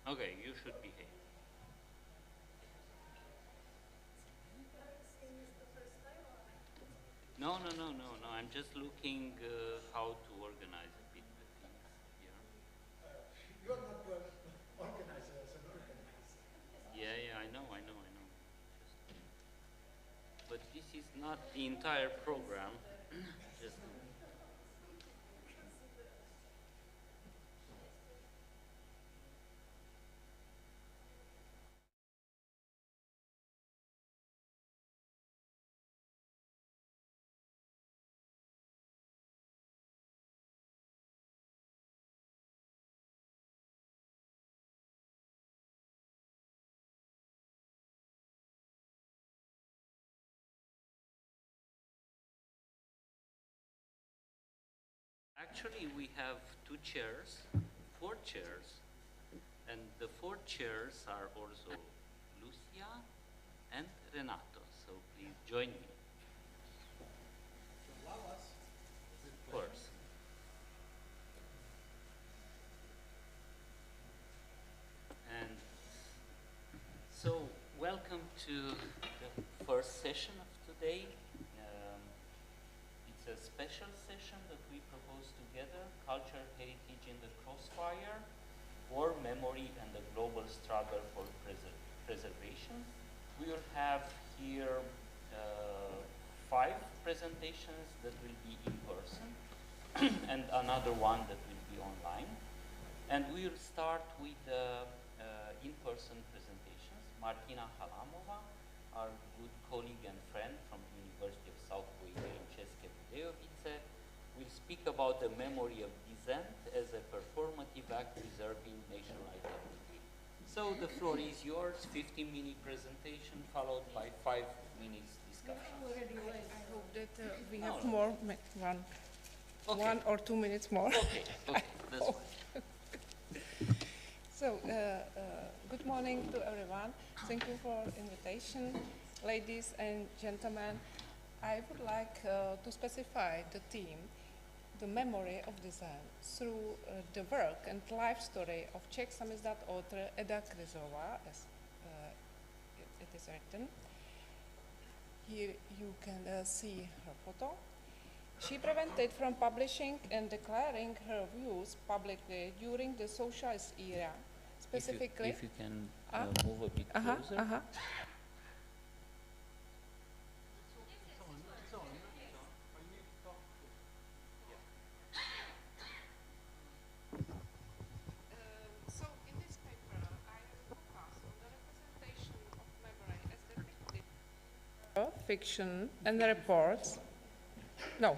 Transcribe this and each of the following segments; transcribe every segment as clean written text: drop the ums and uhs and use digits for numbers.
Okay, you should behave. No, no, no, no, no. I'm just looking how to organize a bit the things here. You're not an organizer as an organizer. Yeah, yeah, I know, I know, I know. But this is not the entire program. Just actually, we have 2 chairs, 4 chairs, and the 4 chairs are also Lucia and Renato. So please join me. Of course. And so, welcome to the first session of today. It's a special session that we propose together, Culture Heritage in the Crossfire, War Memory and the Global Struggle for Preservation. We will have here 5 presentations that will be in person and another one that will be online. And we will start with in-person presentations. Martina Halamova, our good colleague and friend from the University of South Korea in České Budějovice, will speak about the memory of dissent as a performative act preserving national identity. So the floor is yours, 15-minute presentation followed by 5 minutes discussion. I hope that we have No. more, Okay. 1 or 2 minutes more. Okay, okay, that's fine. So, good morning to everyone. Thank you for invitation. Ladies and gentlemen, I would like to specify the theme, the memory of dissent, through the work and life story of Czech samizdat author Eda Krizová, as it is written. Here you can see her photo. She prevented from publishing and declaring her views publicly during the socialist era, specifically. If you can move a bit closer. So in this paper, I focus on the representation of memory as depicted fiction and the reports. No.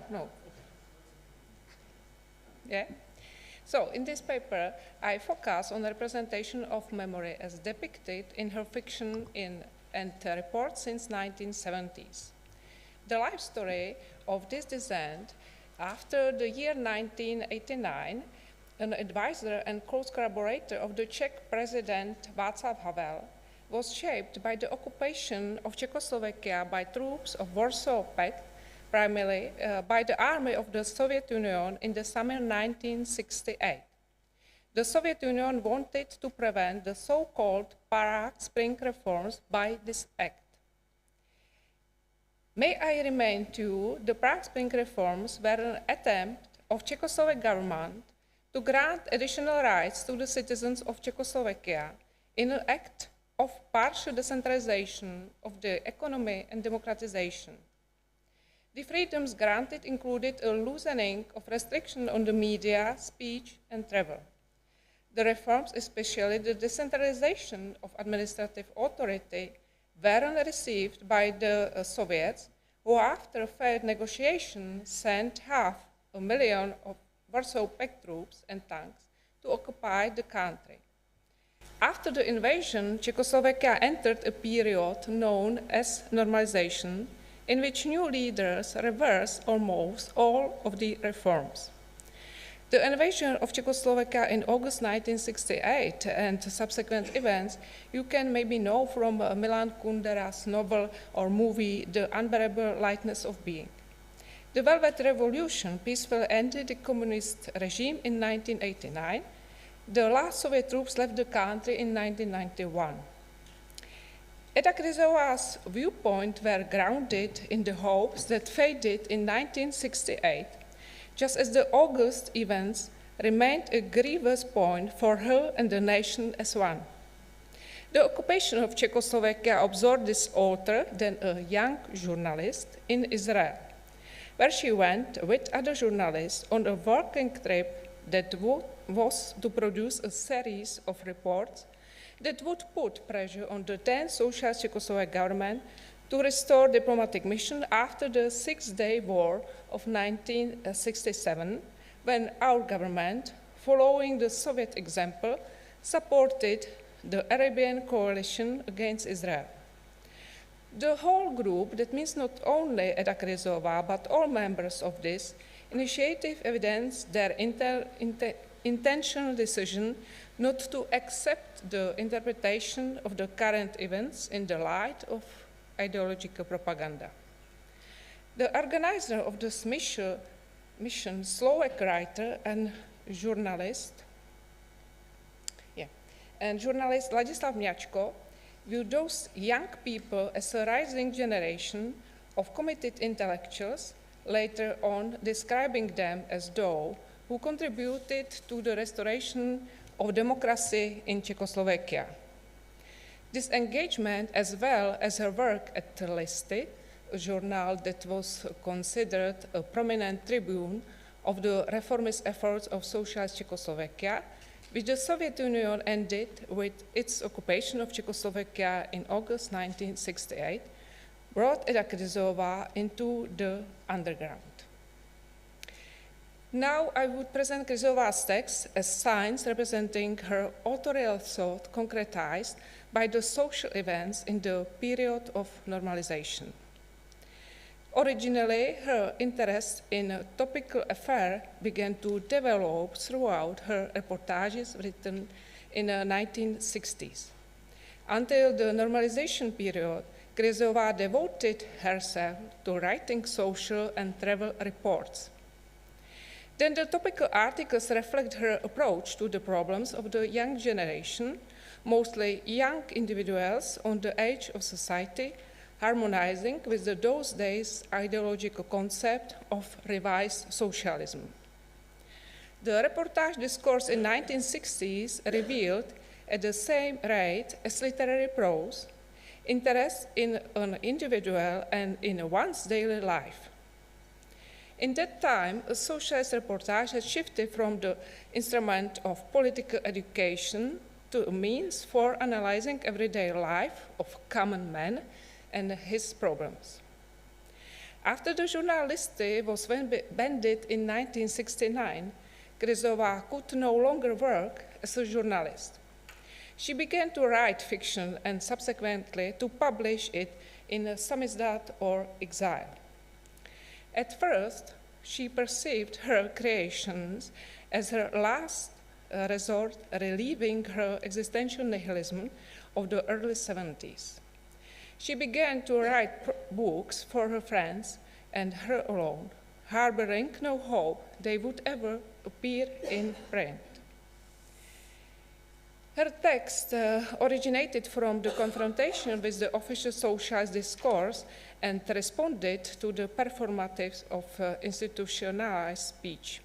Yeah. So in this paper, I focus on the representation of memory as depicted in her fiction and reports since 1970s. The life story of this dissent, after the year 1989, an advisor and close collaborator of the Czech president Václav Havel, was shaped by the occupation of Czechoslovakia by troops of Warsaw Pact, primarily by the army of the Soviet Union in the summer 1968. The Soviet Union wanted to prevent the so-called Prague Spring reforms by this act. May I remind you, the Prague Spring reforms were an attempt of Czechoslovak government to grant additional rights to the citizens of Czechoslovakia in an act of partial decentralization of the economy and democratization. The freedoms granted included a loosening of restrictions on the media, speech, and travel. The reforms, especially the decentralization of administrative authority, weren't received by the Soviets, who after failed negotiation sent 500,000 of Warsaw Pact troops and tanks to occupy the country. After the invasion, Czechoslovakia entered a period known as normalization, in which new leaders reversed almost all of the reforms. The invasion of Czechoslovakia in August 1968 and subsequent events you can maybe know from Milan Kundera's novel or movie The Unbearable Lightness of Being. The Velvet Revolution peacefully ended the communist regime in 1989, The last Soviet troops left the country in 1991. Eda Kryzova's viewpoint were grounded in the hopes that faded in 1968, just as the August events remained a grievous point for her and the nation as one. The occupation of Czechoslovakia absorbed this author, then a young journalist, in Israel, where she went with other journalists on a working trip that was to produce a series of reports that would put pressure on the then Socialist Czechoslovak government to restore diplomatic mission after the Six-Day War of 1967, when our government, following the Soviet example, supported the Arabian coalition against Israel. The whole group, that means not only Eda Kryzova, but all members of this initiative, evidenced their intentional decision not to accept the interpretation of the current events in the light of ideological propaganda. The organizer of this mission, Slovak writer and journalist Ladislav Mňačko, viewed those young people as a rising generation of committed intellectuals, later on describing them as those who contributed to the restoration of democracy in Czechoslovakia. This engagement, as well as her work at Listy, a journal that was considered a prominent tribune of the reformist efforts of socialist Czechoslovakia, which the Soviet Union ended with its occupation of Czechoslovakia in August 1968, brought Eda Kryzova into the underground. Now I would present Kryzova's text as signs representing her authorial thought concretized by the social events in the period of normalization. Originally, her interest in a topical affair began to develop throughout her reportages written in the 1960s. Until the normalization period, Kryzova devoted herself to writing social and travel reports. Then the topical articles reflect her approach to the problems of the young generation, mostly young individuals on the edge of society, harmonizing with those days' ideological concept of revised socialism. The reportage discourse in the 1960s revealed, at the same rate as literary prose, interest in an individual and in one's daily life. In that time, a socialist reportage had shifted from the instrument of political education to a means for analyzing everyday life of common man and his problems. After the journal Listy was banned in 1969, Kryzova could no longer work as a journalist. She began to write fiction and subsequently to publish it in samizdat or exile. At first, she perceived her creations as her last resort, relieving her existential nihilism of the early 70s. She began to write books for her friends and her alone, harboring no hope they would ever appear in print. Her text originated from the confrontation with the official socialist discourse and responded to the performatives of institutionalized speech.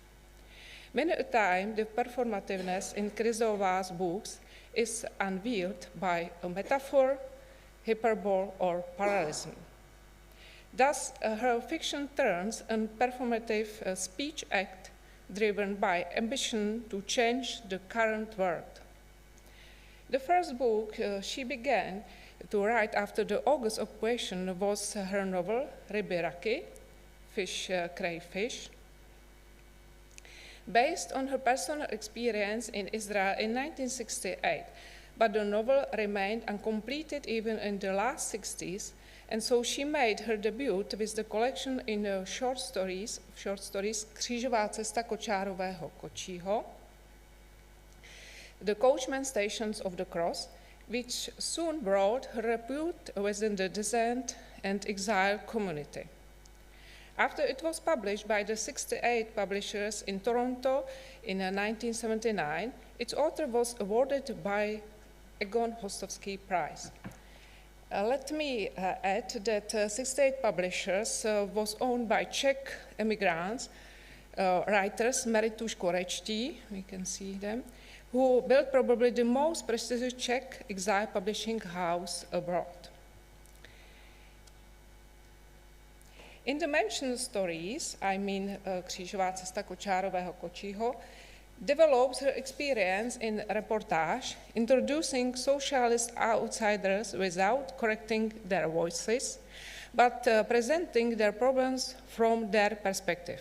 Many a time, the performativeness in Kryzova's books is unveiled by a metaphor, hyperbole, or parallelism. Thus, her fiction turns a performative speech act driven by ambition to change the current world. The first book she began to write after the August occupation was her novel Rybiraky, Fish, Crayfish. Based on her personal experience in Israel in 1968, but the novel remained uncompleted even in the last 60s, and so she made her debut with the collection in short stories Křížová cesta kočárového kočího, The Coachman Stations of the Cross, which soon brought her repute within the dissent and exile community. After it was published by the 68 publishers in Toronto in 1979, its author was awarded by Egon Hostovský Prize. Let me add that 68 publishers was owned by Czech immigrants, writers married to Škorečtí, we can see them, who built probably the most prestigious Czech exile publishing house abroad. In the mentioned stories, I mean Křížová cesta Kočárového Kočího, develops her experience in reportage, introducing socialist outsiders without correcting their voices, but presenting their problems from their perspective.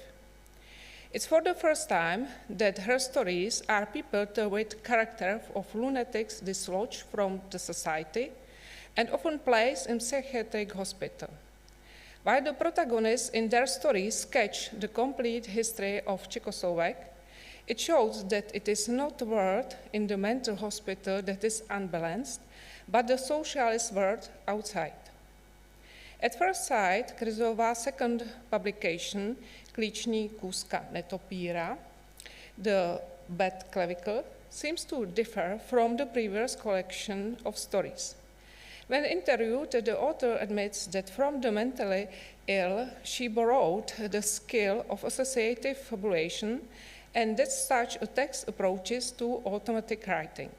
It's for the first time that her stories are peopled with character of lunatics dislodged from the society and often placed in psychiatric hospital. While the protagonists in their stories sketch the complete history of Czechoslovak, it shows that it is not the world in the mental hospital that is unbalanced, but the socialist world outside. At first sight, Kryzova's second publication, Klíční kůzka netopíra, The Bad Clavicle, seems to differ from the previous collection of stories. When interviewed, the author admits that from the mentally ill, she borrowed the skill of associative fabulation, and that such a text approaches to automatic writing.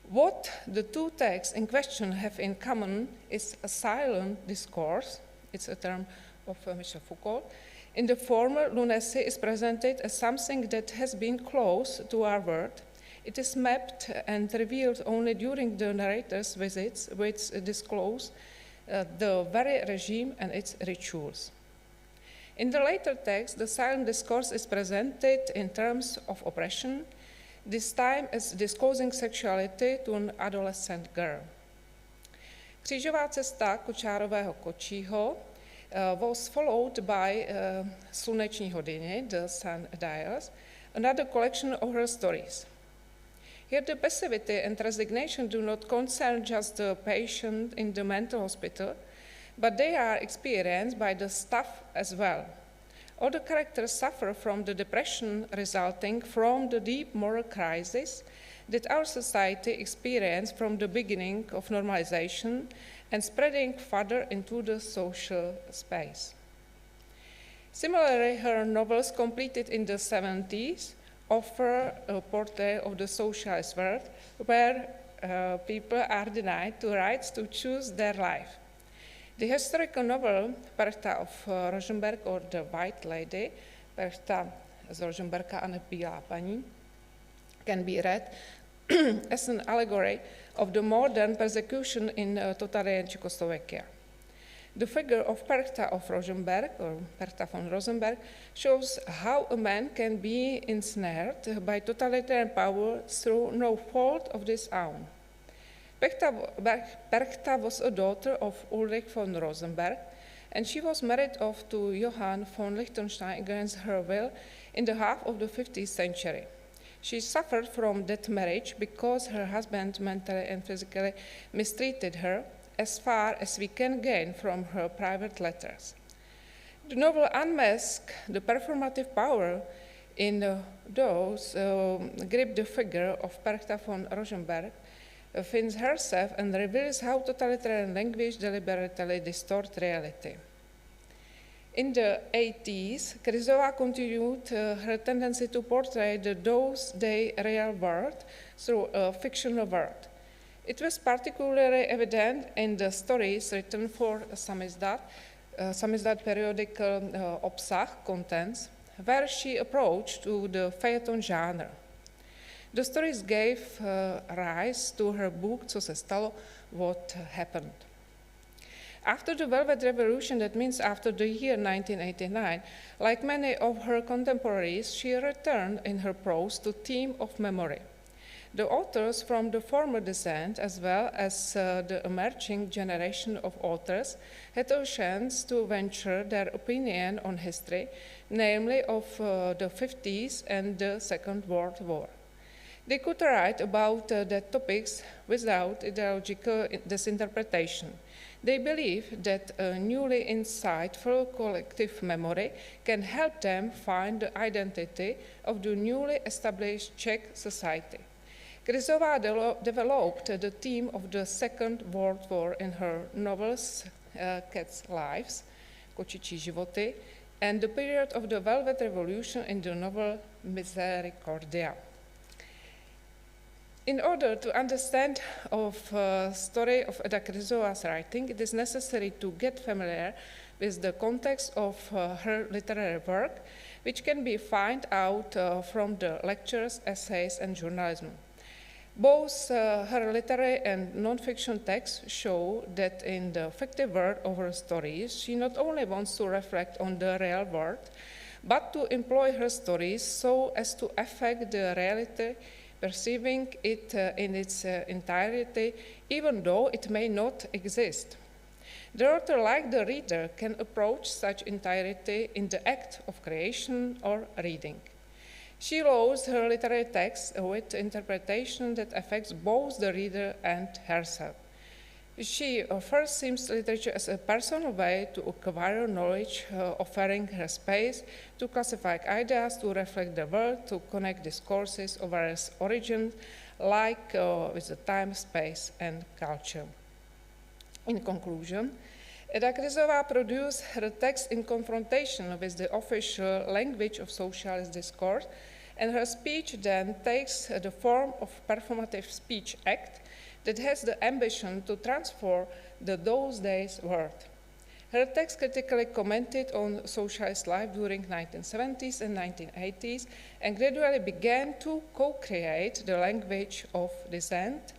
What the two texts in question have in common is a silent discourse, it's a term of Michel Foucault. In the former, lunacy is presented as something that has been close to our world. It is mapped and revealed only during the narrator's visits, which disclose the very regime and its rituals. In the later text, the silent discourse is presented in terms of oppression, this time as disclosing sexuality to an adolescent girl. Křížová cesta Kočárového Kočího was followed by Sluneční hodiny, The Sun Dials, another collection of her stories. Here the passivity and resignation do not concern just the patient in the mental hospital, but they are experienced by the staff as well. All the characters suffer from the depression resulting from the deep moral crisis that our society experienced from the beginning of normalization and spreading further into the social space. Similarly, her novels completed in the 70s offer a portrait of the socialist world where people are denied the rights to choose their life. The historical novel Perchta of Rosenberg, or The White Lady, Perchta z Rosenberga a nebílá paní, can be read as an allegory of the modern persecution in totalitarian Czechoslovakia. The figure of Perchta of Rosenberg, or Perchta von Rosenberg, shows how a man can be ensnared by totalitarian power through no fault of his own. Perchta was a daughter of Ulrich von Rosenberg, and she was married off to Johann von Liechtenstein against her will in the half of the 15th century. She suffered from that marriage because her husband mentally and physically mistreated her, as far as we can gain from her private letters. The novel unmasks the performative power in those grip the figure of Perchta von Rosenberg, finds herself and reveals how totalitarian language deliberately distorts reality. In the 80s, Kryzová continued her tendency to portray the those-day real world through a fictional world. It was particularly evident in the stories written for samizdat periodical Obsah contents, where she approached to the feuilleton genre. The stories gave rise to her book Co se stalo, What Happened. After the Velvet Revolution, that means after the year 1989, like many of her contemporaries, she returned in her prose to the theme of memory. The authors from the former descent, as well as the emerging generation of authors, had a chance to venture their opinion on history, namely of the 50s and the Second World War. They could write about the topics without ideological disinterpretation. They believe that a newly insightful collective memory can help them find the identity of the newly established Czech society. Krizová developed the theme of the Second World War in her novels Cats' Lives, Kočičí životy, and the period of the Velvet Revolution in the novel Misericordia. In order to understand the story of Eda Krizova's writing, it is necessary to get familiar with the context of her literary work, which can be found out from the lectures, essays, and journalism. Both her literary and non-fiction texts show that in the fictive world of her stories, she not only wants to reflect on the real world, but to employ her stories so as to affect the reality, perceiving it in its entirety, even though it may not exist. The author, like the reader, can approach such entirety in the act of creation or reading. She loads her literary text with interpretation that affects both the reader and herself. She first sees literature as a personal way to acquire knowledge, offering her space to classify ideas, to reflect the world, to connect discourses of various origins, like with the time, space, and culture. In conclusion, Eda Krizová produced her text in confrontation with the official language of socialist discourse, and her speech then takes the form of performative speech act that has the ambition to transform those days' world. Her text critically commented on socialist life during 1970s and 1980s and gradually began to co-create the language of dissent,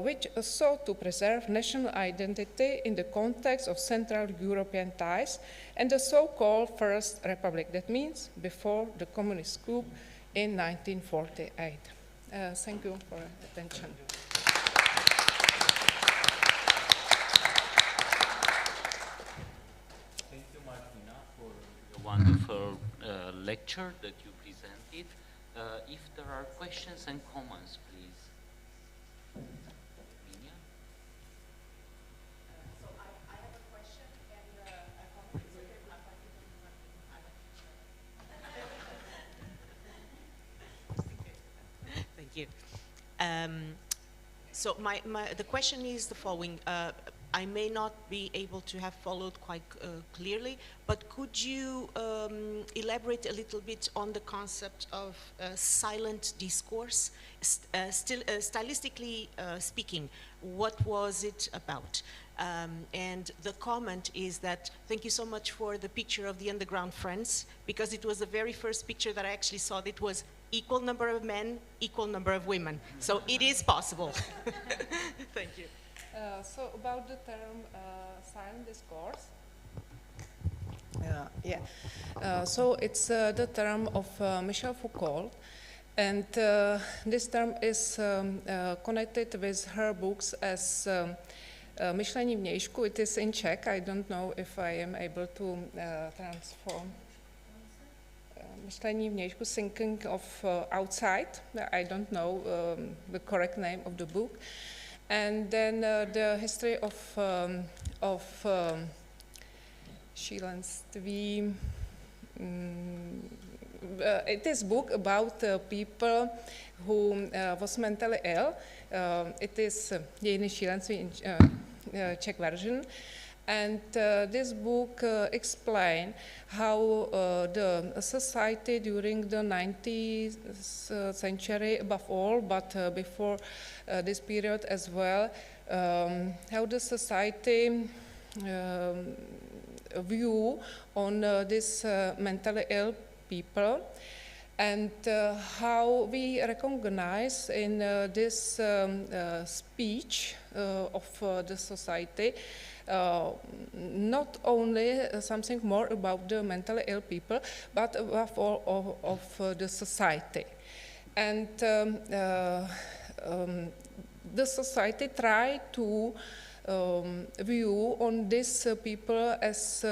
which sought to preserve national identity in the context of Central European ties and the so-called First Republic, that means before the communist coup in 1948. Thank you for attention. Thank you, Martina, for the wonderful lecture that you presented. If there are questions and comments, please. Minia? So I have a question and a comment. Thank you. So the question is the following. I may not be able to have followed quite clearly, but could you elaborate a little bit on the concept of silent discourse? Stylistically speaking, what was it about? And the comment is that, thank you so much for the picture of the Underground Friends, because it was the very first picture that I actually saw that was equal number of men, equal number of women. So it is possible. Thank you. So about the term silent discourse. So it's the term of Michel Foucault, and this term is connected with her books as Myšlení vnějšku. It is in Czech. I don't know if I am able to transform. Myšlení vnějšku, thinking of outside. I don't know the correct name of the book. And then the history of šílenství. It is a book about people who was mentally ill. It is Dějiny šílenství in Czech version. And this book explains how the society during the 19th century above all, but before this period as well, how the society view on this mentally ill people, and how we recognize in this speech of the society not only something more about the mentally ill people, but above all of the society. And the society tried to view on these people as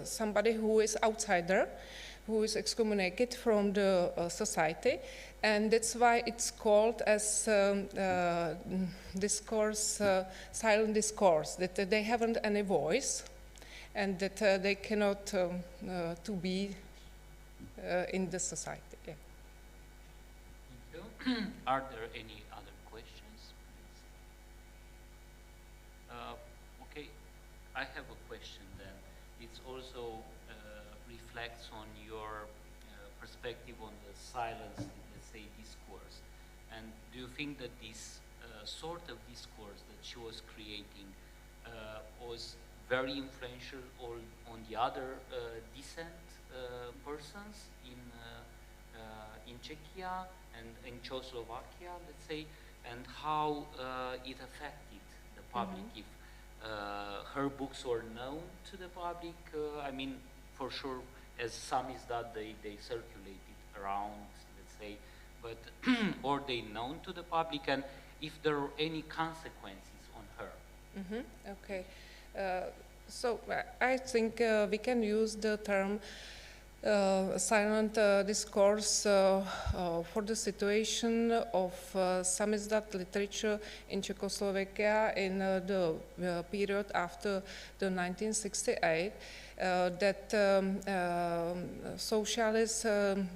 somebody who is outsider, who is excommunicated from the society, and that's why it's called as discourse, silent discourse, that they haven't any voice, and that they cannot to be in the society. Yeah. Thank you. Are there any other questions? Okay, I have a question then. It's also reflects on your perspective on the silence, let's say, discourse. And do you think that this sort of discourse that she was creating was very influential on the other dissent persons in Czechia and in Czechoslovakia, let's say, and how it affected the public? If her books were known to the public, I mean, for sure, as some is that they circulated around, let's say, but or they known to the public, and if there are any consequences on her. Okay, so I think we can use the term silent discourse for the situation of samizdat literature in Czechoslovakia in the period after the 1968, that socialist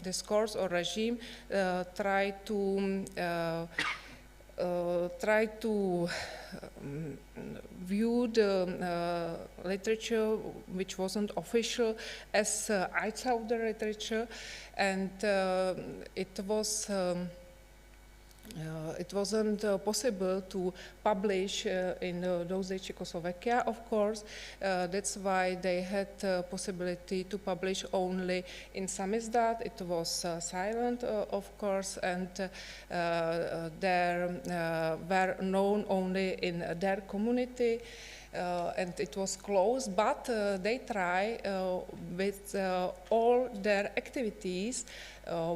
discourse or regime tried to view the literature which wasn't official as outsider literature, and it wasn't possible to publish in those days Czechoslovakia, of course. That's why they had possibility to publish only in samizdat. It was silent, of course, and they were known only in their community. And it was closed, but they try with all their activities,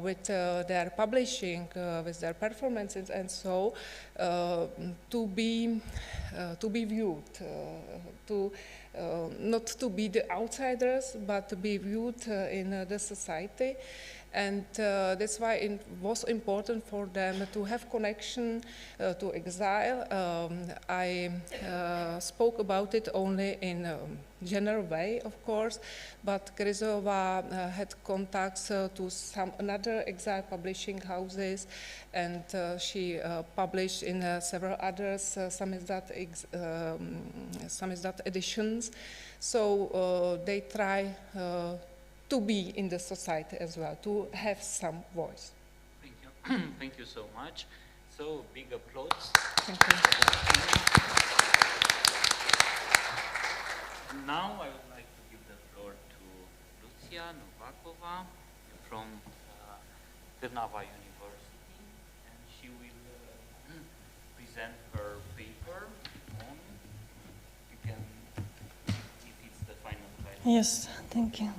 with their publishing, with their performances, and so to be viewed, not to be the outsiders, but to be viewed in the society. And that's why it was important for them to have connection to exile. I spoke about it only in a general way, of course, but Kryzova had contacts to some another exile publishing houses, and she published in several others samizdat editions. So they try to be in the society as well, to have some voice. Thank you. Thank you so much. So, big applause. Thank you. Now I would like to give the floor to Lucia Novakova from Trnava University, and she will present her paper on, you can, if it's the final title. Yes, thank you.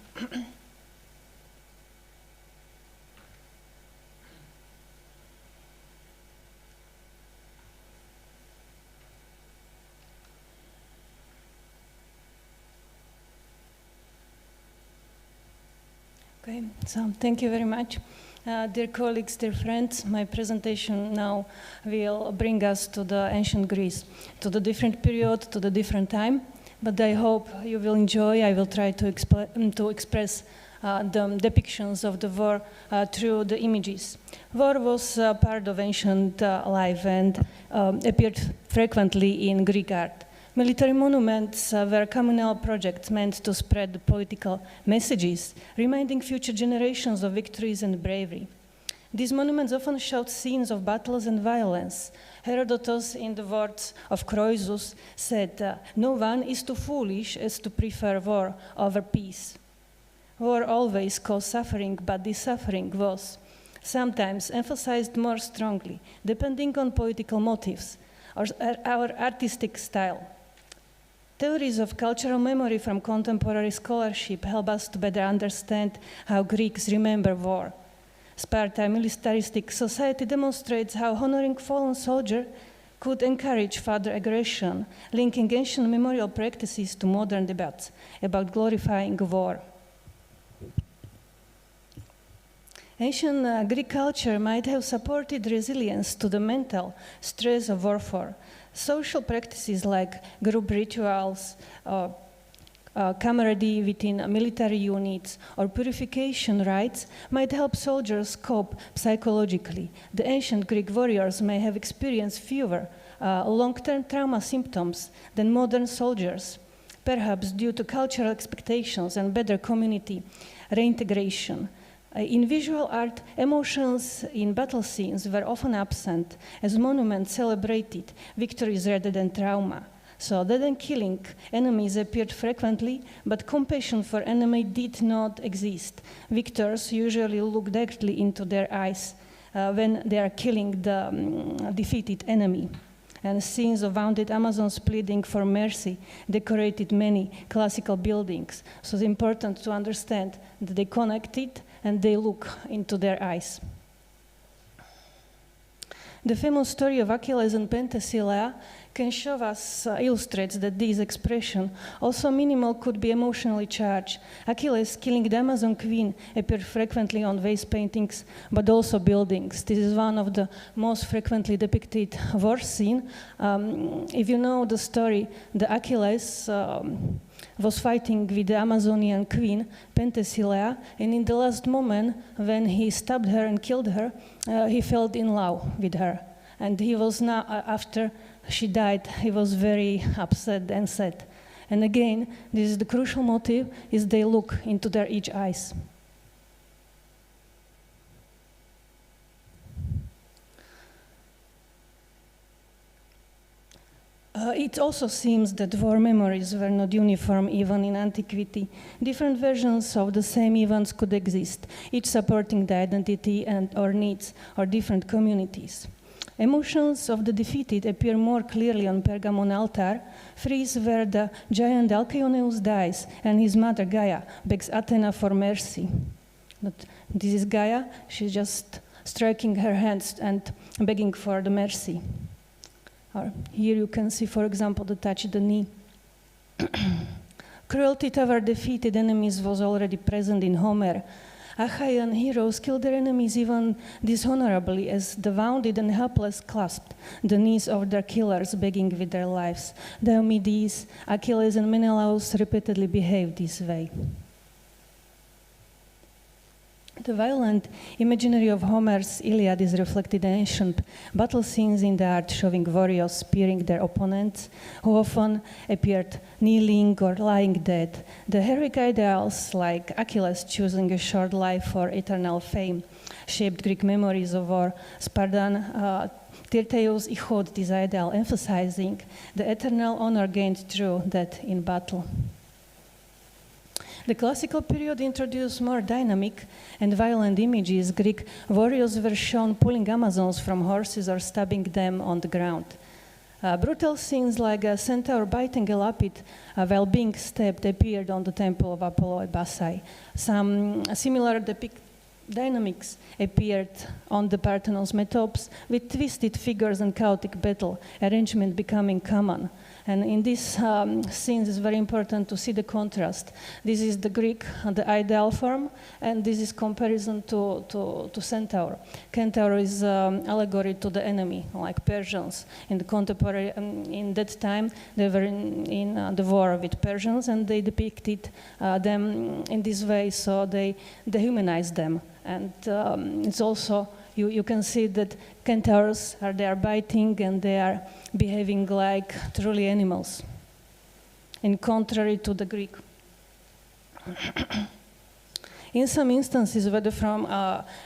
Okay, so thank you very much. Dear colleagues, dear friends, my presentation now will bring us to the ancient Greece, to the different period, to the different time, but I hope you will enjoy. I will try to express the depictions of the war through the images. War was part of ancient life and appeared frequently in Greek art. Military monuments were communal projects meant to spread the political messages, reminding future generations of victories and bravery. These monuments often showed scenes of battles and violence. Herodotus, in the words of Croesus, said, "No one is too foolish as to prefer war over peace." War always caused suffering, but this suffering was sometimes emphasized more strongly, depending on political motives or our artistic style. Theories of cultural memory from contemporary scholarship help us to better understand how Greeks remember war. Sparta militaristic society demonstrates how honoring fallen soldier could encourage further aggression, linking ancient memorial practices to modern debates about glorifying war. Ancient Greek culture might have supported resilience to the mental stress of warfare. Social practices like group rituals, camaraderie within military units, or purification rites might help soldiers cope psychologically. The ancient Greek warriors may have experienced fewer long-term trauma symptoms than modern soldiers, perhaps due to cultural expectations and better community reintegration. In visual art, emotions in battle scenes were often absent, as monuments celebrated victories rather than trauma. So death and killing enemies appeared frequently, but compassion for enemy did not exist. Victors usually look directly into their eyes when they are killing the defeated enemy. And scenes of wounded Amazons pleading for mercy decorated many classical buildings. So it's important to understand that they connected and they look into their eyes. The famous story of Achilles and Penthesilea can show us, illustrates that this expression, also minimal, could be emotionally charged. Achilles killing the Amazon queen appeared frequently on vase paintings, but also buildings. This is one of the most frequently depicted war scene. If you know the story, the Achilles was fighting with the Amazonian queen, Penthesilea, and in the last moment, when he stabbed her and killed her, he fell in love with her. And he was now, after she died, he was very upset and sad. And again, this is the crucial motive, is they look into their each eyes. It also seems that war memories were not uniform even in antiquity. Different versions of the same events could exist, each supporting the identity and or needs of different communities. Emotions of the defeated appear more clearly on Pergamon altar, frieze where the giant Alcyoneus dies and his mother Gaia begs Athena for mercy. But this is Gaia, she's just striking her hands and begging for the mercy. Or here you can see, for example, the touch the knee. Cruelty toward defeated enemies was already present in Homer. Achaean heroes killed their enemies even dishonorably, as the wounded and helpless clasped the knees of their killers, begging with their lives. Diomedes, Achilles, and Menelaus repeatedly behaved this way. The violent imaginary of Homer's Iliad is reflected in ancient battle scenes in the art, showing warriors spearing their opponents, who often appeared kneeling or lying dead. The heroic ideals, like Achilles choosing a short life for eternal fame, shaped Greek memories of war. Spartan Tyrtaeus echoed this ideal, emphasizing the eternal honor gained through death in battle. The classical period introduced more dynamic and violent images. Greek warriors were shown pulling Amazons from horses or stabbing them on the ground. Brutal scenes like a centaur biting a lapid while being stabbed appeared on the temple of Opole at Basai. Some similar dynamics appeared on the Parthenon's metopes, with twisted figures and chaotic battle arrangement becoming common. And in these scenes, it's very important to see the contrast. This is the Greek, the ideal form, and this is comparison to centaur. Centaur is allegory to the enemy, like Persians. In the contemporary, in that time, they were in the war with Persians, and they depicted them in this way, so they dehumanized them. And it's also, you can see that centaurs they are biting and they are behaving like truly animals, in contrary to the Greek. In some instances, whether from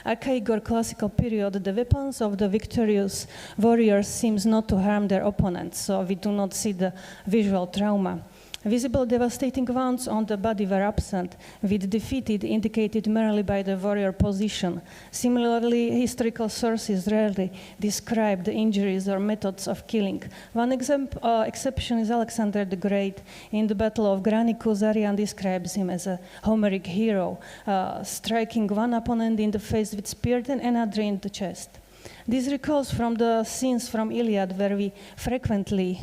archaic or classical period, the weapons of the victorious warriors seems not to harm their opponents, so we do not see the visual trauma. Visible devastating wounds on the body were absent, with defeated indicated merely by the warrior position. Similarly, historical sources rarely describe the injuries or methods of killing. One exception is Alexander the Great. In the Battle of Granicus, Arrian describes him as a Homeric hero, striking one opponent in the face with spear and another in the chest. This recalls from the scenes from Iliad, where we frequently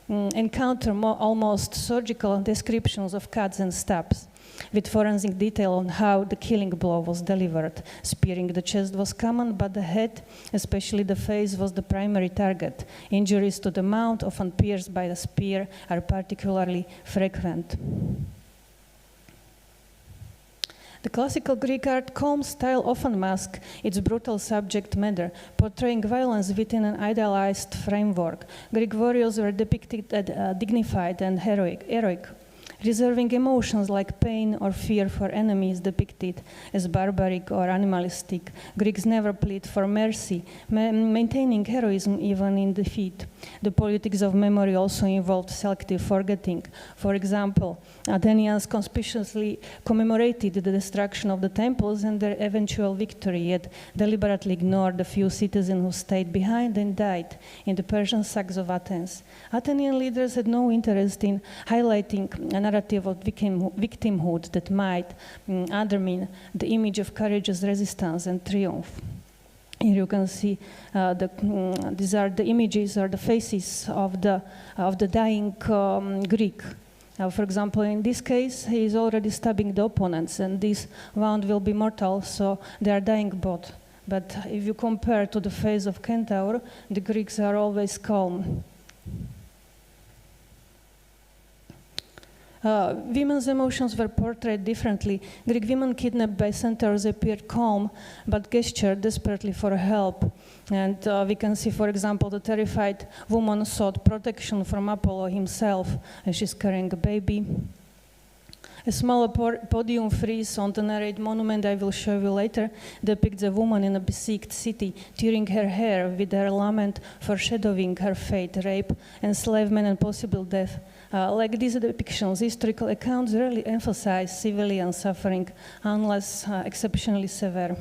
encounter almost surgical descriptions of cuts and stabs. with forensic detail on how the killing blow was delivered. Spearing the chest was common, but the head, especially the face, was the primary target. Injuries to the mouth, often pierced by the spear, are particularly frequent. The classical Greek art calm style often masks its brutal subject matter, portraying violence within an idealized framework. Greek warriors were depicted as dignified and heroic, reserving emotions like pain or fear for enemies depicted as barbaric or animalistic. Greeks never plead for mercy, maintaining heroism even in defeat. The politics of memory also involved selective forgetting. For example, Athenians conspicuously commemorated the destruction of the temples and their eventual victory, yet deliberately ignored the few citizens who stayed behind and died in the Persian saques of Athens. Athenian leaders had no interest in highlighting a narrative of victimhood that might undermine the image of courageous resistance and triumph. Here you can see these are the images or the faces of the dying Greek. For example, in this case, he is already stabbing the opponents, and this wound will be mortal, so they are dying both. But if you compare to the face of Centaur, the Greeks are always calm. Women's emotions were portrayed differently. Greek women kidnapped by centaurs appeared calm, but gestured desperately for help. And we can see, for example, the terrified woman sought protection from Apollo himself, and she's carrying a baby. A smaller podium frieze on the narrate monument I will show you later depicts a woman in a besieged city tearing her hair with her lament foreshadowing her fate, rape, enslavement, and possible death. Like these depictions, historical accounts rarely emphasize civilian suffering unless exceptionally severe.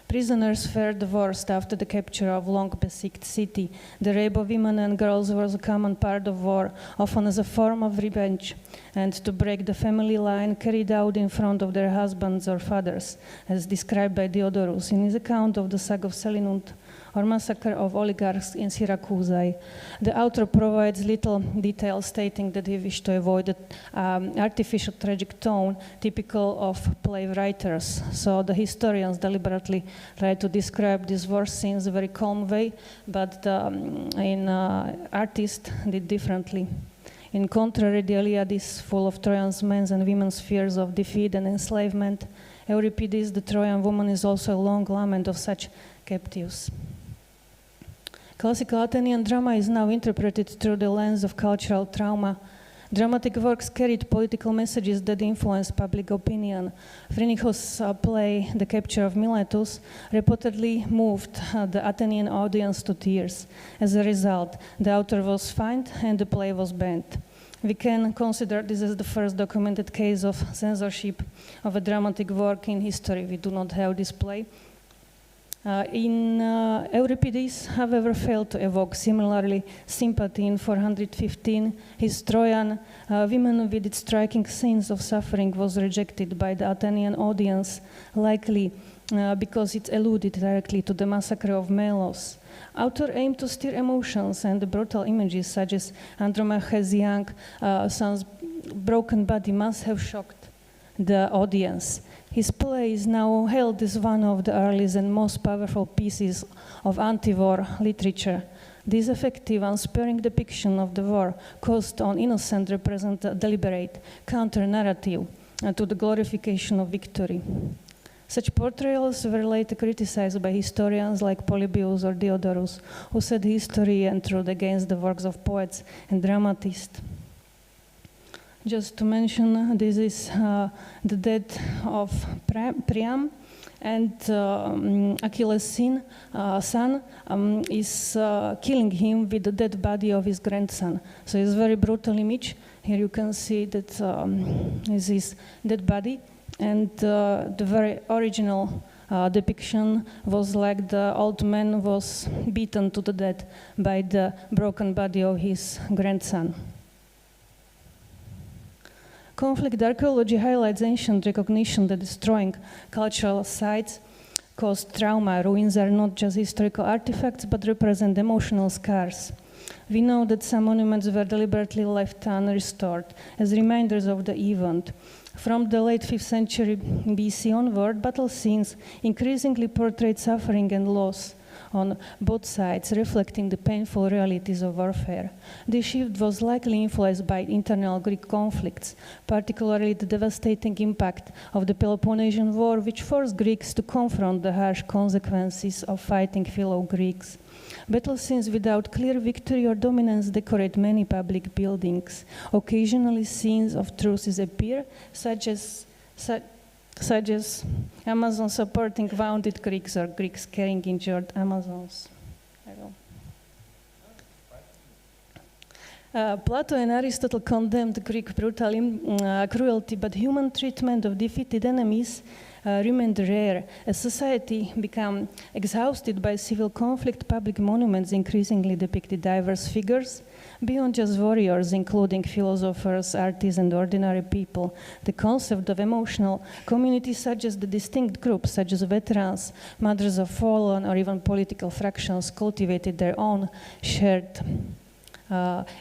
Prisoners fared the worst after the capture of long-besieged city. The rape of women and girls was a common part of war, often as a form of revenge, and to break the family line carried out in front of their husbands or fathers, as described by Diodorus in his account of the saga of Selinunt, or massacre of oligarchs in Syracuse. The author provides little detail, stating that he wished to avoid the artificial tragic tone typical of play writers. So the historians deliberately try to describe these war scenes in a very calm way, but artists did differently. In contrary, the Iliad is full of Trojan's men's and women's fears of defeat and enslavement. Euripides, the Trojan woman, is also a long lament of such captives. Classical Athenian drama is now interpreted through the lens of cultural trauma. Dramatic works carried political messages that influenced public opinion. Phrynichus' play, The Capture of Miletus, reportedly moved the Athenian audience to tears. As a result, the author was fined and the play was banned. We can consider this as the first documented case of censorship of a dramatic work in history. We do not have this play. Euripides, however, failed to evoke similarly sympathy in 415. His Trojan women with its striking scenes of suffering was rejected by the Athenian audience, likely because it alluded directly to the massacre of Melos. Author aimed to stir emotions, and the brutal images such as Andromache's young son's broken body must have shocked the audience. His play is now hailed as one of the earliest and most powerful pieces of anti-war literature. This effective, unsparing depiction of the war caused on innocent represent a deliberate counter-narrative to the glorification of victory. Such portrayals were later criticized by historians like Polybius or Diodorus, who set history and truth against the works of poets and dramatists. Just to mention, this is the death of Priam, and Achilles' son is killing him with the dead body of his grandson. So it's a very brutal image. Here you can see that this is dead body, and the very original depiction was like the old man was beaten to the death by the broken body of his grandson. Conflict archaeology highlights ancient recognition that destroying cultural sites caused trauma. Ruins are not just historical artifacts, but represent emotional scars. We know that some monuments were deliberately left unrestored as reminders of the event. From the late 5th century BC onward, battle scenes increasingly portrayed suffering and loss on both sides, reflecting the painful realities of warfare. This shift was likely influenced by internal Greek conflicts, particularly the devastating impact of the Peloponnesian War, which forced Greeks to confront the harsh consequences of fighting fellow Greeks. Battle scenes without clear victory or dominance decorate many public buildings. Occasionally scenes of truces appear, such as Amazons supporting wounded Greeks or Greeks carrying injured Amazons. Plato and Aristotle condemned Greek cruelty, but human treatment of defeated enemies remained rare. As society became exhausted by civil conflict, public monuments increasingly depicted diverse figures beyond just warriors, including philosophers, artists, and ordinary people. The concept of emotional communities such as the distinct groups, such as veterans, mothers of fallen, or even political fractions, cultivated their own shared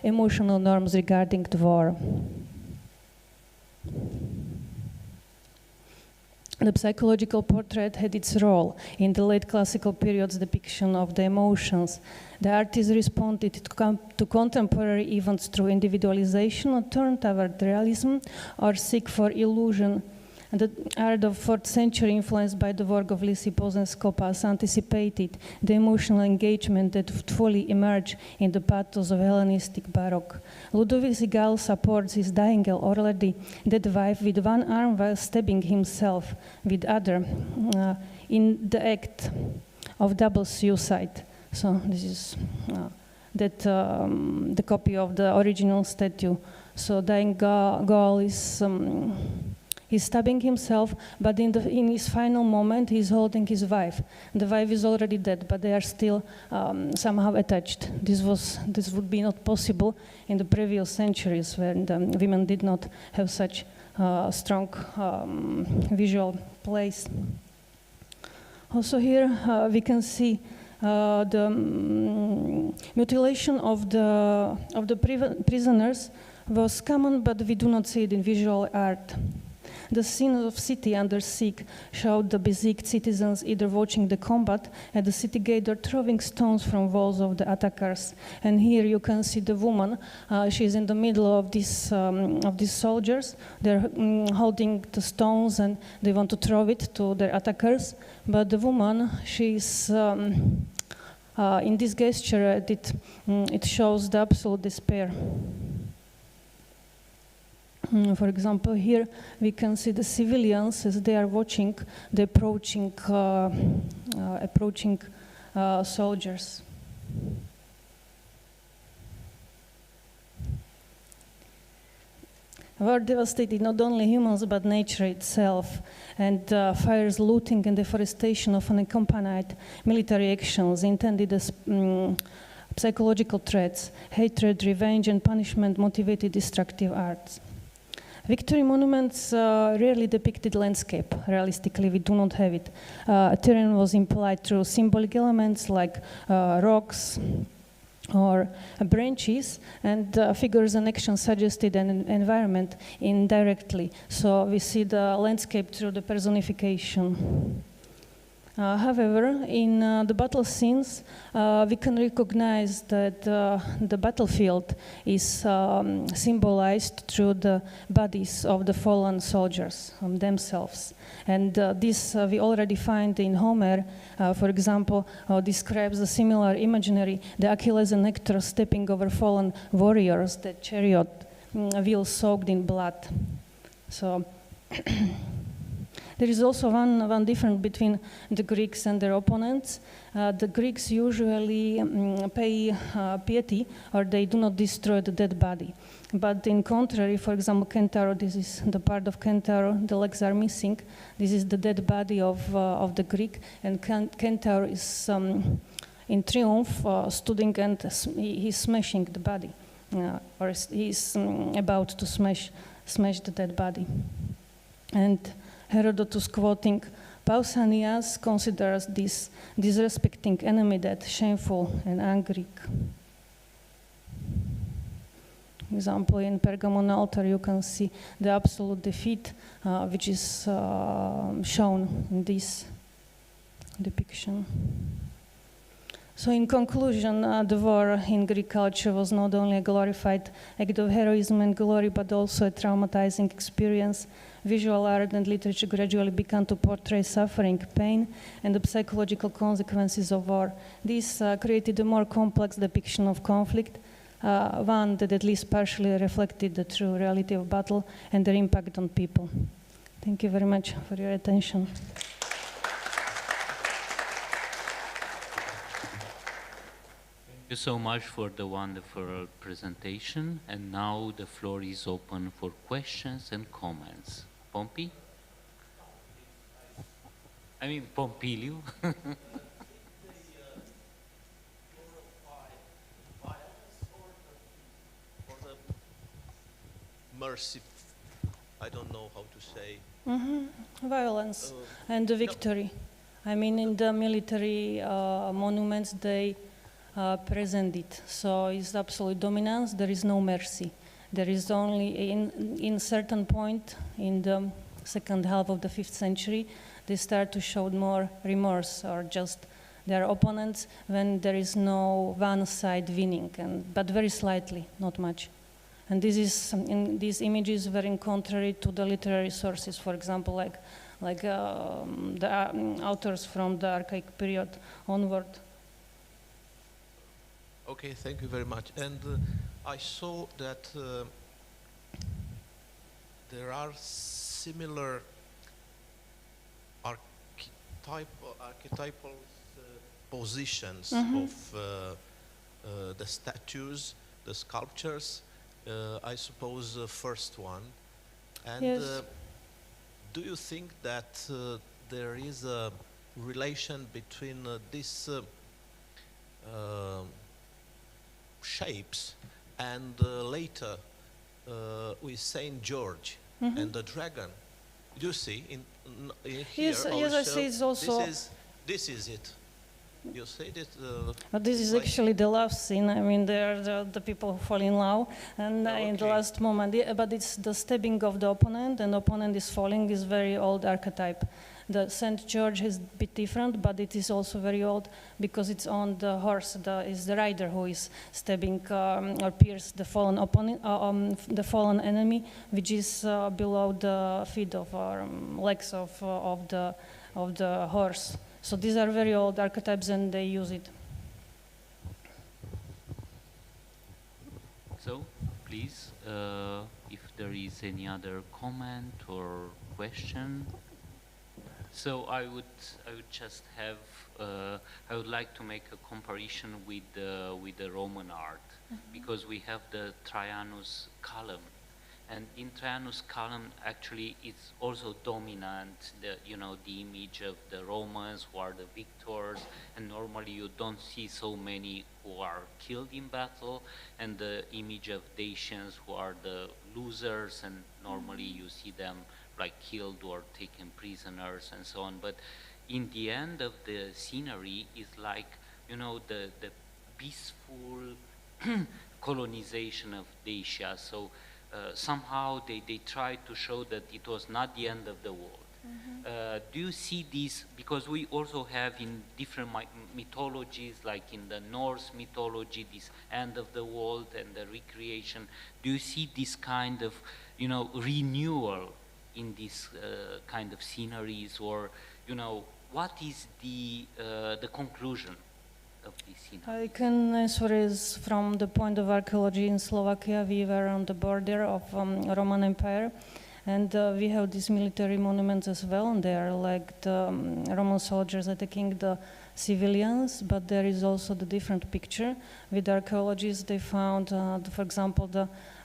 emotional norms regarding the war. The psychological portrait had its role in the late classical period's depiction of the emotions. The artists responded to contemporary events through individualization or turned toward realism or seek for illusion. The art of 4th century, influenced by the work of Lysippos and Skopas, anticipated the emotional engagement that would fully emerge in the pathos of Hellenistic Baroque. Ludovic Sigal supports his dying already dead wife with one arm while stabbing himself with other in the act of double suicide. So this is the copy of the original statue. So dying Gaul is he's stabbing himself, but in his final moment, he's holding his wife. The wife is already dead, but they are still somehow attached. This would be not possible in the previous centuries, when the women did not have such strong visual plays. Also here we can see the mutilation of the prisoners was common, but we do not see it in visual art. The scene of city under siege showed the besieged citizens either watching the combat at the city gate or throwing stones from walls of the attackers. And here you can see the woman. She's in the middle of these soldiers. They're holding the stones and they want to throw it to their attackers. But the woman, she's in this gesture, it shows the absolute despair. For example, here we can see the civilians as they are watching the approaching soldiers. War devastated not only humans but nature itself, and fires, looting, and deforestation often accompanied military actions intended as psychological threats. Hatred, revenge, and punishment motivated destructive acts. Victory monuments rarely depicted landscape. Realistically, we do not have it. Terrain was implied through symbolic elements like rocks or branches, and figures and actions suggested an environment indirectly. So we see the landscape through the personification. However, in the battle scenes, we can recognize that the battlefield is symbolized through the bodies of the fallen soldiers themselves. And this we already find in Homer, for example, describes a similar imaginary, the Achilles and Hector stepping over fallen warriors, the chariot wheel soaked in blood. So there is also one difference between the Greeks and their opponents. The Greeks usually pay piety, or they do not destroy the dead body. But in contrary, for example, Kentaro, this is the part of Kentaro, the legs are missing. This is the dead body of the Greek, and Kentaro is in triumph, stood and he's smashing the body, or he's about to smash the dead body. And Herodotus, quoting Pausanias, considers this disrespecting enemy dead, shameful and un-Greek. example, in Pergamon altar, you can see the absolute defeat, which is shown in this depiction. So in conclusion, the war in Greek culture was not only a glorified act of heroism and glory, but also a traumatizing experience. Visual art and literature gradually began to portray suffering, pain, and the psychological consequences of war. This created a more complex depiction of conflict, one that at least partially reflected the true reality of battle and their impact on people. Thank you very much for your attention. Thank you so much for the wonderful presentation. And now the floor is open for questions and comments. Pompi? I mean Pompiliu. Mercy, I don't know how to say. Violence and the victory. I mean, in the military monuments, they present it. So it's absolute dominance. There is no mercy. There is only, in certain point, in the second half of the 5th century, they start to show more remorse or just their opponents when there is no one side winning, but very slightly, not much. And this is, in these images, very contrary to the literary sources, for example, like the authors from the archaic period onward. Okay, thank you very much. And I saw that there are similar archetypal positions of the statues, the sculptures. I suppose the first one. And yes. Do you think that there is a relation between these shapes and later with Saint George and the dragon? Do you see in here yes, also, yes, I see it's also. This is it. You say that. But this is actually the love scene. I mean, they are the people who fall in love, and in the last moment. But it's the stabbing of the opponent, and the opponent is falling. Is very old archetype. The Saint George is a bit different, but it is also very old because it's on the horse. Is the rider who is stabbing or pierce the fallen opponent, the fallen enemy, which is below the feet of legs of the horse. So these are very old archetypes, and they use it. So, please, if there is any other comment or question. So I would just have, I would like to make a comparison with the Roman art, because we have the Trajanus column. And in Trajanus column, actually, it's also dominant, the image of the Romans who are the victors, and normally you don't see so many who are killed in battle, and the image of Dacians who are the losers, and normally you see them like killed or taken prisoners and so on. But in the end of the scenery is like, the peaceful colonization of Dacia. So somehow they try to show that it was not the end of the world. Do you see this, because we also have in different mythologies, like in the Norse mythology, this end of the world and the recreation, do you see this kind of, renewal in this kind of sceneries, or, what is the conclusion of this scenery? I can answer is from the point of archaeology in Slovakia. We were on the border of Roman Empire, and we have these military monuments as well, and they are like the Roman soldiers attacking the civilians, but there is also the different picture. With archaeologists, they found, for example,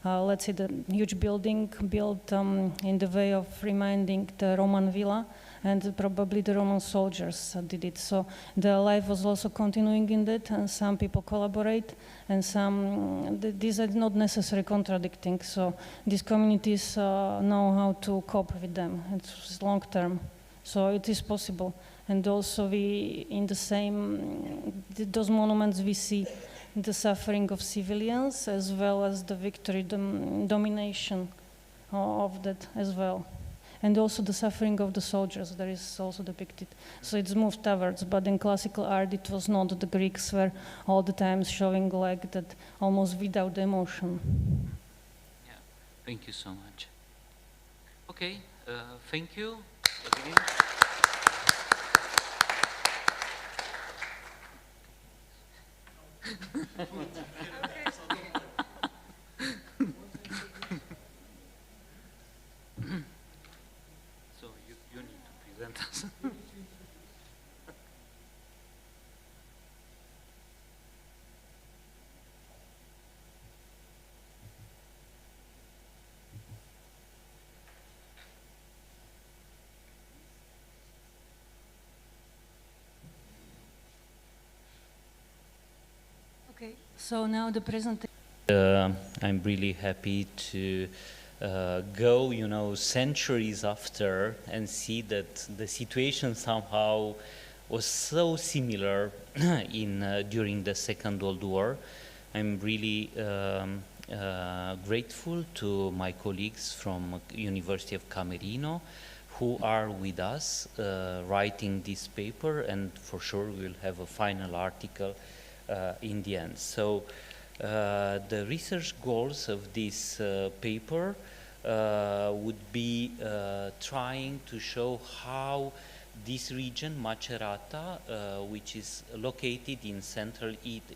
let's say the huge building built in the way of reminding the Roman villa, and probably the Roman soldiers did it. So the life was also continuing in that, and some people collaborate, and some, these are not necessarily contradicting. So these communities know how to cope with them. It's long term, so it is possible. And also we, in the same, those monuments we see the suffering of civilians as well as the victory, domination of that as well. And also the suffering of the soldiers, that is also depicted. So it's moved towards, but in classical art it was not. The Greeks were all the time showing like that, almost without emotion. Yeah, thank you so much. Okay, thank you. So you need to present us. Okay, so now the presentation. I'm really happy to go, centuries after and see that the situation somehow was so similar during the Second World War. I'm really grateful to my colleagues from University of Camerino who are with us writing this paper, and for sure we'll have a final article in the end. So the research goals of this paper would be trying to show how this region, Macerata, which is located in central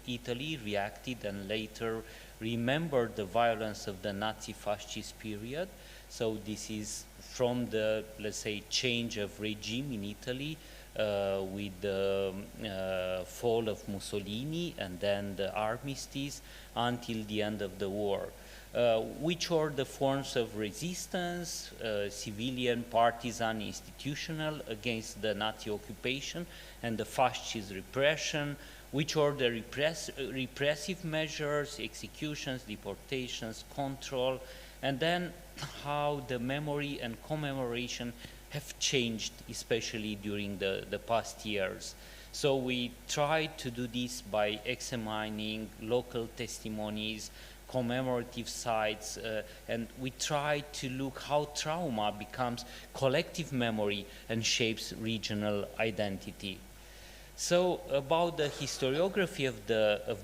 Italy, reacted and later remembered the violence of the Nazi-fascist period. So this is from the, let's say, change of regime in Italy with the fall of Mussolini and then the armistice until the end of the war. Which are the forms of resistance, civilian, partisan, institutional, against the Nazi occupation and the fascist repression, which are the repressive measures, executions, deportations, control, and then how the memory and commemoration have changed, especially during the past years. So we tried to do this by examining local testimonies, commemorative sites, and we tried to look how trauma becomes collective memory and shapes regional identity. So about the historiography of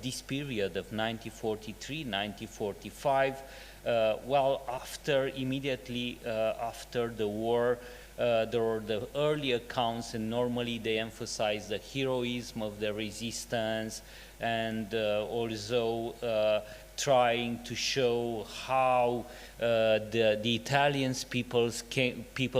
this period of 1943, 1945, well, immediately after the war, there were the early accounts, and normally they emphasize the heroism of the resistance, and also trying to show how the Italian people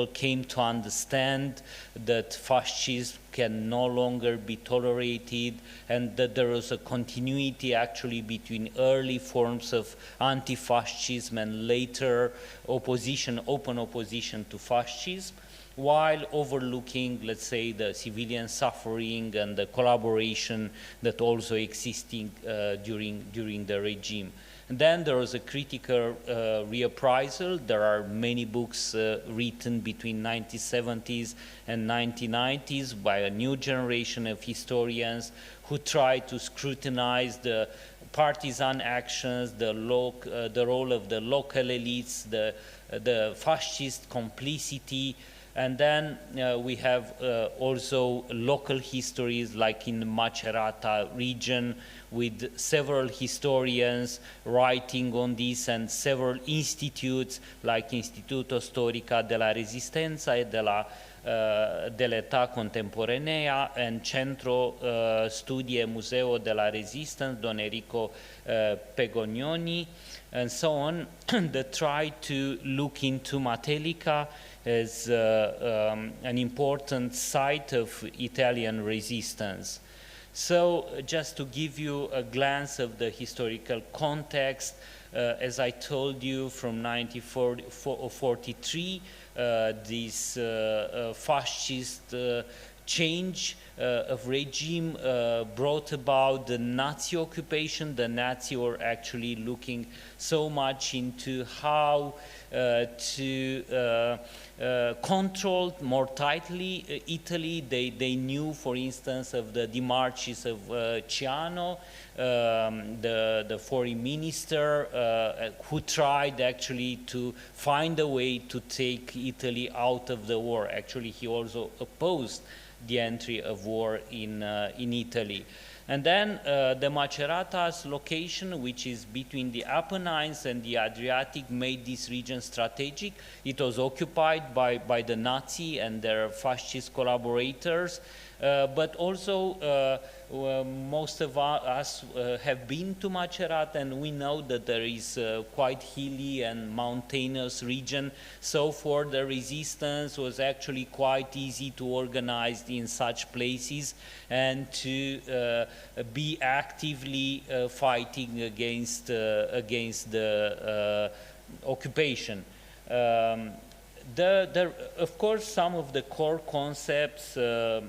came to understand that fascism can no longer be tolerated, and that there was a continuity actually between early forms of anti-fascism and later opposition, open opposition to fascism, while overlooking, let's say, the civilian suffering and the collaboration that also existing during the regime. And then there was a critical reappraisal. There are many books written between 1970s and 1990s by a new generation of historians who try to scrutinize the partisan actions, the role of the local elites, the fascist complicity. And then we have also local histories, like in the Macerata region, with several historians writing on this, and several institutes like Instituto Storica della Resistenza e dell'Età Contemporanea and Centro Studi e Museo della Resistance, Don Enrico Pegognoni, and so on, that try to look into Matelica as an important site of Italian resistance. So just to give you a glance of the historical context, as I told you, from 1943, this fascist change regime brought about the Nazi occupation. The Nazi were actually looking so much into how to control more tightly Italy. They knew, for instance, of the demarches of Ciano, the foreign minister, who tried actually to find a way to take Italy out of the war. Actually, he also opposed the entry of war in Italy. And then the Macerata's location, which is between the Apennines and the Adriatic, made this region strategic. It was occupied by the Nazi and their fascist collaborators, but also most of us have been to Macerata, and we know that there is quite hilly and mountainous region. So for the resistance was actually quite easy to organize in such places and to be actively fighting against the occupation. Of course, some of the core concepts of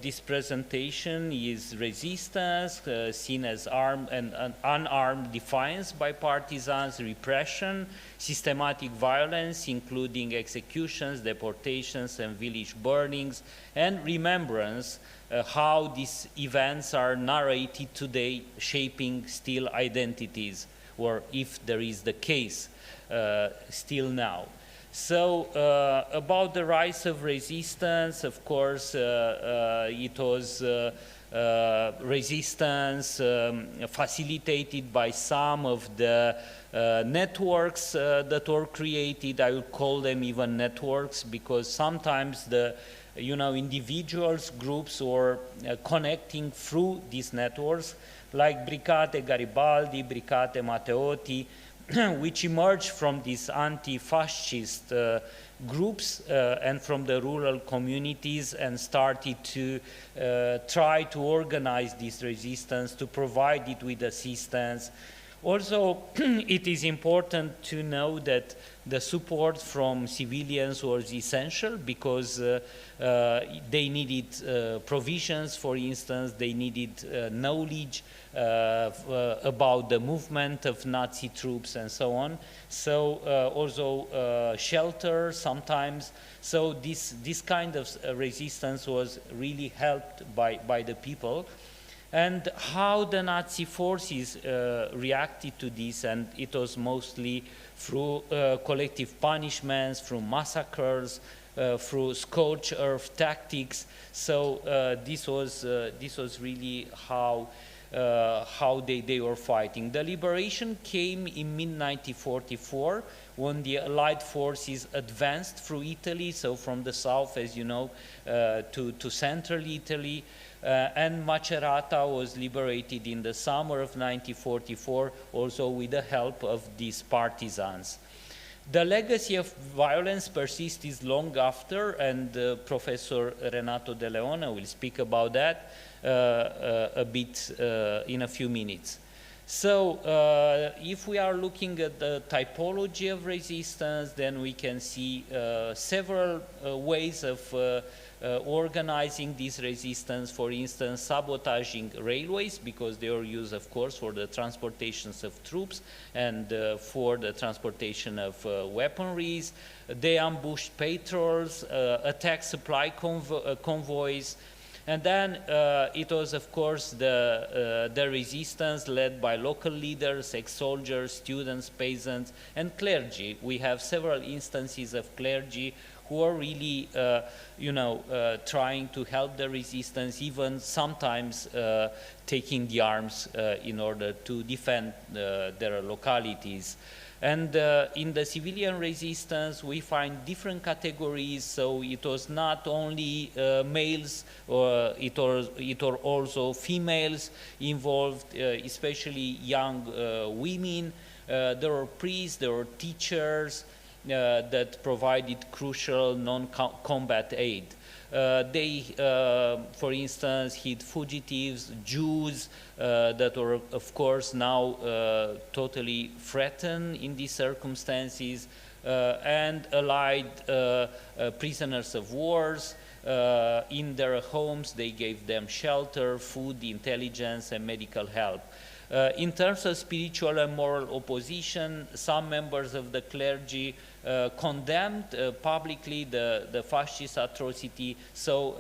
this presentation is resistance, seen as armed and unarmed defiance by partisans, repression, systematic violence, including executions, deportations, and village burnings, and remembrance, how these events are narrated today, shaping still identities, or if there is the case still now. So about the rise of resistance, of course, it was resistance facilitated by some of the networks that were created. I would call them even networks, because sometimes the individuals, groups were connecting through these networks, like Brigate Garibaldi, Brigate Matteotti, which emerged from these anti-fascist groups and from the rural communities, and started to try to organize this resistance, to provide it with assistance. Also, it is important to know that the support from civilians was essential, because they needed provisions, for instance, they needed knowledge about the movement of Nazi troops and so on. So also shelter sometimes. So this kind of resistance was really helped by the people. And how the Nazi forces reacted to this, and it was mostly through collective punishments, through massacres, through scorched earth tactics. So this was really how they were fighting. The liberation came in mid-1944, when the Allied forces advanced through Italy, so from the south, as you know, to central Italy. And Macerata was liberated in the summer of 1944, also with the help of these partisans. The legacy of violence persisted long after, and Professor Renato De Leone will speak about that a bit in a few minutes. So if we are looking at the typology of resistance, then we can see several ways of organizing this resistance. For instance, sabotaging railways, because they are used, of course, for the transportations of troops and for the transportation of weaponries. They ambushed patrols, attacked supply convoys. And then it was, of course, the resistance led by local leaders, ex-soldiers, students, peasants, and clergy. We have several instances of clergy who are really, trying to help the resistance, even sometimes taking the arms in order to defend their localities. And in the civilian resistance, we find different categories. So it was not only males, it were also females involved, especially young women. There were priests, there were teachers that provided crucial non-combat aid. They, for instance, hid fugitives, Jews that were, of course, now totally threatened in these circumstances, and allied prisoners of wars, in their homes. They gave them shelter, food, intelligence, and medical help. In terms of spiritual and moral opposition, some members of the clergy condemned publicly the fascist atrocities. So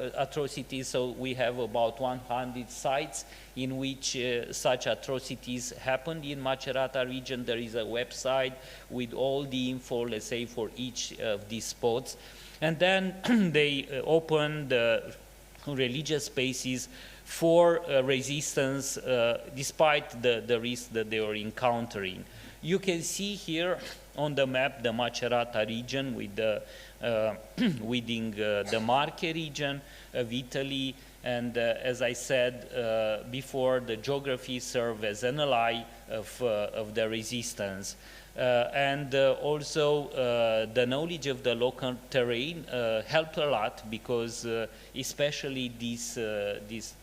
we have about 100 sites in which such atrocities happened in Macerata region. There is a website with all the info, let's say, for each of these spots. And then they opened religious spaces for resistance despite the risk that they were encountering. You can see here on the map the Macerata region with the within the Marche region of Italy, and as I said before, the geography served as an ally of the resistance. And also the knowledge of the local terrain helped a lot, because especially this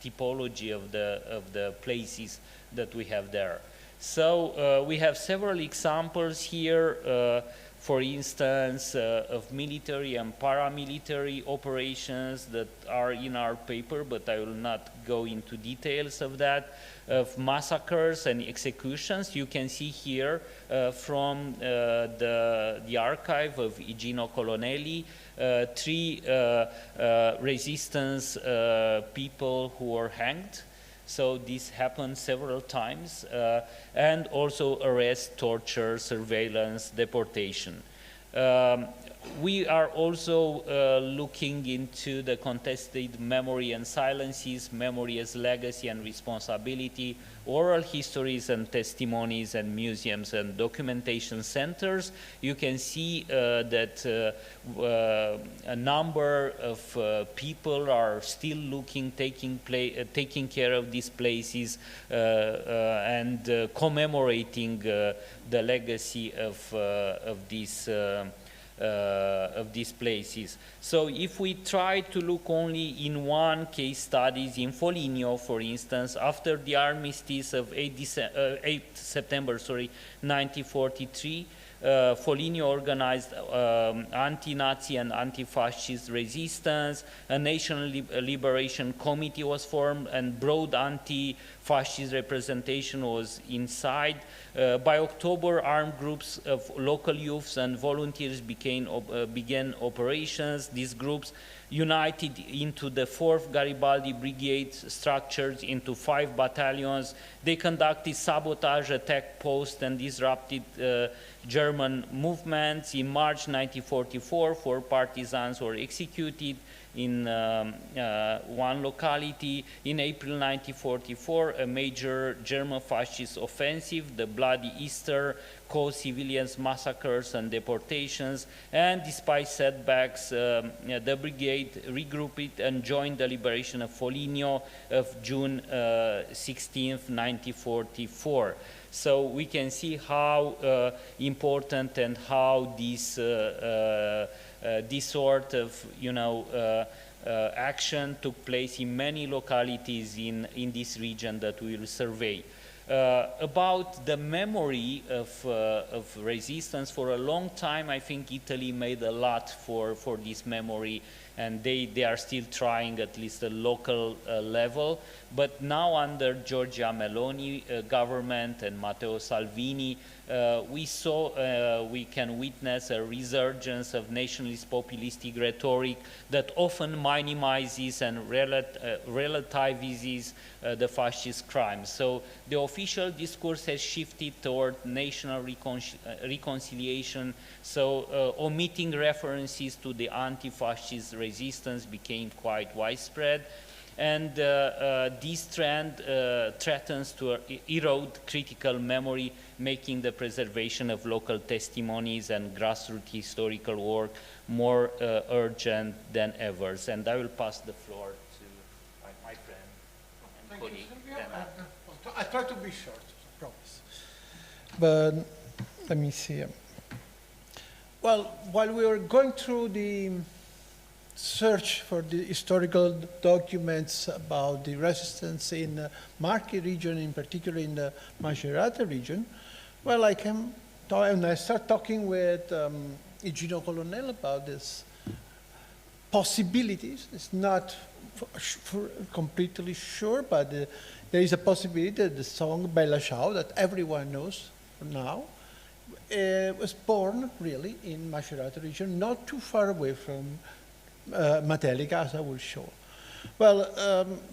typology of the places that we have there. So we have several examples here, for instance, of military and paramilitary operations that are in our paper, but I will not go into details of that, of massacres and executions. You can see here from the archive of Igino Colonnelli, 3 resistance people who were hanged. So this happened several times, and also arrest, torture, surveillance, deportation. We are also looking into the contested memory and silences, memory as legacy and responsibility, oral histories and testimonies, and museums and documentation centers. You can see that a number of people are still looking, taking care of these places and commemorating the legacy of these places. So if we try to look only in one case studies, in Foligno, for instance, after the armistice of 8 September 1943, Foligno organized anti-Nazi and anti-fascist resistance. A national liberation committee was formed, and broad anti-fascist representation was inside. By October, armed groups of local youths and volunteers began operations. These groups united into the 4th Garibaldi Brigade, structured into 5 battalions. They conducted sabotage, attack posts, and disrupted German movements. In March 1944, 4 partisans were executed in one locality. In April 1944, a major German fascist offensive, the Bloody Easter, caused civilians massacres and deportations. And despite setbacks, the brigade regrouped and joined the liberation of Foligno of June 16, 1944. So we can see how important and how this this sort of, action took place in many localities in this region that we will survey. About the memory of resistance, for a long time, I think Italy made a lot for this memory, and they are still trying at least a local level. But now under Giorgia Meloni government and Matteo Salvini, we can witness a resurgence of nationalist populistic rhetoric that often minimizes and relativizes the fascist crimes. So the official discourse has shifted toward national reconciliation. So omitting references to the anti-fascist resistance became quite widespread. And this trend threatens to erode critical memory, making the preservation of local testimonies and grassroots historical work more urgent than ever. And I will pass the floor to my friend and colleague. I try to be short, I promise. But let me see. Well, while we were going through the search for the historical documents about the resistance in the Marche region, in particular in the Macerata region, well, I came and I start talking with Igino Colonnelli about this possibilities. It's not completely sure, but there is a possibility that the song Bella Ciao, that everyone knows now, was born really in Macerata region, not too far away from Matelica, as I will show. Well,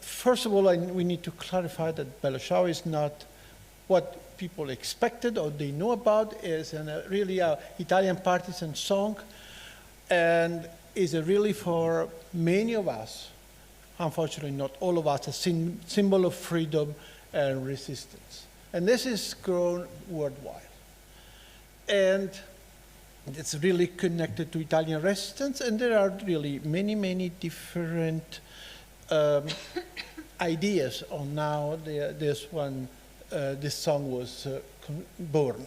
first of all, we need to clarify that Bella Ciao is not what people expected or they know about. It's really an Italian partisan song, and is really for many of us, unfortunately not all of us, a symbol of freedom and resistance. And this is grown worldwide. And it's really connected to Italian resistance, and there are really many, many different ideas on how this song was born.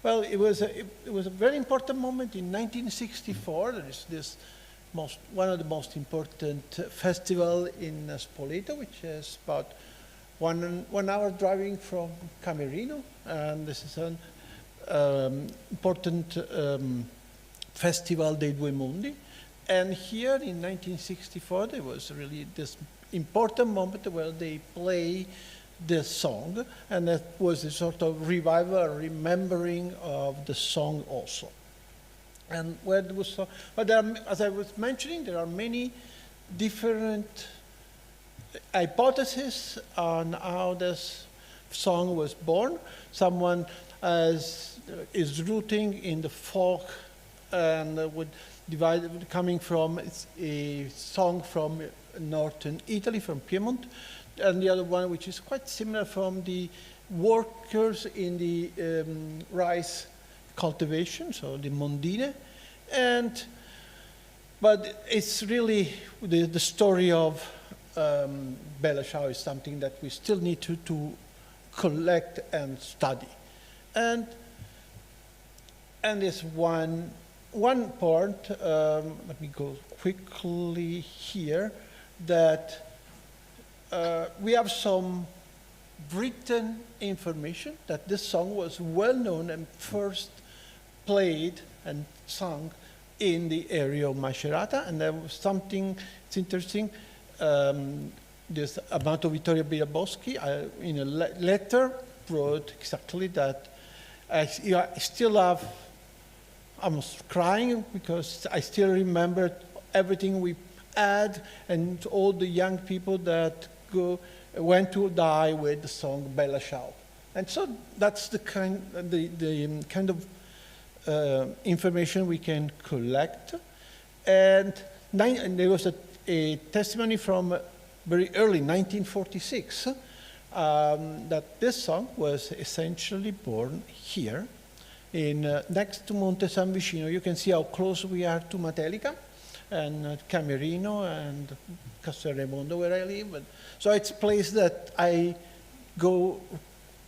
Well, it was a very important moment in 1964. There is this one of the most important festival in Spoleto, which is about one hour driving from Camerino, and this is an important festival dei Due Mondi. And here in 1964, there was really this important moment where they play this song, and that was a sort of revival, remembering of the song also. And where there was, but as I was mentioning, there are many different hypotheses on how this song was born. Someone is rooting in the folk and would divide, coming from a song from northern Italy, from Piedmont, and the other one which is quite similar from the workers in the rice cultivation, so the mondine. But it's really the story of Bella Ciao is something that we still need to collect and study. And there's one part, let me go quickly here, that we have some written information that this song was well known and first played and sung in the area of Macerata, and there was something, it's interesting, this Amato Vittorio Biraboschi in a letter wrote exactly that. I still have, I'm crying because I still remember everything we had and all the young people that went to die with the song Bella Ciao. And so that's the kind of information we can collect. And there was a testimony from very early 1946 that this song was essentially born here in next to Monte San Vicino. You can see how close we are to Matelica and Camerino and Castelremondo, where I live. And so it's a place that I go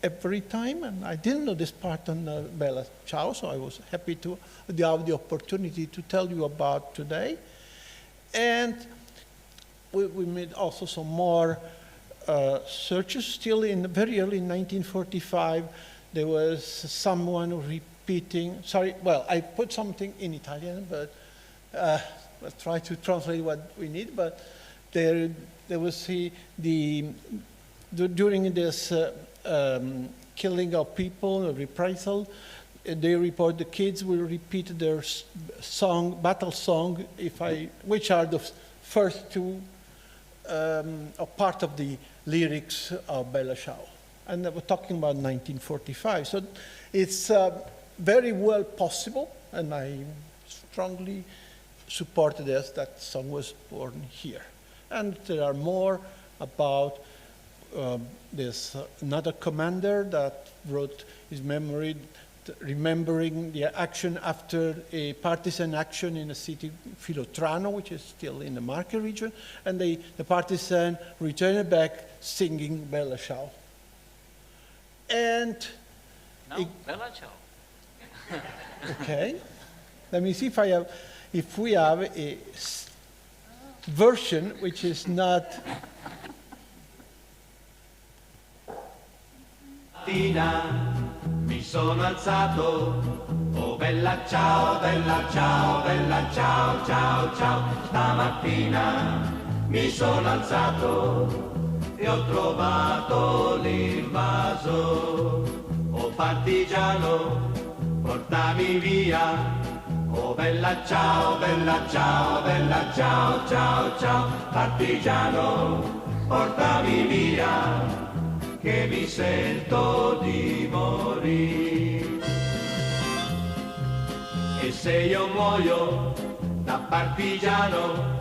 every time, and I didn't know this part on Bella Ciao, so I was happy to have the opportunity to tell you about today. And we made also some more searches. Still in very early in 1945, there was someone repeating, sorry, well, I put something in Italian, but I'll try to translate what we need, but there was during this killing of people, reprisal, they report the kids will repeat their song, battle song, which are the first two part of the lyrics of Bella Ciao. And we're talking about 1945. So it's very well possible, and I strongly support this, that song was born here. And there are more about this another commander that wrote his memory, remembering the action after a partisan action in a city, Filotrano, which is still in the Marche region, and the partisan returned back singing Bella Ciao. And now, Bella Ciao. Okay, let me see if we have a version which is not. Mi sono alzato, oh bella ciao, ciao, ciao, ciao. Stamattina mi sono alzato e ho trovato l'invaso. Oh partigiano, portami via. Oh bella ciao, ciao, ciao, ciao. Partigiano, portami via, che mi sento di morire. E se io muoio da partigiano,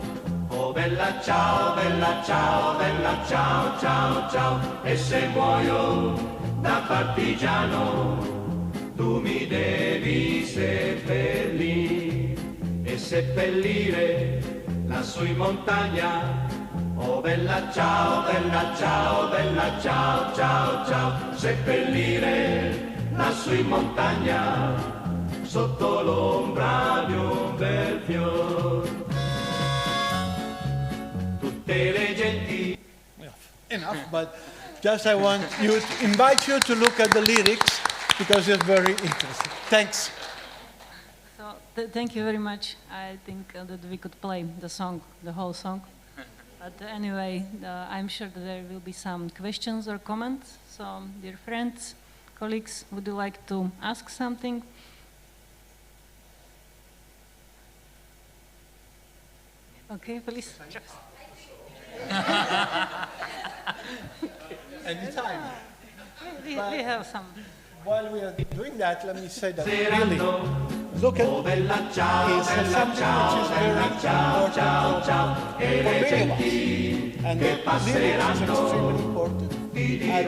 oh bella ciao, ciao, ciao, ciao. E se muoio da partigiano, tu mi devi seppellire e seppellire lassù in montagna. Oh bella ciao, ciao, ciao, ciao. Seppellire lassù in montagna sotto l'ombra di un bel fior. Tutte le genti. Enough, but just I want you to invite you to look at the lyrics because it's very interesting. Thanks. So thank you very much. I think that we could play the song, the whole song. But anyway, I'm sure that there will be some questions or comments. So, dear friends, colleagues, would you like to ask something? Okay, please. Anytime. We have some. While we are doing that, let me say that really, look at it's something which is very important for many of us. And the lyrics is extremely important. At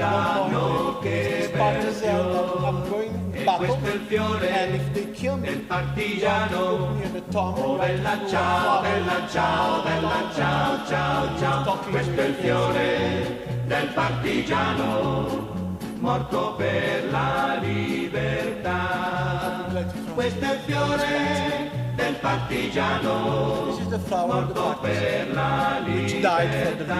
one point, it's partisan that I'm going to battle, and if they kill me, you have to look me in the tongue, you have to Questo è il fiore del partigiano morto per la libertà. Questo è il fiore del partigiano morto per la libertà.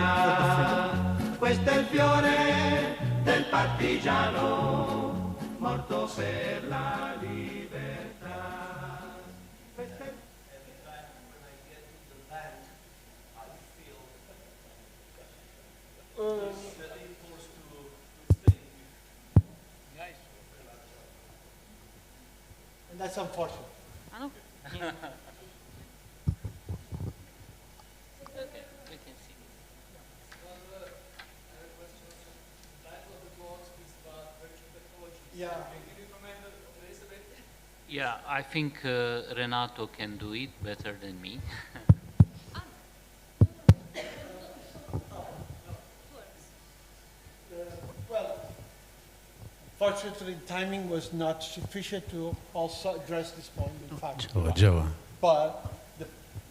Questo è il fiore del partigiano morto per la libertà. And that's unfortunate. I know. Yeah, I think Renato can do it better than me. Well, fortunately, timing was not sufficient to also address this point. In fact, but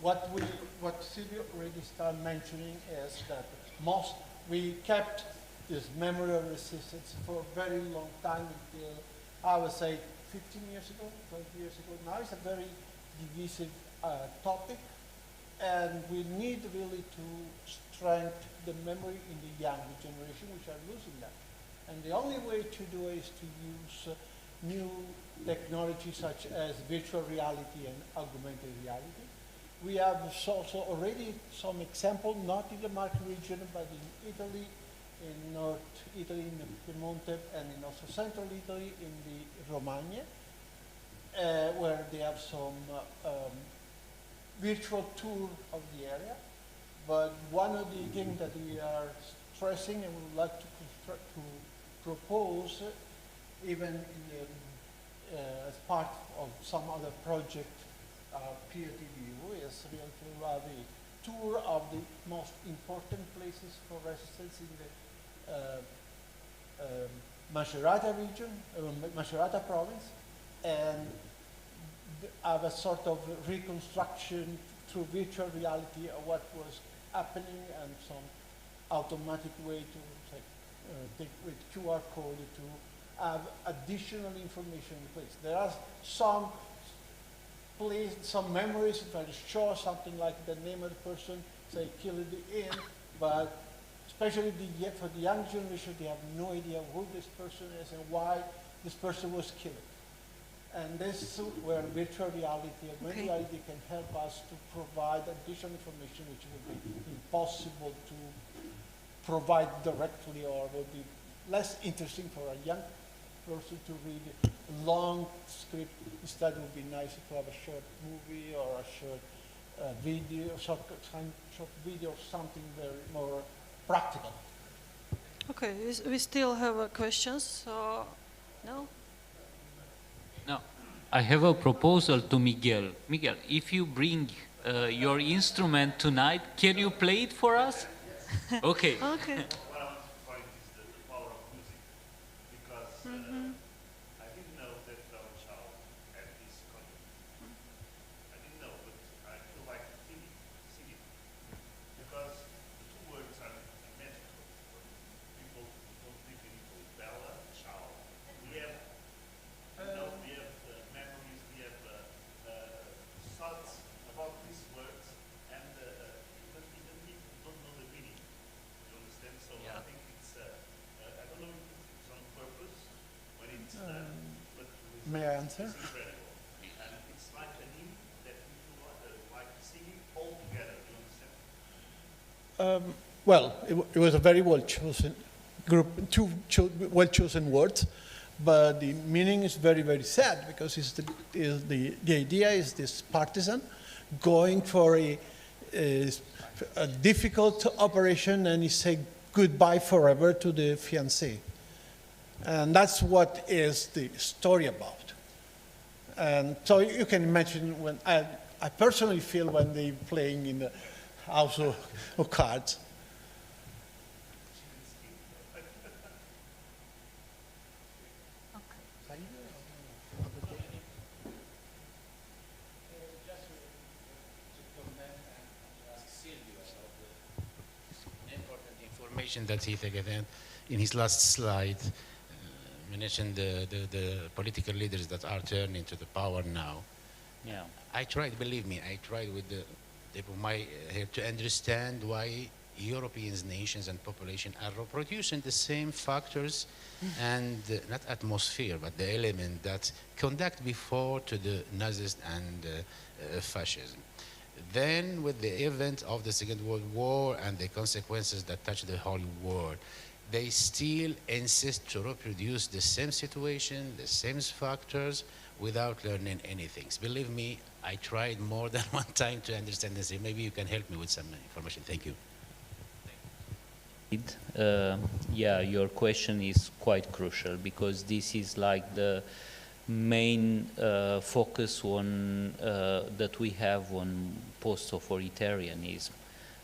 what Silvio already started mentioning is that we kept this memory of resistance for a very long time until I would say 15 years ago, 20 years ago. Now it's a very divisive topic, and we need really to strengthen the memory in the younger generation, which are losing that. And the only way to do it is to use new technology such as virtual reality and augmented reality. We have also already some example, not in the Marche region, but in Italy, in North Italy, in the Piemonte, and in also Central Italy, in the Romagna, where they have some virtual tour of the area. But one of the things that we are stressing and would like to propose, even in the, as part of some other project, KreativEU, is really to have a tour of the most important places for resistance in the Macerata region, Macerata province, and have a sort of reconstruction through virtual reality of what was happening and some automatic way to take with QR code to have additional information in place. There are some memories that show something like the name of the person, say killed in, but especially for the young generation, they have no idea who this person is and why this person was killed. And this is where virtual reality, augmented reality can help us to provide additional information which would be impossible to provide directly, or would be less interesting for a young person to read a long script. Instead, it would be nice to have a short movie or a short video, short video, something very more practical. Okay, we still have questions. So, no? No, I have a proposal to Miguel. Miguel, if you bring your instrument tonight, can you play it for us? Okay. Okay. What I want to point is the power of music, because I didn't know that our child had this content. I didn't know, but I feel like singing, because the two words are magical for people who don't speak anything. Bella, child. We have, we have memories, we have thoughts about these words, and even if you don't know the meaning, you understand? So I think it's, I don't know if it's on purpose when it's done, but May I answer? it's incredible. And it's like a hymn that we feel like singing all together, you understand? Well, it was a very well chosen group, two well chosen words, but the meaning is very, very sad, because the idea is this partisan going for a difficult operation, and he said goodbye forever to the fiancé. And that's what is the story about. And so you can imagine when I personally feel when they're playing in the house of cards. Information that he gave in his last slide mentioned the political leaders that are turning to the power now. Yeah. I tried, believe me, I tried with the tip of my head to understand why European nations and population are reproducing the same factors and not atmosphere, but the element that conduct before to the Nazis and fascism. Then with the event of the Second World War and the consequences that touch the whole world, they still insist to reproduce the same situation, the same factors, without learning anything. Believe me, I tried more than one time to understand this. Maybe you can help me with some information. Thank you. Yeah, your question is quite crucial, because this is like the main focus on that we have on post-authoritarianism,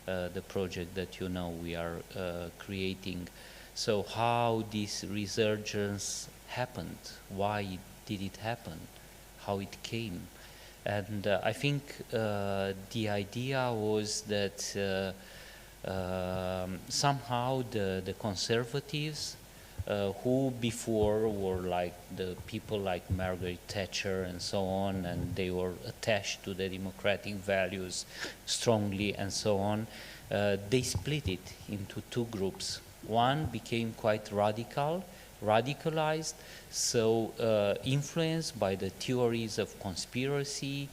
the project that you know we are creating. So how this resurgence happened, why did it happen, how it came. And I think the idea was that somehow the conservatives, who before were like the people like Margaret Thatcher and so on, and they were attached to the democratic values strongly and so on, they split it into two groups. One became quite radicalized, so influenced by the theories of conspiracy,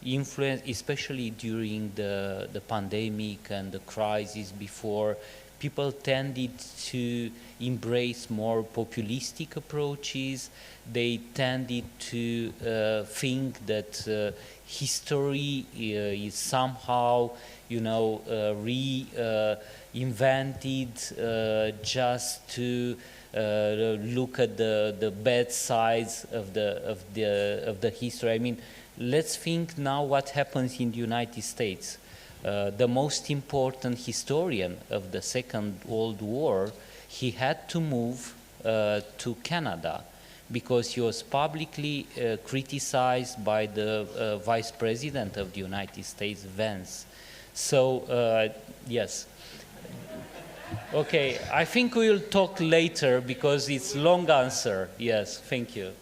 influenced especially during the pandemic and the crisis before. People tended to embrace more populistic approaches. They tended to think that history is somehow, you know, reinvented just to look at the bad sides of the history. I mean, let's think now what happens in the United States. The most important historian of the Second World War, he had to move to Canada because he was publicly criticized by the Vice President of the United States, Vance. So, yes. Okay, I think we'll talk later because it's long answer. Yes, thank you.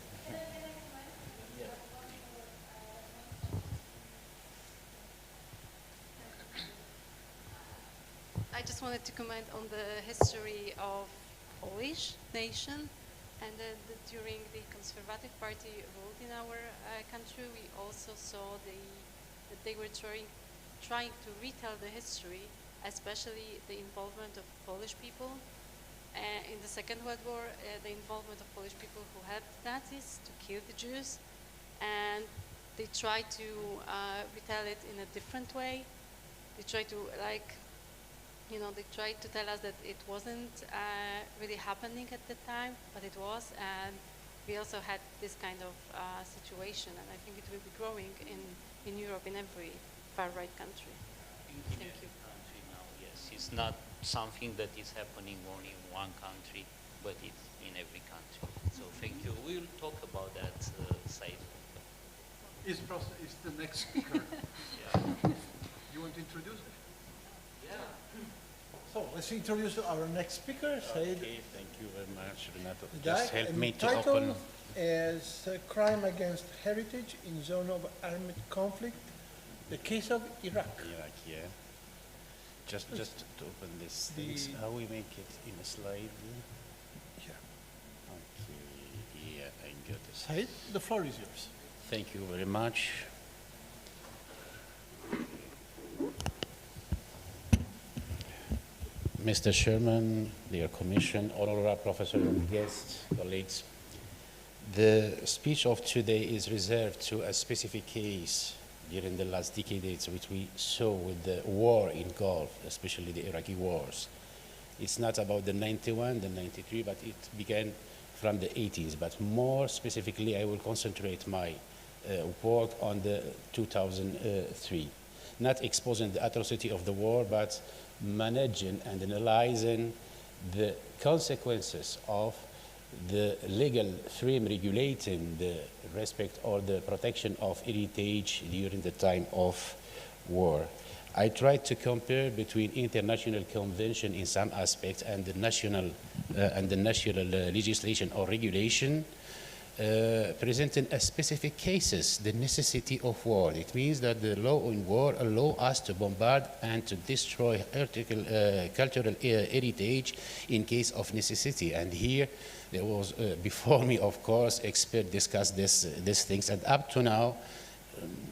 I just wanted to comment on the history of Polish nation. And then during the Conservative Party rule in our country, we also saw that they were trying to retell the history, especially the involvement of Polish people. In the Second World War, the involvement of Polish people who helped Nazis to kill the Jews, and they tried to retell it in a different way. They tried to, they tried to tell us that it wasn't really happening at the time, but it was, and we also had this kind of situation, and I think it will be growing in Europe, in every far-right country. Thank you. Country now, yes, it's not something that is happening only in one country, but it's in every country. So thank you. We'll talk about that side. Is the next speaker? Yeah. You want to introduce it? Yeah. So let's introduce our next speaker. Okay, thank you very much, Renato. The Just help me to title open. is Crime Against Heritage in Zone of Armed Conflict, the case of Iraq. Iraq, yeah. Just to open this things, how we make it in a slide? Yeah. Okay, yeah, I got it. Said, the floor is yours. Thank you very much. Mr. Chairman, dear Commission, honorable professor and guests, colleagues, the speech of today is reserved to a specific case during the last decades, which we saw with the war in Gulf, especially the Iraqi wars. It's not about the 91, the 93, but it began from the 80s. But more specifically, I will concentrate my work on the 2003. Not exposing the atrocity of the war, but managing and analyzing the consequences of the legal frame regulating the respect or the protection of heritage during the time of war. I tried to compare between international convention in some aspects and the national legislation or regulation, presenting a specific cases, the necessity of war. It means that the law on war allow us to bombard and to destroy cultural heritage in case of necessity. And here, there was, before me, of course, experts discussed these things. And up to now,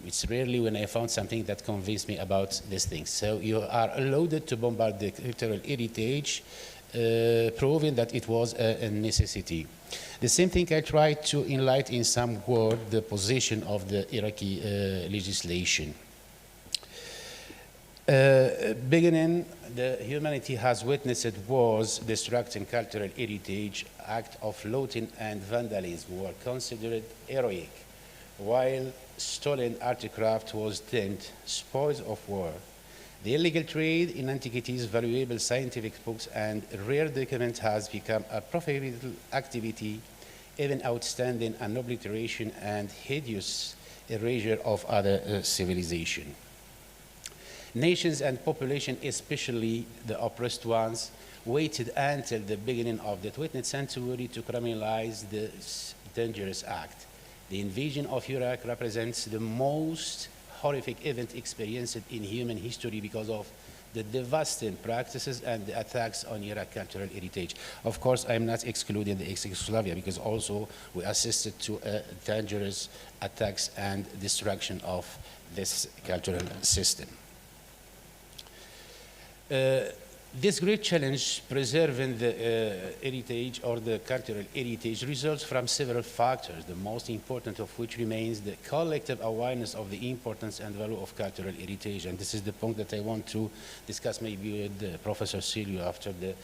it's rarely when I found something that convinced me about these things. So you are allowed to bombard the cultural heritage, proving that it was a necessity. The same thing I tried to enlighten in some word the position of the Iraqi legislation. Beginning, the humanity has witnessed wars destructing cultural heritage. Acts of looting and vandalism were considered heroic, while stolen artifacts was deemed spoils of war. The illegal trade in antiquities, valuable scientific books, and rare documents has become a profitable activity, even outstanding an obliteration and hideous erasure of other civilization. Nations and population, especially the oppressed ones, waited until the beginning of the 20th century to criminalize this dangerous act. The invasion of Iraq represents the most horrific event experienced in human history because of the devastating practices and the attacks on Iraq cultural heritage. Of course, I'm not excluding the ex-Yugoslavia because also we assisted to dangerous attacks and destruction of this cultural system. This great challenge, preserving the heritage or the cultural heritage, results from several factors, the most important of which remains the collective awareness of the importance and value of cultural heritage. And this is the point that I want to discuss maybe with Professor Silvio after the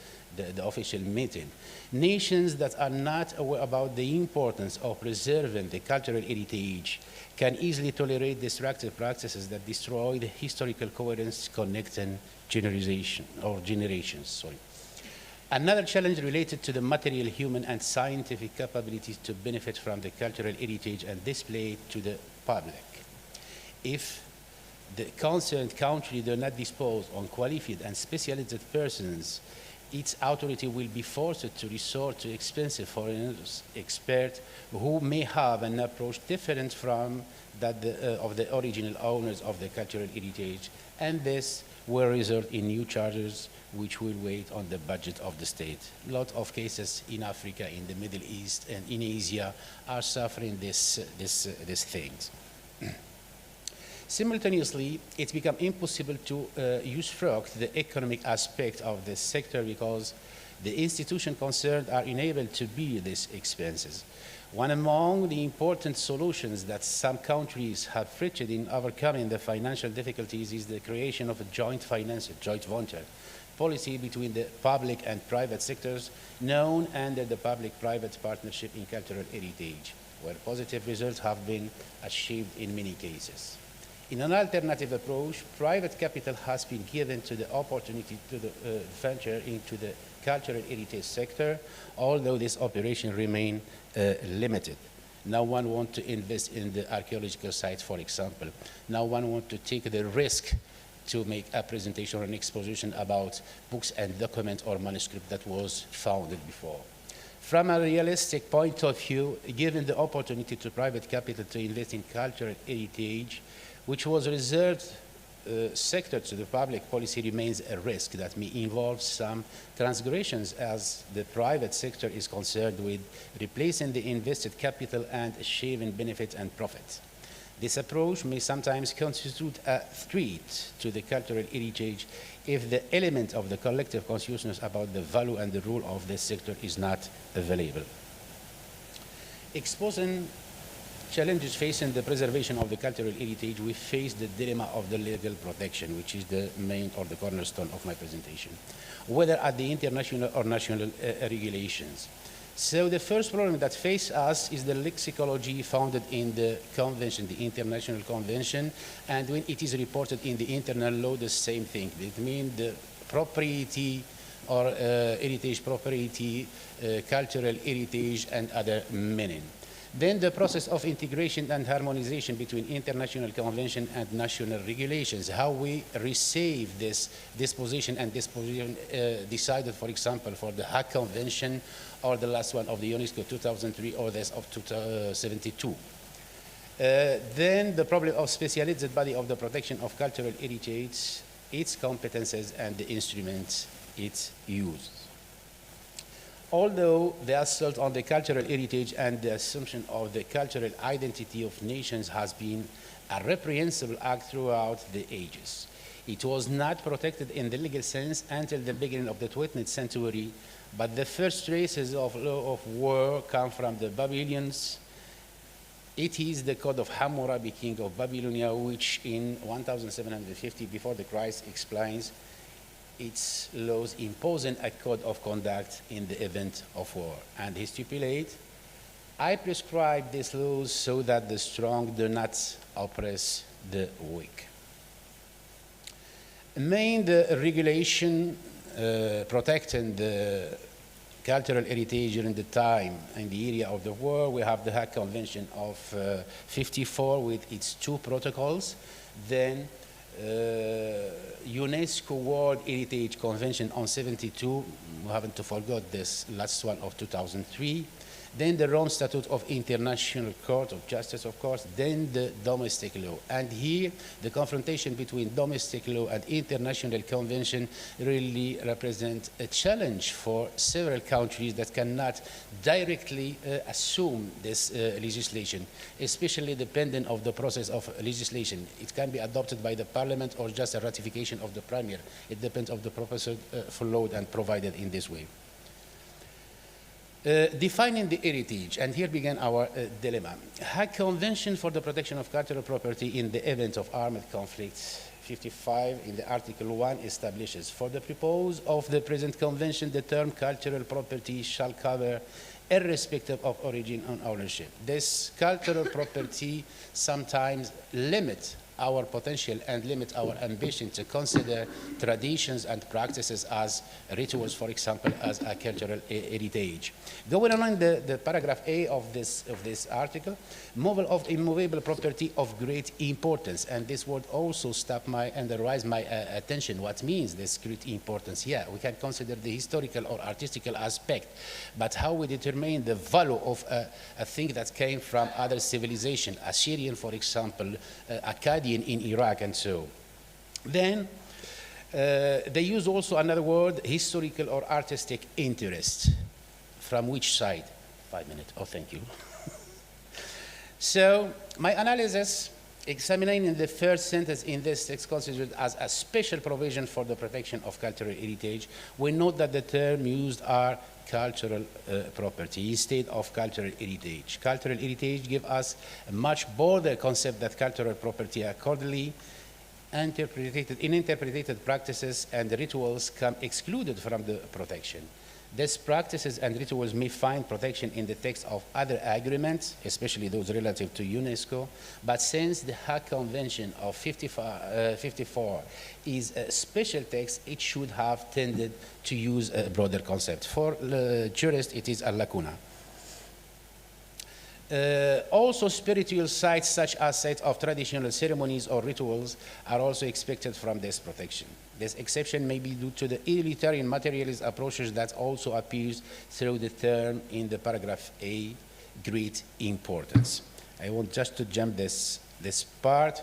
official meeting. Nations that are not aware about the importance of preserving the cultural heritage can easily tolerate destructive practices that destroy the historical coherence connecting generations. Another challenge related to the material, human, and scientific capabilities to benefit from the cultural heritage and display it to the public. If the concerned country do not dispose on qualified and specialized persons, its authority will be forced to resort to expensive foreign experts who may have an approach different from that of the original owners of the cultural heritage, and this will result in new charges, which will weigh on the budget of the state. A lot of cases in Africa, in the Middle East, and in Asia are suffering these things. Simultaneously, it's become impossible to usufruct the economic aspect of this sector because the institutions concerned are unable to bear these expenses. One among the important solutions that some countries have reached in overcoming the financial difficulties is the creation of a joint venture policy between the public and private sectors, known under the public-private partnership in cultural heritage, where positive results have been achieved in many cases. In an alternative approach, private capital has been given to the opportunity to venture into the cultural heritage sector, although this operation remains limited. No one wants to invest in the archaeological sites, for example. No one wants to take the risk to make a presentation or an exposition about books and documents or manuscript that was founded before. From a realistic point of view, given the opportunity to private capital to invest in cultural heritage, which was reserved sector to the public policy, remains a risk that may involve some transgressions as the private sector is concerned with replacing the invested capital and achieving benefit and profit. This approach may sometimes constitute a threat to the cultural heritage if the element of the collective consciousness about the value and the role of this sector is not available. Exposing challenges facing the preservation of the cultural heritage, we face the dilemma of the legal protection, which is the main or the cornerstone of my presentation, whether at the international or national regulations. So the first problem that faces us is the lexicology founded in the convention, the international convention, and when it is reported in the internal law, the same thing. It means the propriety or heritage property, cultural heritage, and other meaning. Then the process of integration and harmonization between international convention and national regulations, how we receive this disposition and disposition decided, for example, for the Hague Convention or the last one of the UNESCO 2003 or this of 1972. Then the problem of specialized body of the protection of cultural heritage, its competences and the instruments it used. Although the assault on the cultural heritage and the assumption of the cultural identity of nations has been a reprehensible act throughout the ages, it was not protected in the legal sense until the beginning of the 20th century, but the first traces of law of war come from the Babylonians. It is the Code of Hammurabi, king of Babylonia, which in 1750 before the Christ explains its laws imposing a code of conduct in the event of war. And he stipulates, I prescribe these laws so that the strong do not oppress the weak. Main the regulation protecting the cultural heritage during the time in the area of the war, we have the Hague Convention of 54 with its 2 protocols. Then UNESCO World Heritage Convention on 72, we haven't to forget this last one of 2003. Then the Rome Statute of International Court of Justice, of course, then the domestic law. And here, the confrontation between domestic law and international convention really represent a challenge for several countries that cannot directly assume this legislation, especially depending on the process of legislation. It can be adopted by the parliament or just a ratification of the premier. It depends on the proposal followed and provided in this way. Defining the heritage, and here began our dilemma. Hague Convention for the Protection of Cultural Property in the event of armed conflicts, 55 in the Article 1 establishes, for the purpose of the present convention, the term cultural property shall cover irrespective of origin and ownership. This cultural property sometimes limits our potential and limit our ambition to consider traditions and practices as rituals, for example, as a cultural heritage. Going on in the paragraph A of this article, movable of immovable property of great importance, and this word also stopped my and aroused my attention. What means this great importance? Yeah, we can consider the historical or artistical aspect, but how we determine the value of a thing that came from other civilization, Assyrian, for example, Akkadian in Iraq, and so. Then, They use also another word, historical or artistic interest. From which side? 5 minutes. Oh, thank you. So my analysis, examining the first sentence in this text considered as a special provision for the protection of cultural heritage, we note that the term used are cultural property instead of cultural heritage. Cultural heritage gives us a much broader concept that cultural property accordingly interpreted practices and rituals come excluded from the protection. These practices and rituals may find protection in the text of other agreements, especially those relative to UNESCO, but since the Hague Convention of 54 is a special text, it should have tended to use a broader concept. For jurists, it is a lacuna. Also, spiritual sites such as sites of traditional ceremonies or rituals are also expected from this protection. This exception may be due to the utilitarian materialist approaches that also appears through the term in the paragraph A, great importance. I want just to jump this part.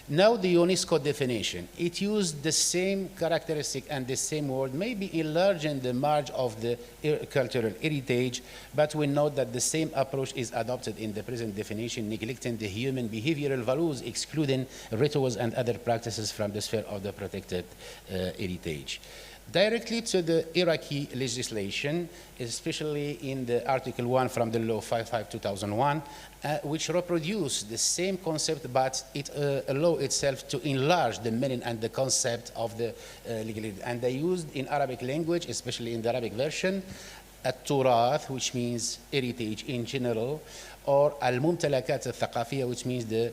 Now the UNESCO definition. It used the same characteristic and the same word, maybe enlarging the margin of the cultural heritage, but we note that the same approach is adopted in the present definition, neglecting the human behavioral values, excluding rituals and other practices from the sphere of the protected heritage. Directly to the Iraqi legislation, especially in the Article 1 from the Law 55/2001, which reproduce the same concept, but it allows itself to enlarge the meaning and the concept of the legality. And they used in Arabic language, especially in the Arabic version, at-turath, which means heritage in general, or al-mumtalakat al-thaqafiyya, which means the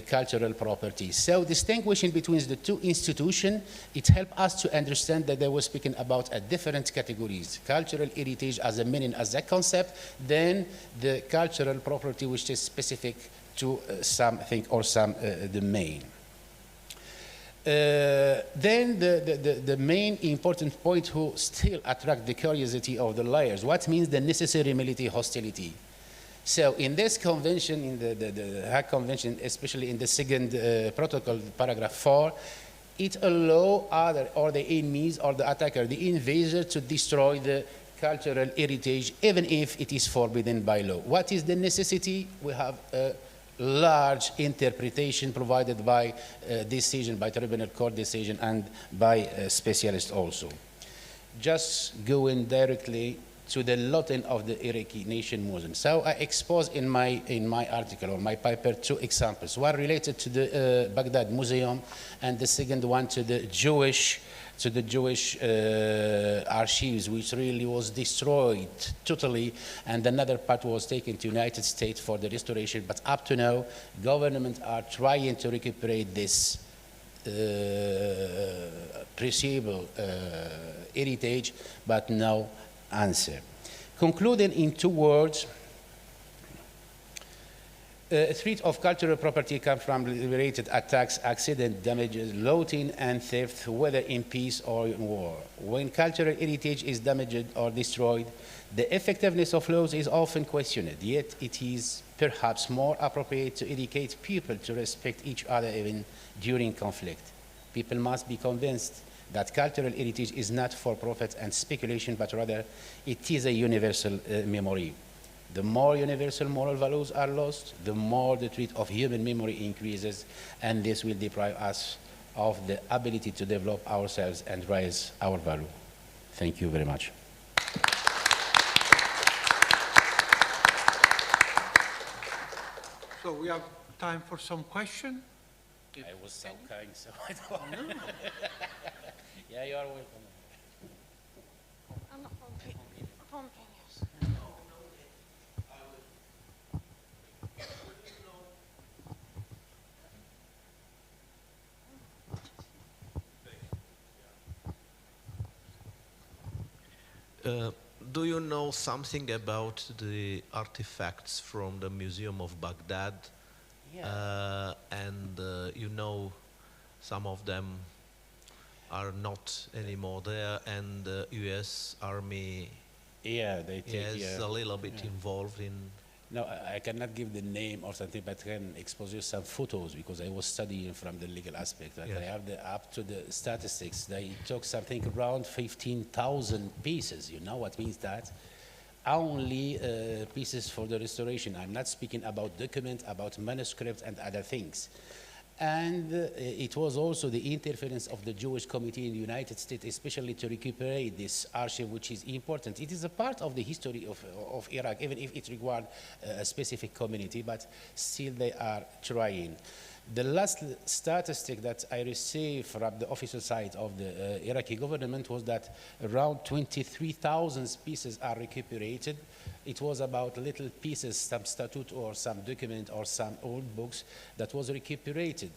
cultural property. So distinguishing between the two institutions, it helped us to understand that they were speaking about different categories. Cultural heritage as a meaning, as a concept, then the cultural property which is specific to something or some domain. Then the main important point who still attract the curiosity of the lawyers, what means the necessary military hostility? So in this convention, in the Hague Convention, especially in the second protocol, paragraph 4, it allows other, or the enemies, or the attacker, the invader, to destroy the cultural heritage, even if it is forbidden by law. What is the necessity? We have a large interpretation provided by decision, by tribunal court decision, and by specialists also. Just going directly to the lot of the Iraqi nation Muslims. So I expose in my article or my paper 2 examples. One related to the Baghdad Museum, and the second one to the Jewish archives, which really was destroyed totally, and another part was taken to United States for the restoration. But up to now, governments are trying to recuperate this perceivable heritage, but no answer. Concluding in 2 words, threat of cultural property comes from liberated attacks, accident, damages, looting, and theft, whether in peace or in war. When cultural heritage is damaged or destroyed, the effectiveness of laws is often questioned, yet it is perhaps more appropriate to educate people to respect each other even during conflict. People must be convinced that cultural heritage is not for profit and speculation, but rather it is a universal memory. The more universal moral values are lost, the more the threat of human memory increases, and this will deprive us of the ability to develop ourselves and raise our value. Thank you very much. So we have time for some question. I was so kind, so I don't. Yeah, you are welcome. Do you know something about the artifacts from the Museum of Baghdad? Yeah. And you know, some of them are not anymore there, and the U.S. Army they take, is a little bit involved in No, I cannot give the name or something, but I can expose you some photos because I was studying from the legal aspect. Like I have up to the statistics. They took something around 15,000 pieces. You know what means that? Only pieces for the restoration. I'm not speaking about document, about manuscript and other things. And it was also the interference of the Jewish community in the United States, especially to recuperate this archive, which is important. It is a part of the history of Iraq, even if it required a specific community, but still they are trying. The last statistic that I received from the official side of the Iraqi government was that around 23,000 pieces are recuperated. It was about little pieces, some statute or some document or some old books that was recuperated.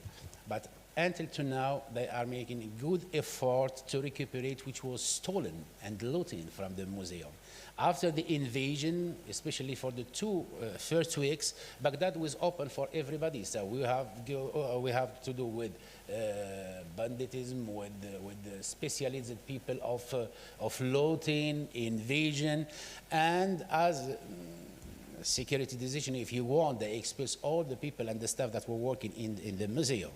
But until to now, they are making a good effort to recuperate which was stolen and looted from the museum. After the invasion, especially for the first weeks, Baghdad was open for everybody. So we have to do with banditism, with the specialized people of looting, invasion, and as security decision, if you want, they expose all the people and the staff that were working in the museum.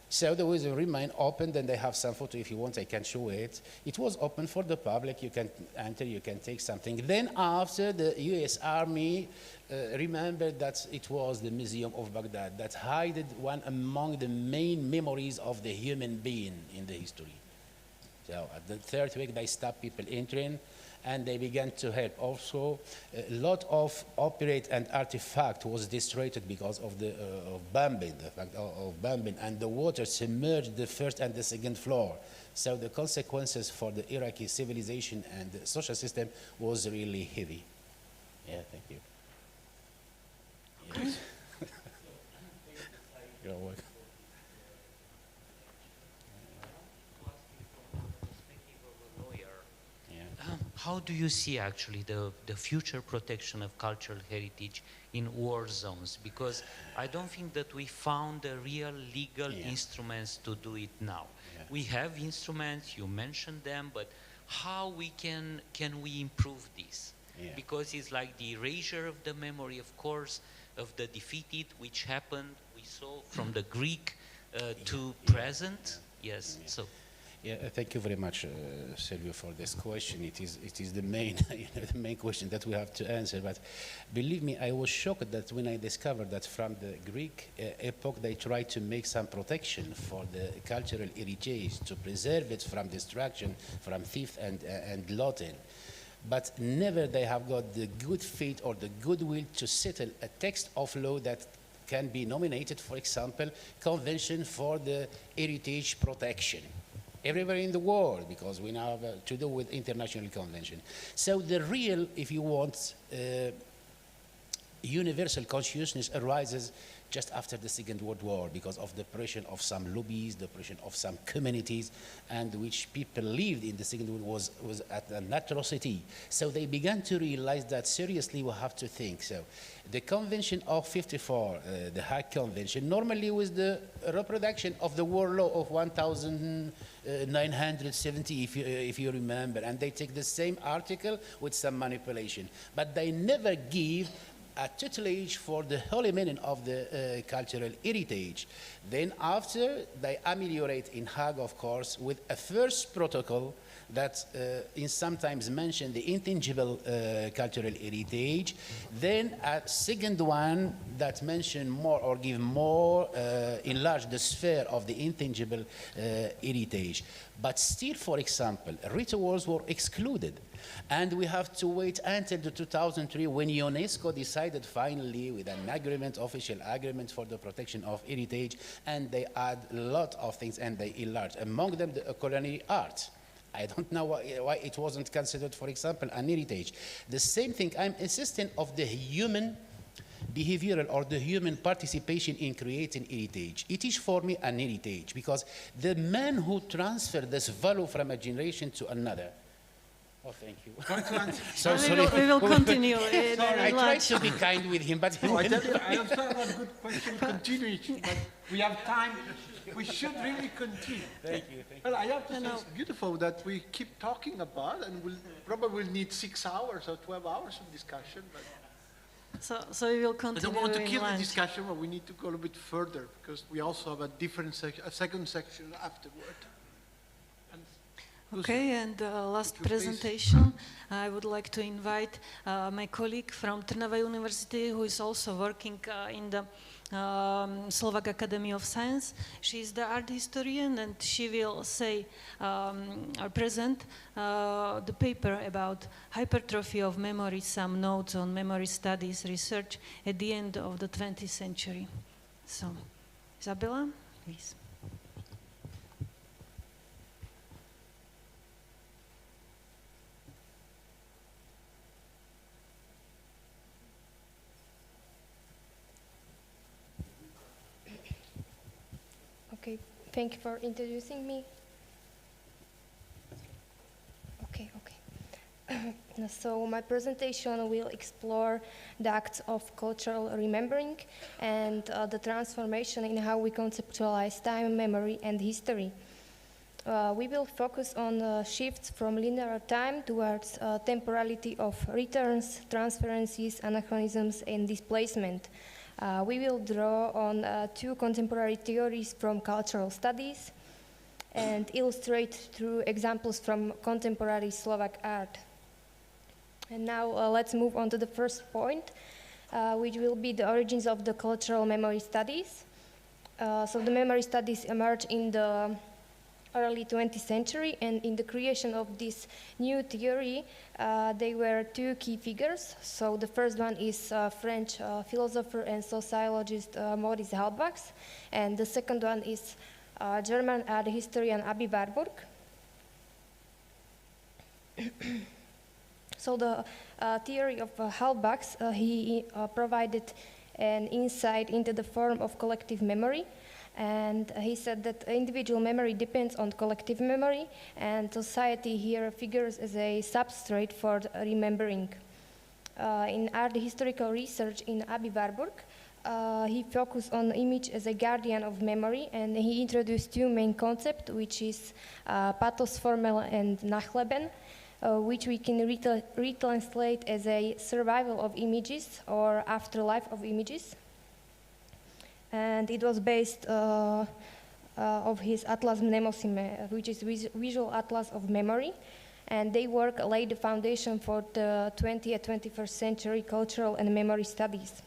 So the museum remained open, then they have some photo. If you want, I can show it. It was open for the public. You can enter, you can take something. Then after, the US Army remembered that it was the Museum of Baghdad that hid one among the main memories of the human being in the history. So at the third week, they stopped people entering, and they began to help. Also, a lot of operate and artifact was destroyed because of the bombing, the fact of bombing, and the water submerged the first and the second floor. So the consequences for the Iraqi civilization and the social system was really heavy. Yeah, thank you. Yes. You're welcome. How do you see actually the future protection of cultural heritage in war zones? Because I don't think that we found the real legal instruments to do it now. We have instruments, you mentioned them, but how can we improve this? Because it's like the erasure of the memory, of course, of the defeated, which happened, we saw from the Greek to present. Yes, so. Yeah, thank you very much, Silvio, for this question. It is the main, the main question that we have to answer. But believe me, I was shocked that when I discovered that from the Greek epoch, they tried to make some protection for the cultural heritage to preserve it from destruction, from theft and looting. But never they have got the good faith or the goodwill to settle a text of law that can be nominated, for example, Convention for the Heritage Protection. Everywhere in the world, because we now have to do with international convention. So the real, if you want, universal consciousness arises just after the Second World War because of the pressure of some lobbies, the pressure of some communities, and which people lived in the Second World War was at an atrocity. So they began to realize that seriously we have to think. So the Convention of 54, the Hague Convention, normally was the reproduction of the war law of 1970, if you remember, and they take the same article with some manipulation, but they never give a tutelage for the holy meaning of the cultural heritage. Then after, they ameliorate in Hague, of course, with a first protocol that sometimes mention the intangible cultural heritage, then a second one that mention more or give more, enlarge the sphere of the intangible heritage. But still, for example, rituals were excluded. And we have to wait until the 2003 when UNESCO decided finally with an agreement, official agreement for the protection of heritage, and they add a lot of things and they enlarge. Among them, the culinary art. I don't know why it wasn't considered, for example, an heritage. The same thing, I'm insisting of the human behavioral or the human participation in creating heritage. It is for me an heritage because the man who transferred this value from a generation to another. Oh, thank you. So sorry. We will continue. I tried to be kind with him, but no, I tell you, I understand about good question continuation, but we have time. We should really continue. Thank you. Well, I have to say it's beautiful that we keep talking about, and we'll probably need 6 hours or 12 hours of discussion. But So we will I continue don't want to in kill the lunch. discussion, but we need to go a little bit further because we also have a different section, a second section afterward. Okay, and last Could you please- presentation, I would like to invite my colleague from Trnava University, who is also working in the Slovak Academy of Science. She is the art historian, and she will say or present the paper about hypertrophy of memory, some notes on memory studies research at the end of the 20th century. So, Isabella, please. Okay, thank you for introducing me. Okay. So my presentation will explore the acts of cultural remembering and the transformation in how we conceptualize time, memory, and history. We will focus on shifts from linear time towards temporality of returns, transferences, anachronisms, and displacement. We will draw on two contemporary theories from cultural studies and illustrate through examples from contemporary Slovak art. And now let's move on to the first point, which will be the origins of the cultural memory studies. So the memory studies emerged in the early 20th century, and in the creation of this new theory, they were two key figures. So the first one is French philosopher and sociologist Maurice Halbwachs, and the second one is German art historian Aby Warburg. So the theory of Halbwachs, he provided an insight into the form of collective memory. And he said that individual memory depends on collective memory, and society here figures as a substrate for remembering. In art historical research in Aby Warburg, he focused on image as a guardian of memory, and he introduced two main concepts, which is pathos formel and Nachleben, which we can retranslate as a survival of images or afterlife of images. And it was based of his Atlas Mnemosime, which is visual atlas of memory. And they work laid the foundation for the 20th, 21st century cultural and memory studies.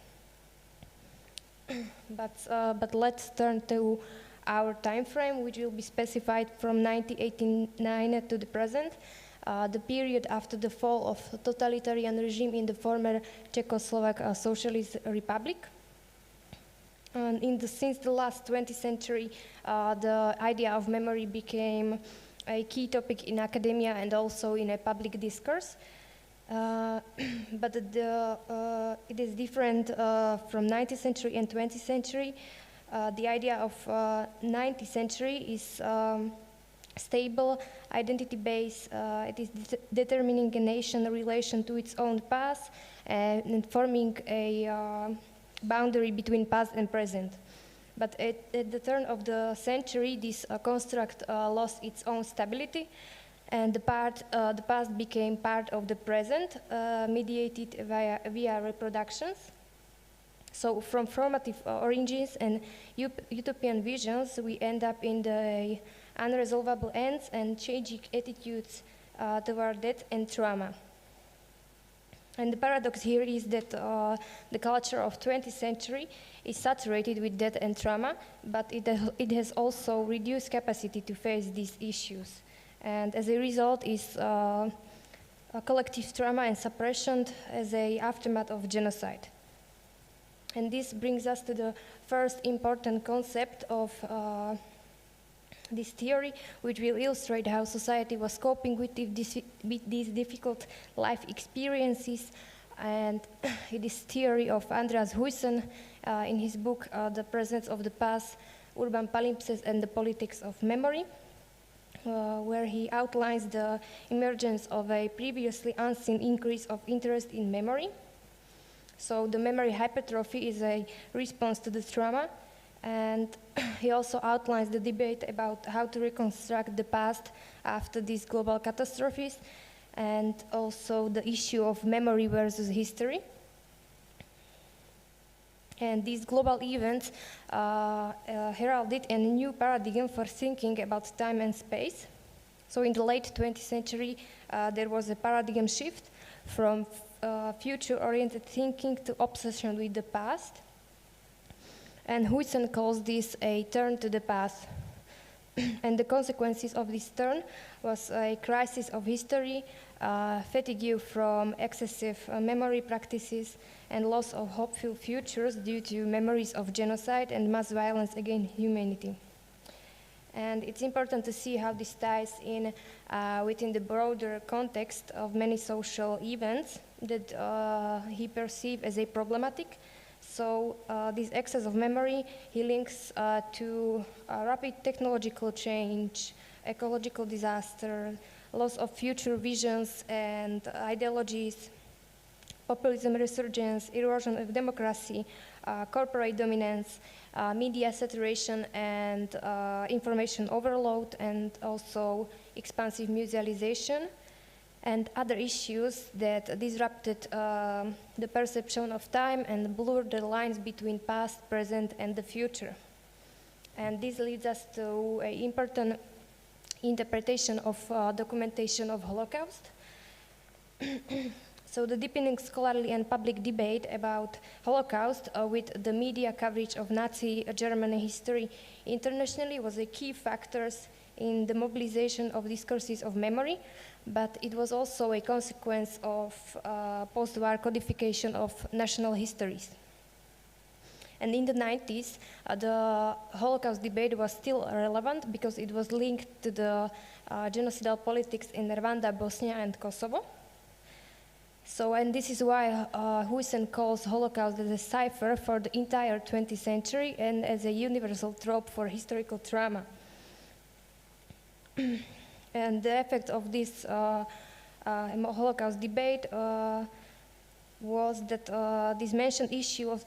But let's turn to our time frame, which will be specified from 1989 to the present, the period after the fall of totalitarian regime in the former Czechoslovak Socialist Republic. And since the last 20th century, the idea of memory became a key topic in academia and also in a public discourse. But it is different from 19th century and 20th century. The idea of 19th century is stable, identity-based. It is determining a nation relation to its own past and forming a boundary between past and present. But at the turn of the century, this construct lost its own stability, and the past became part of the present, mediated via reproductions. So from formative origins and utopian visions, we end up in the unresolvable ends and changing attitudes toward death and trauma. And the paradox here is that the culture of 20th century is saturated with death and trauma, but it has also reduced capacity to face these issues. And as a result is a collective trauma and suppression as an aftermath of genocide. And this brings us to the first important concept of this theory, which will illustrate how society was coping with these difficult life experiences. And it is theory of Andreas Huyssen in his book, The Presence of the Past, Urban Palimpsest and the Politics of Memory, where he outlines the emergence of a previously unseen increase of interest in memory. So the memory hypertrophy is a response to the trauma. And he also outlines the debate about how to reconstruct the past after these global catastrophes, and also the issue of memory versus history. And these global events heralded a new paradigm for thinking about time and space. So in the late 20th century, there was a paradigm shift from future-oriented thinking to obsession with the past. And Huijsen calls this a turn to the past. And the consequences of this turn was a crisis of history, fatigue from excessive memory practices, and loss of hopeful futures due to memories of genocide and mass violence against humanity. And it's important to see how this ties in within the broader context of many social events that he perceived as a problematic. So this excess of memory he links to rapid technological change, ecological disaster, loss of future visions and ideologies, populism resurgence, erosion of democracy, corporate dominance, media saturation and information overload, and also expansive musealization, and other issues that disrupted the perception of time and blurred the lines between past, present, and the future. And this leads us to an important interpretation of documentation of Holocaust. So the deepening scholarly and public debate about Holocaust with the media coverage of Nazi Germany history internationally was a key factor in the mobilization of discourses of memory, but it was also a consequence of post-war codification of national histories. And in the 90s, the Holocaust debate was still relevant because it was linked to the genocidal politics in Rwanda, Bosnia, and Kosovo. So, and this is why Huijsen calls Holocaust as a cipher for the entire 20th century and as a universal trope for historical trauma. And the effect of this Holocaust debate was that this mentioned issue of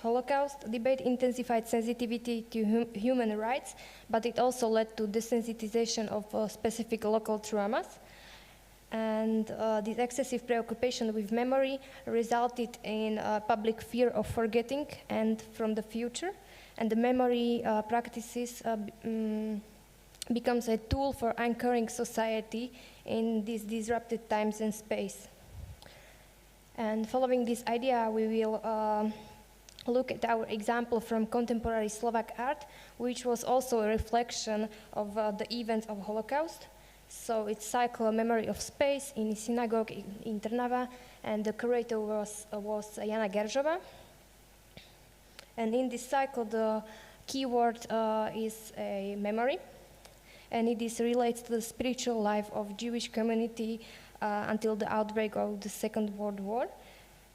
Holocaust debate intensified sensitivity to human rights, but it also led to desensitization of specific local traumas. And this excessive preoccupation with memory resulted in public fear of forgetting and from the future. And the memory practices becomes a tool for anchoring society in these disrupted times and space. And following this idea, we will look at our example from contemporary Slovak art, which was also a reflection of the events of Holocaust. So it's cycle Memory of Space in a synagogue in Trnava, and the curator was Jana Geržova. And in this cycle, the keyword is a memory, and it is relates to the spiritual life of Jewish community until the outbreak of the Second World War.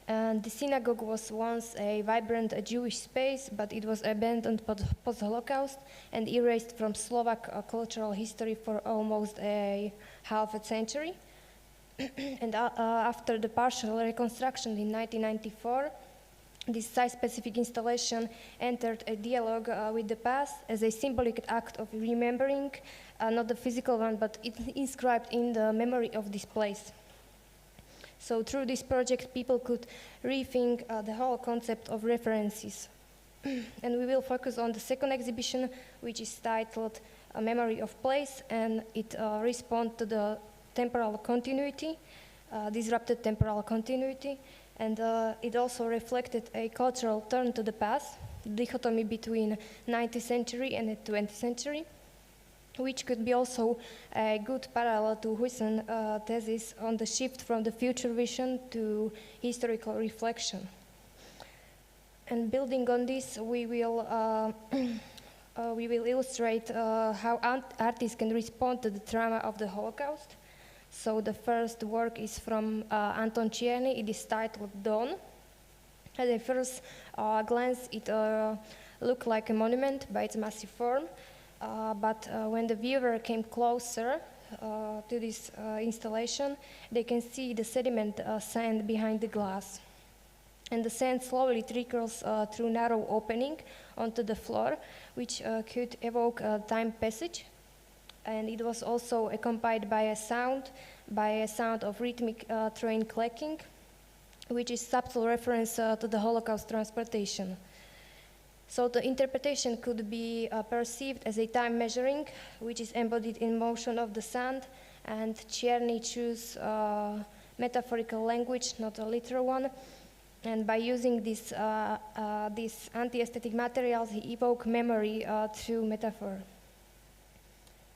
And the synagogue was once a vibrant Jewish space, but it was abandoned post-Holocaust and erased from Slovak cultural history for almost a half a century. And after the partial reconstruction in 1994, this site-specific installation entered a dialogue with the past as a symbolic act of remembering, not the physical one, but it inscribed in the memory of this place. So through this project, people could rethink the whole concept of references. And we will focus on the second exhibition, which is titled A Memory of Place, and it responds to the temporal continuity, disrupted temporal continuity, and it also reflected a cultural turn to the past, dichotomy between 19th century and the 20th century, which could be also a good parallel to Huijsen's thesis on the shift from the future vision to historical reflection. And building on this, we will illustrate how artists can respond to the trauma of the Holocaust. So the first work is from Anton Čierny. It is titled Dawn. At a first glance, it looked like a monument by its massive form. But when the viewer came closer to this installation, they can see the sediment sand behind the glass. And the sand slowly trickles through narrow opening onto the floor, which could evoke a time passage. And it was also accompanied by a sound of rhythmic train clacking. which is subtle reference to the Holocaust transportation. So the interpretation could be perceived as a time measuring, which is embodied in motion of the sand, and Czerny chose metaphorical language, not a literal one. And by using these anti-aesthetic materials, he evoked memory through metaphor.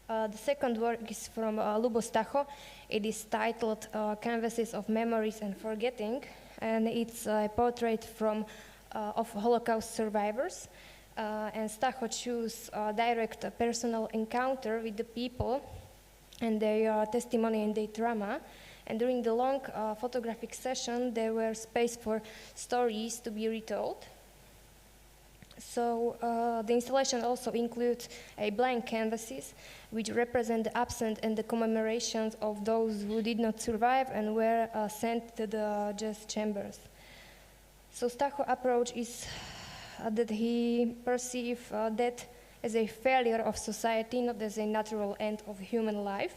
The second work is from Lubo Stacho. It is titled Canvases of Memories and Forgetting, and it's a portrait of Holocaust survivors. And Stacho chose direct personal encounter with the people and their testimony and their trauma. And during the long photographic session, there were space for stories to be retold. So the installation also includes a blank canvases, which represent the absent and the commemorations of those who did not survive and were sent to the gas chambers. So Stacho's approach is that he perceives death as a failure of society, not as a natural end of human life.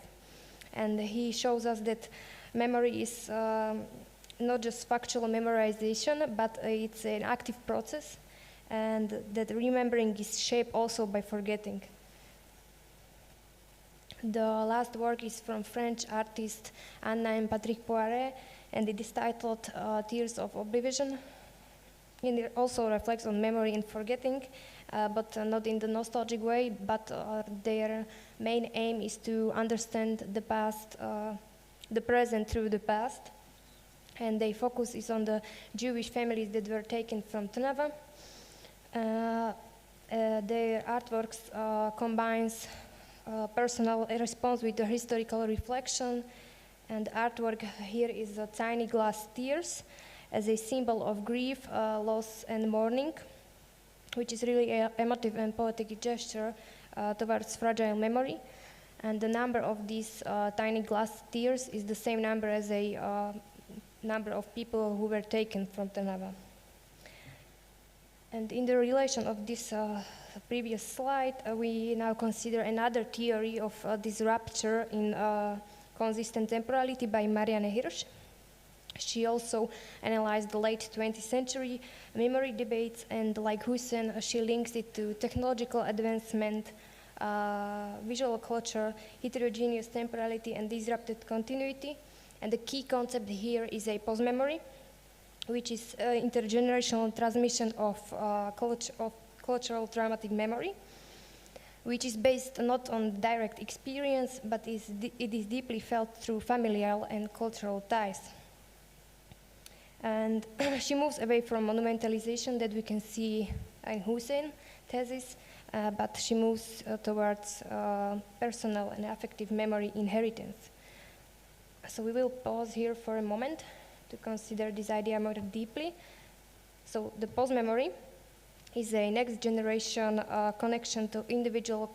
And he shows us that memory is not just factual memorization, but it's an active process, and that remembering is shaped also by forgetting. The last work is from French artist Anna and Patrick Poiret, and it is titled Tears of Oblivion. And it also reflects on memory and forgetting, but not in the nostalgic way, but their main aim is to understand the past, the present through the past. And their focus is on the Jewish families that were taken from Trnava. Their artworks combines personal response with the historical reflection, and artwork here is a tiny glass tears as a symbol of grief, loss, and mourning, which is really an emotive and poetic gesture towards fragile memory. And the number of these tiny glass tears is the same number as a number of people who were taken from Trnava. And in the relation of this previous slide, we now consider another theory of this rupture in consistent temporality by Marianne Hirsch. She also analyzed the late 20th century memory debates, and like Hussein, she links it to technological advancement, visual culture, heterogeneous temporality, and disrupted continuity. And the key concept here is a post-memory, which is intergenerational transmission of cultural traumatic memory, which is based not on direct experience, but it is deeply felt through familial and cultural ties. And she moves away from monumentalization that we can see in Hussein thesis, but she moves towards personal and affective memory inheritance. So we will pause here for a moment to consider this idea more deeply. So the post-memory is a next generation connection to individual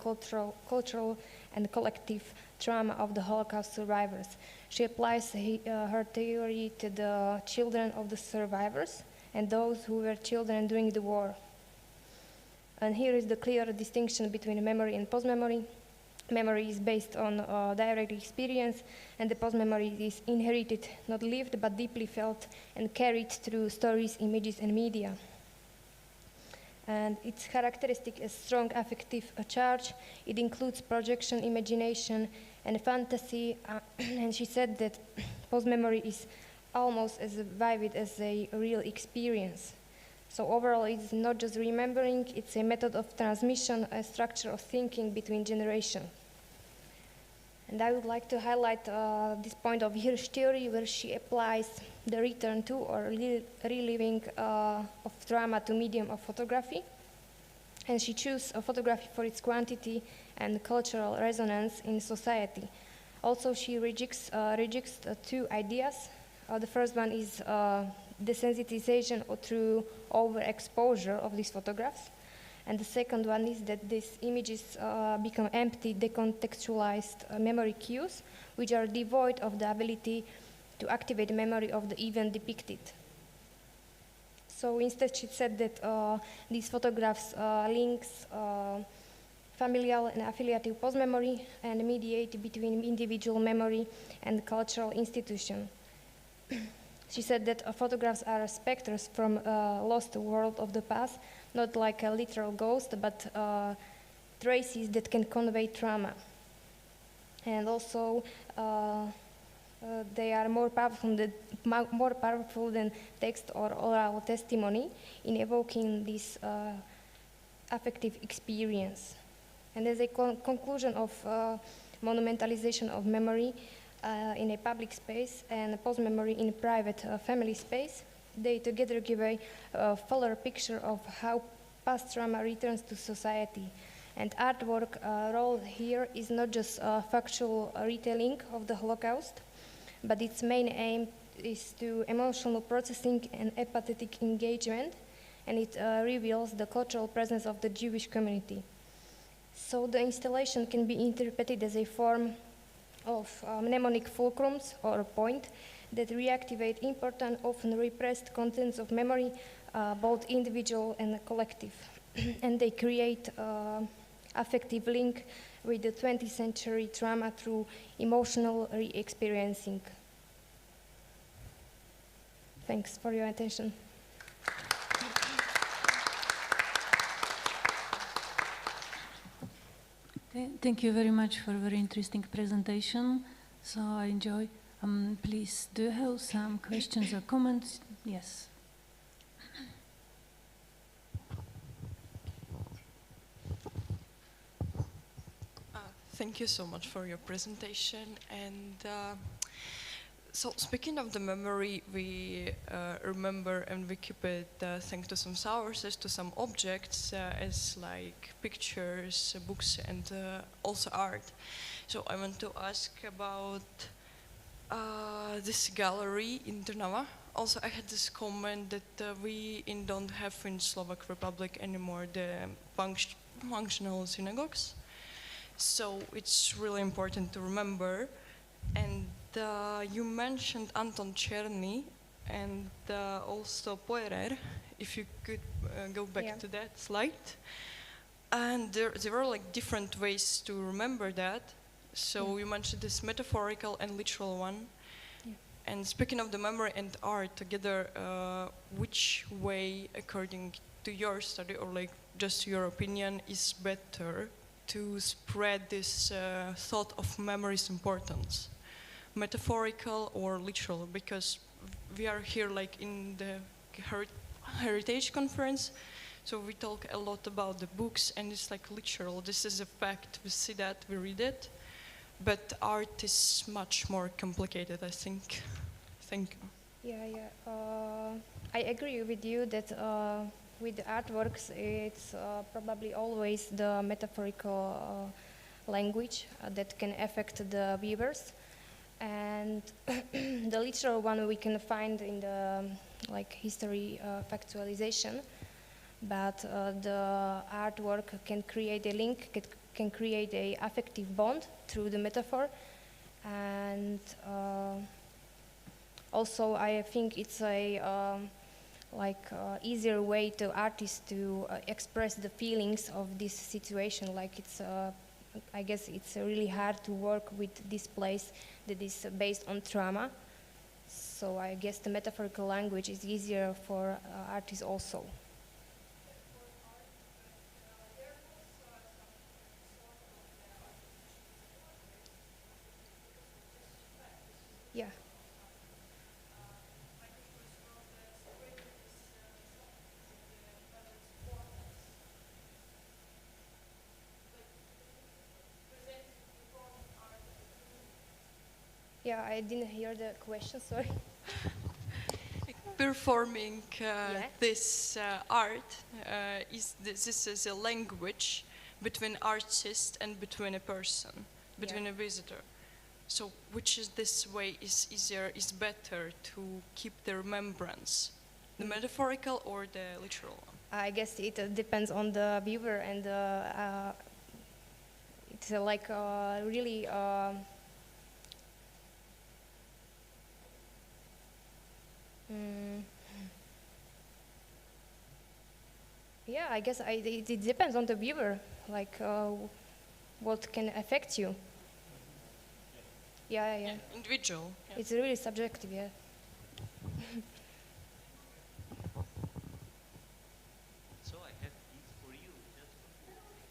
cultural and collective trauma of the Holocaust survivors. She applies her theory to the children of the survivors and those who were children during the war. And here is the clear distinction between memory and post-memory. Memory is based on direct experience, and the post-memory is inherited, not lived, but deeply felt and carried through stories, images, and media. And its characteristic is strong affective charge. It includes projection, imagination, and fantasy. And she said that post-memory is almost as vivid as a real experience. So overall, it's not just remembering, it's a method of transmission, a structure of thinking between generations. And I would like to highlight this point of Hirsch theory, where she applies the return to or reliving of trauma to medium of photography. And she chose photography for its quantity and cultural resonance in society. Also, she rejects two ideas. The first one is desensitization through overexposure of these photographs. And the second one is that these images become empty, decontextualized memory cues, which are devoid of the ability to activate memory of the event depicted. So instead, she said that these photographs links familial and affiliative post-memory and mediate between individual memory and cultural institution. She said that photographs are specters from a lost world of the past, not like a literal ghost, but traces that can convey trauma. And also, they are more powerful than text or oral testimony in evoking this affective experience. And as a conclusion of monumentalization of memory in a public space and post-memory in private family space, they together give a fuller picture of how past trauma returns to society. And artwork role here is not just factual retelling of the Holocaust, but its main aim is to emotional processing and empathetic engagement, and it reveals the cultural presence of the Jewish community. So the installation can be interpreted as a form of mnemonic fulcrums or point that reactivate important, often repressed contents of memory, both individual and collective. And they create affective link with the 20th century trauma through emotional re-experiencing. Thanks for your attention. Okay, thank you very much for a very interesting presentation. So I enjoy. Please, do you have some questions or comments? Yes. Thank you so much for your presentation. And so speaking of the memory, we remember and we keep it thanks to some sources, to some objects as like pictures, books, and also art. So I want to ask about this gallery in Trnava. Also, I had this comment that we don't have in Slovak Republic anymore the functional synagogues. So it's really important to remember. And you mentioned Anton Černý and also Poerer, if you could go back to that slide. And there are like different ways to remember that. So you mentioned this metaphorical and literal one. Yeah. And speaking of the memory and art together, which way, according to your study or like just your opinion, is better to spread this thought of memory's importance? Metaphorical or literal? Because we are here like in the Heritage Conference, so we talk a lot about the books and it's like literal. This is a fact. We see that, we read it. But art is much more complicated, I think. Thank you. Yeah. I agree with you that with the artworks, it's probably always the metaphorical language that can affect the viewers. And the literal one we can find in the like history factualization. But the artwork can create a link, can create a affective bond through the metaphor, and also I think it's a easier way to artists to express the feelings of this situation. Like it's, I guess it's really hard to work with this place that is based on trauma. So I guess the metaphorical language is easier for artists also. Yeah. Yeah, I didn't hear the question, sorry. Performing this art, this is a language between artist and between a person, between a visitor. So which is this way is easier, is better to keep the remembrance, the metaphorical or the literal one? I guess it depends on the viewer, and it's like really yeah, I guess it depends on the viewer, like what can affect you. Yeah. Individual. Yeah. It's really subjective, yeah.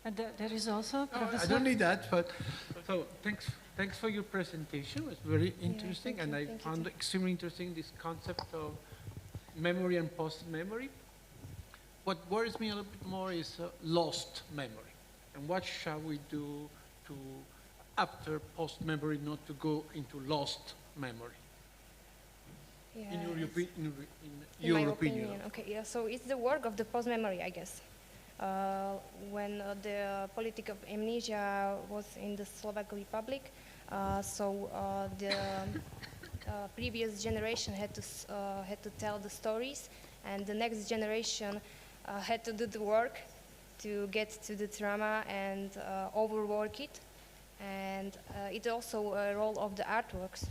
And there is also, I don't need that, but so thanks for your presentation. It was very interesting, and I found extremely interesting this concept of memory and post-memory. What worries me a little bit more is lost memory, and what shall we do to, after post-memory, not to go into lost memory? Yeah, In in my opinion. Okay, yeah, so it's the work of the post-memory, I guess. When the politic of amnesia was in the Slovak Republic, the previous generation had to tell the stories, and the next generation had to do the work to get to the trauma and overwork it. And it's also a role of the artworks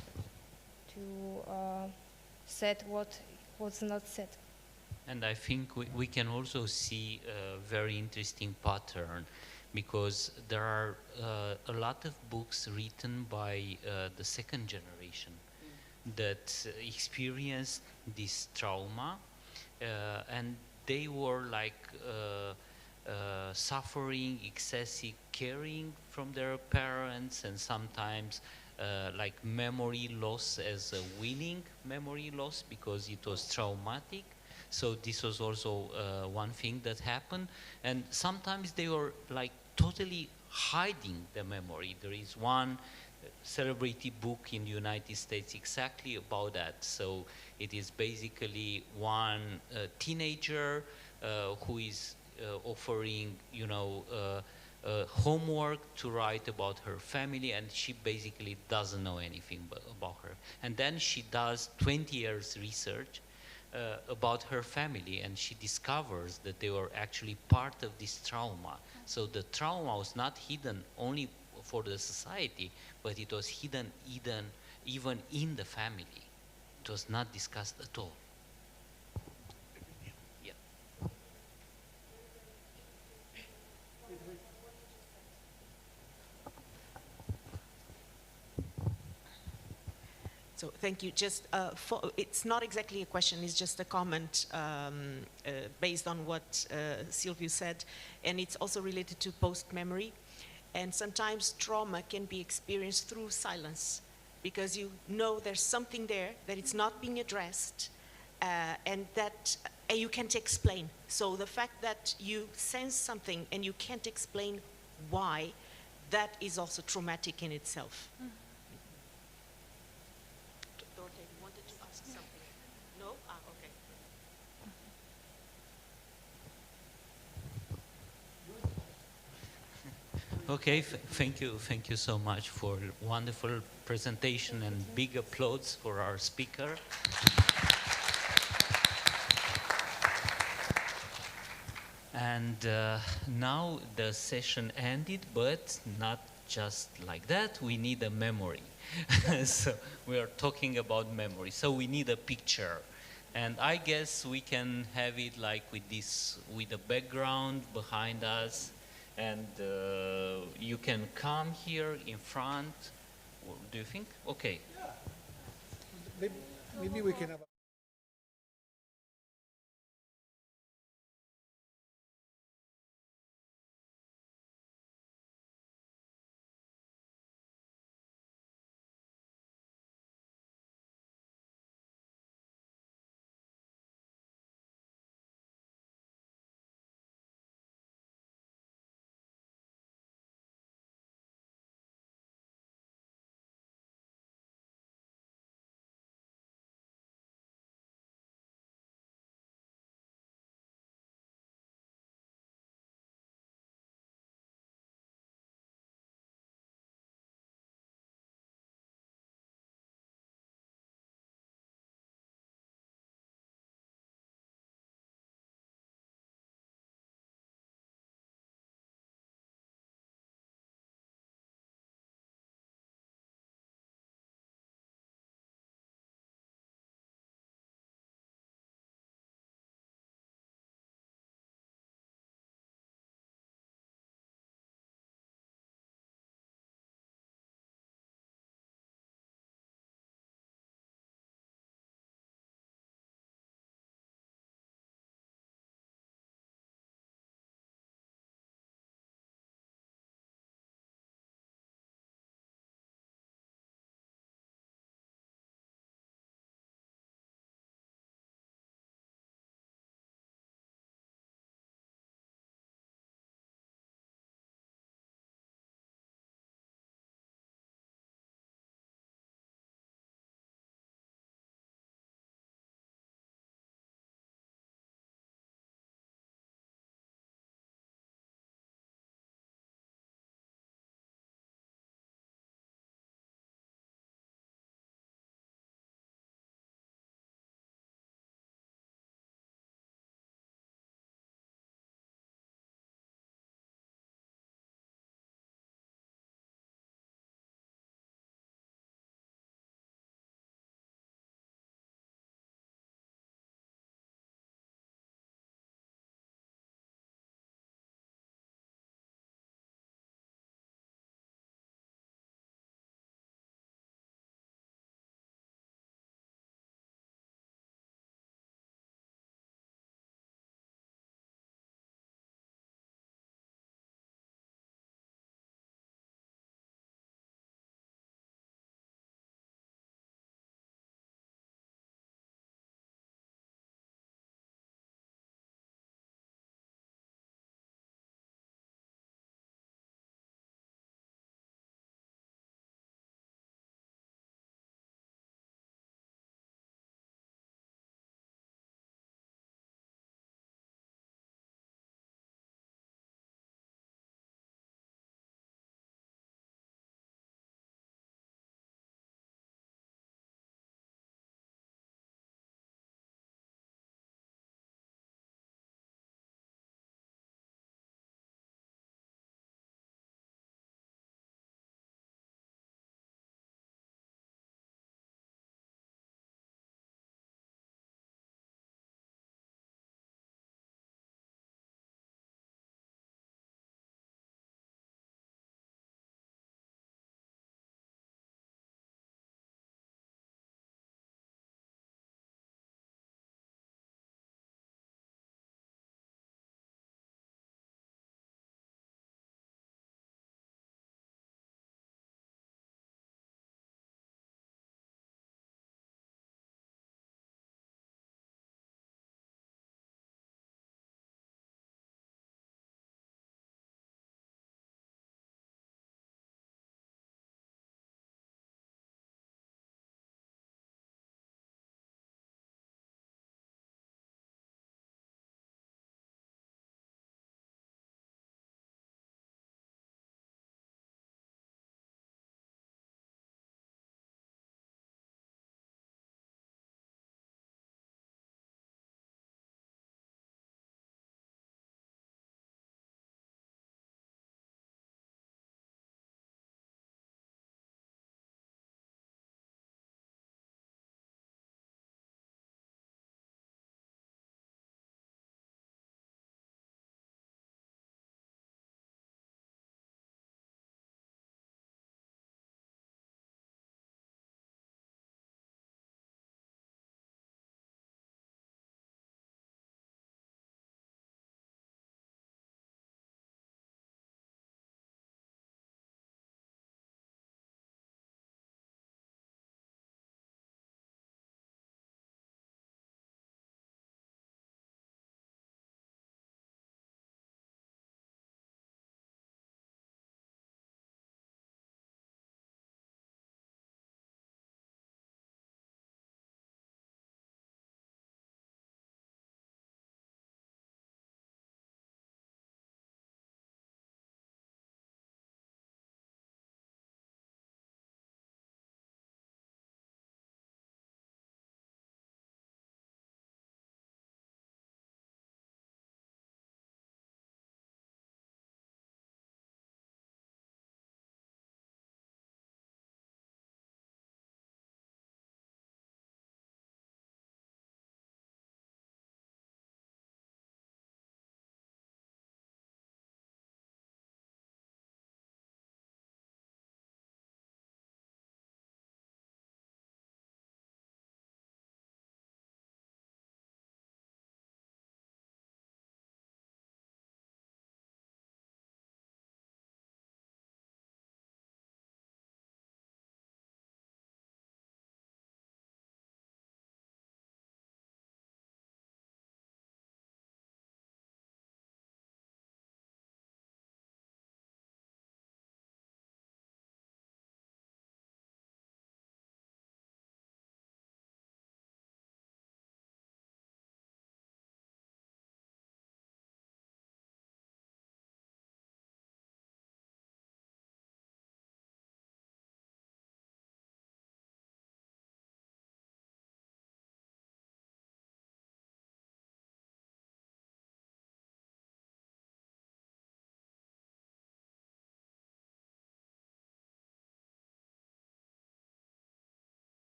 to set what was not said. And I think we can also see a very interesting pattern, because there are a lot of books written by the second generation that experienced this trauma, and they were like suffering excessive caring from their parents, and sometimes like memory loss as a winning memory loss because it was traumatic. So this was also one thing that happened, and sometimes they were like totally hiding the memory. There is one celebrated book in the United States exactly about that. So it is basically one teenager who is offering, you know, homework to write about her family, and she basically doesn't know anything about her. And then she does 20 years research about her family, and she discovers that they were actually part of this trauma. So the trauma was not hidden only for the society, but it was hidden even in the family. It was not discussed at all. Yeah. So thank you. Just it's not exactly a question, it's just a comment based on what Silvio said, and it's also related to post-memory. And sometimes trauma can be experienced through silence, because you know there's something there that it's not being addressed, and that you can't explain. So the fact that you sense something and you can't explain why, that is also traumatic in itself. Mm. No? Ah, okay. Okay, thank you so much for wonderful presentation, and big applause for our speaker. And now the session ended, but not just like that. We need a memory. So we are talking about memory. So we need a picture. And I guess we can have it like with this, with a background behind us. And you can come here in front. Do you think? Okay. Yeah. Maybe we can have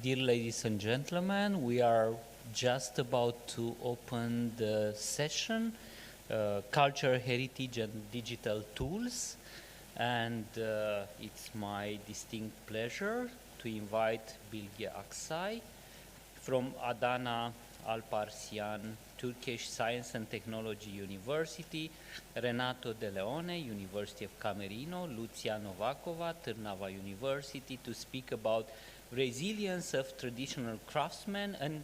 Dear ladies and gentlemen, we are just about to open the session, Culture, Heritage and Digital Tools. And it's my distinct pleasure to invite Bilge Aksay from Adana Alparslan Turkish Science and Technology University, Renato De Leone, University of Camerino, Lucia Novakova, Trnava University, to speak about resilience of traditional craftsmen and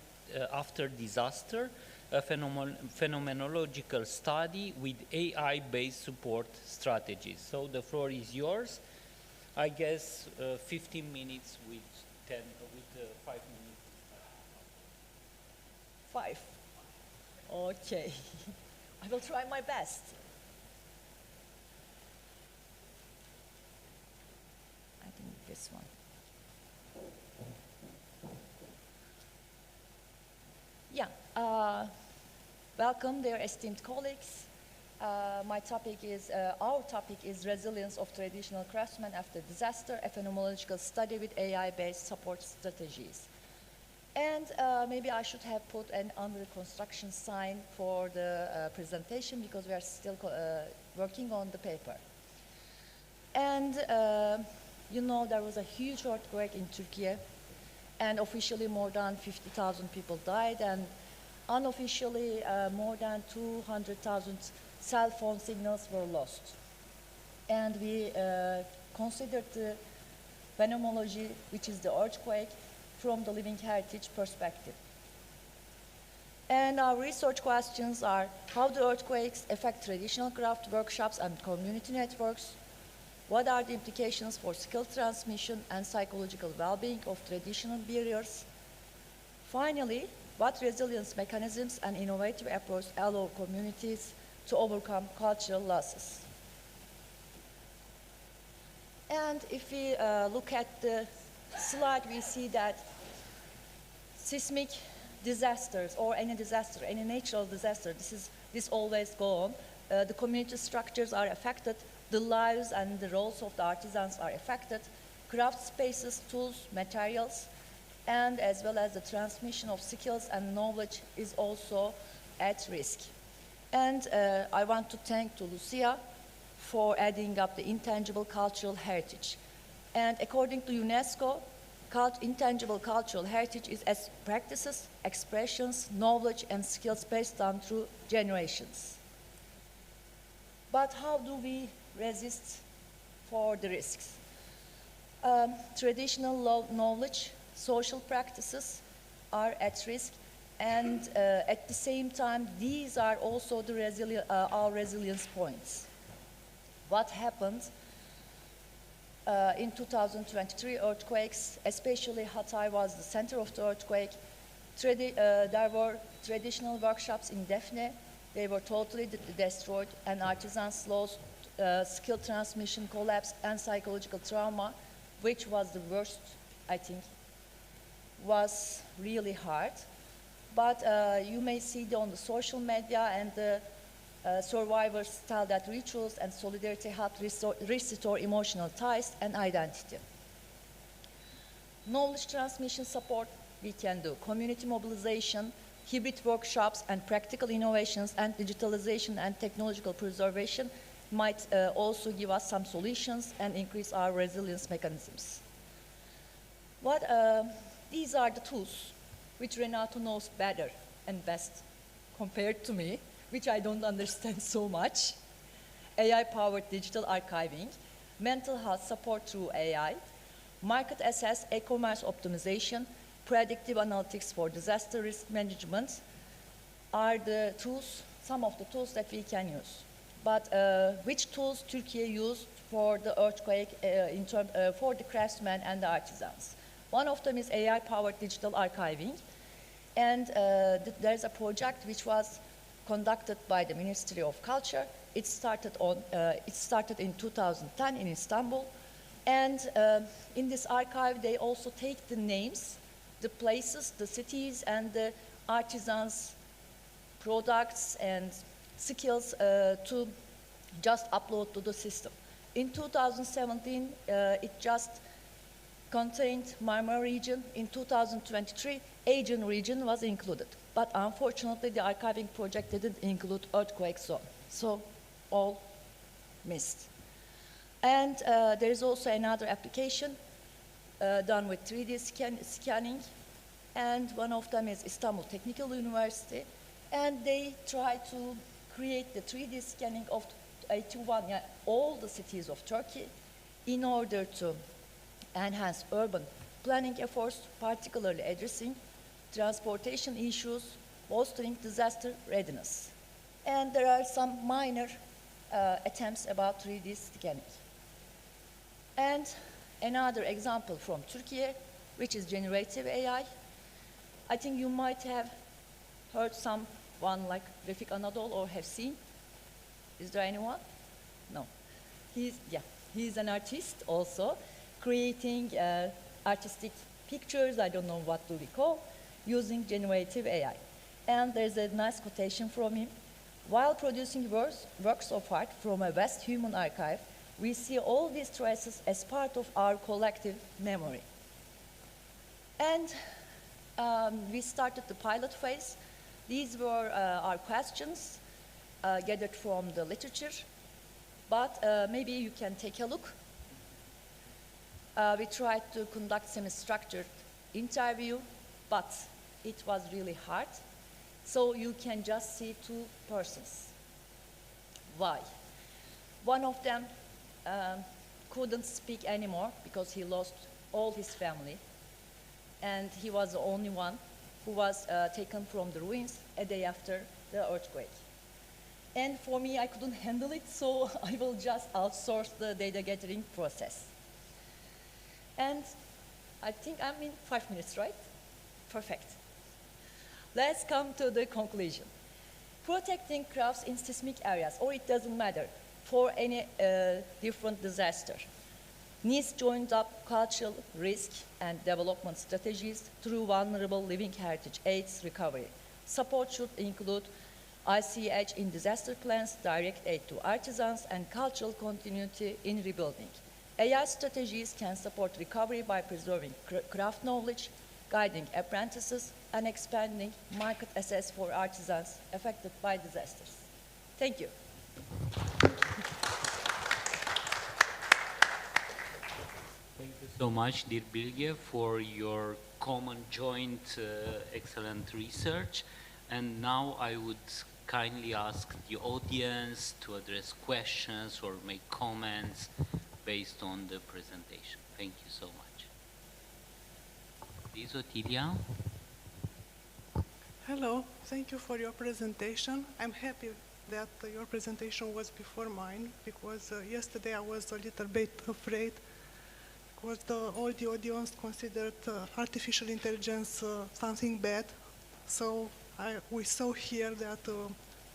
after disaster, a phenomenological study with AI-based support strategies. So the floor is yours. I guess 15 minutes with 5 minutes. 5. Okay. I will try my best. I think this one. Yeah. Welcome, dear esteemed colleagues. Our topic is resilience of traditional craftsmen after disaster, a phenomenological study with AI-based support strategies. And maybe I should have put an under construction sign for the presentation because we are still working on the paper. And you know, there was a huge earthquake in Turkey, and officially more than 50,000 people died, and unofficially more than 200,000 cell phone signals were lost. And we considered the phenomenology, which is the earthquake, from the living heritage perspective. And our research questions are how do earthquakes affect traditional craft workshops and community networks? What are the implications for skill transmission and psychological well-being of traditional barriers? Finally, what resilience mechanisms and innovative approaches allow communities to overcome cultural losses? And if we look at the slide, we see that seismic disasters or any disaster, any natural disaster, this always go on. The community structures are affected, the lives and the roles of the artisans are affected, craft spaces, tools, materials, and as well as the transmission of skills and knowledge is also at risk. And I want to thank to Lucia for adding up the intangible cultural heritage. And according to UNESCO, intangible cultural heritage is as practices, expressions, knowledge, and skills passed down through generations. But how do we resist for the risks? Traditional knowledge, social practices are at risk, and at the same time, these are also the our resilience points. What happened in 2023 earthquakes, especially Hatay was the center of the earthquake. There were traditional workshops in Defne. They were totally destroyed, and artisans lost skill transmission, collapse, and psychological trauma, which was the worst, I think, was really hard. But you may see on the social media, and the survivors tell that rituals and solidarity help restore emotional ties and identity. Knowledge transmission support, we can do community mobilization, hybrid workshops and practical innovations, and digitalization and technological preservation might also give us some solutions and increase our resilience mechanisms. These are the tools which Renato knows better and best compared to me, which I don't understand so much. AI-powered digital archiving, mental health support through AI, market access, e-commerce optimization, predictive analytics for disaster risk management are the tools, some of the tools that we can use. But which tools Turkey used for the earthquake for the craftsmen and the artisans? One of them is AI-powered digital archiving. And there's a project which was conducted by the Ministry of Culture. It started in 2010 in Istanbul. And in this archive, they also take the names, the places, the cities, and the artisans' products and skills to just upload to the system. In 2017, it just contained Marmara region. In 2023, Aegean region was included. But unfortunately, the archiving project didn't include earthquake zone. So all missed. And there is also another application done with 3D scanning. And one of them is Istanbul Technical University. And they try to create the 3D scanning of 81, all the cities of Turkey in order to enhance urban planning efforts, particularly addressing transportation issues, bolstering disaster readiness. And there are some minor attempts about 3D scanning. And another example from Turkey, which is generative AI. I think you might have heard someone like Refik Anadol or have seen. Is there anyone? No. He's an artist also, creating artistic pictures, I don't know what do we call, using generative AI. And there's a nice quotation from him. While producing works of art from a vast human archive, we see all these traces as part of our collective memory. And we started the pilot phase. These were our questions gathered from the literature, but maybe you can take a look. We tried to conduct semi-structured interview, but it was really hard. So you can just see two persons. Why? One of them couldn't speak anymore because he lost all his family. And he was the only one who was taken from the ruins a day after the earthquake. And for me, I couldn't handle it, so I will just outsource the data gathering process. And I think I'm in 5 minutes, right? Perfect. Let's come to the conclusion. Protecting crafts in seismic areas, or it doesn't matter, for any different disaster, needs joined up cultural risk and development strategies through vulnerable living heritage aids recovery. Support should include ICH in disaster plans, direct aid to artisans, and cultural continuity in rebuilding. AI strategies can support recovery by preserving craft knowledge, guiding apprentices, and expanding market access for artisans affected by disasters. Thank you. Thank you so much, dear Bilge, for your common joint excellent research. And now I would kindly ask the audience to address questions or make comments based on the presentation. Thank you so much. Please, Ottilia. Hello, thank you for your presentation. I'm happy that your presentation was before mine, because yesterday I was a little bit afraid, because all the audience considered artificial intelligence something bad. So we saw here that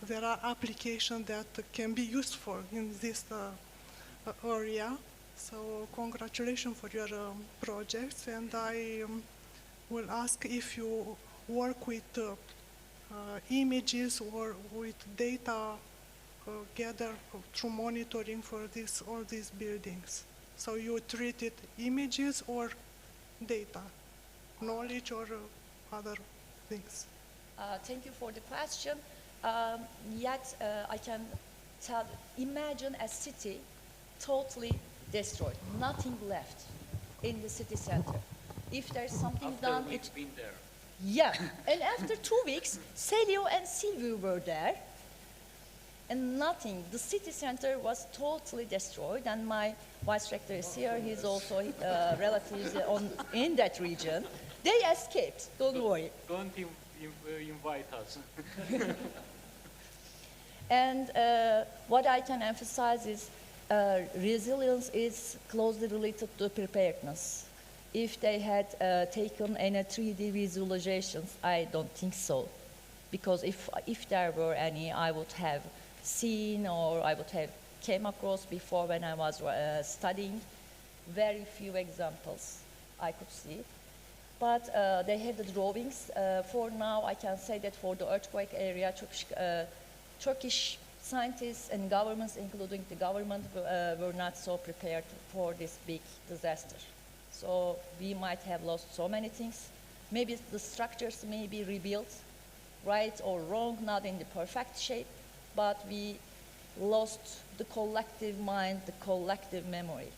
there are applications that can be useful in this area. So congratulations for your projects, and I will ask if you work with images or with data gathered through monitoring for all these buildings. So you treated images or data, knowledge or other things? Thank you for the question. Yet I can tell, imagine a city totally destroyed, nothing left in the city center. If there's something done, it's been there. Yeah, and after 2 weeks, Celio and Silvio were there, and nothing. The city center was totally destroyed, and my vice rector is here. He's also relatives in that region. They escaped. Don't worry. Don't invite us. And what I can emphasize is resilience is closely related to preparedness. If they had taken any 3D visualizations, I don't think so. Because if there were any, I would have seen or I would have came across before when I was studying. Very few examples I could see. But they have the drawings. For now, I can say that for the earthquake area, Turkish scientists and governments, including the government, were not so prepared for this big disaster. So we might have lost so many things. Maybe the structures may be rebuilt, right or wrong, not in the perfect shape, but we lost the collective mind, the collective memory.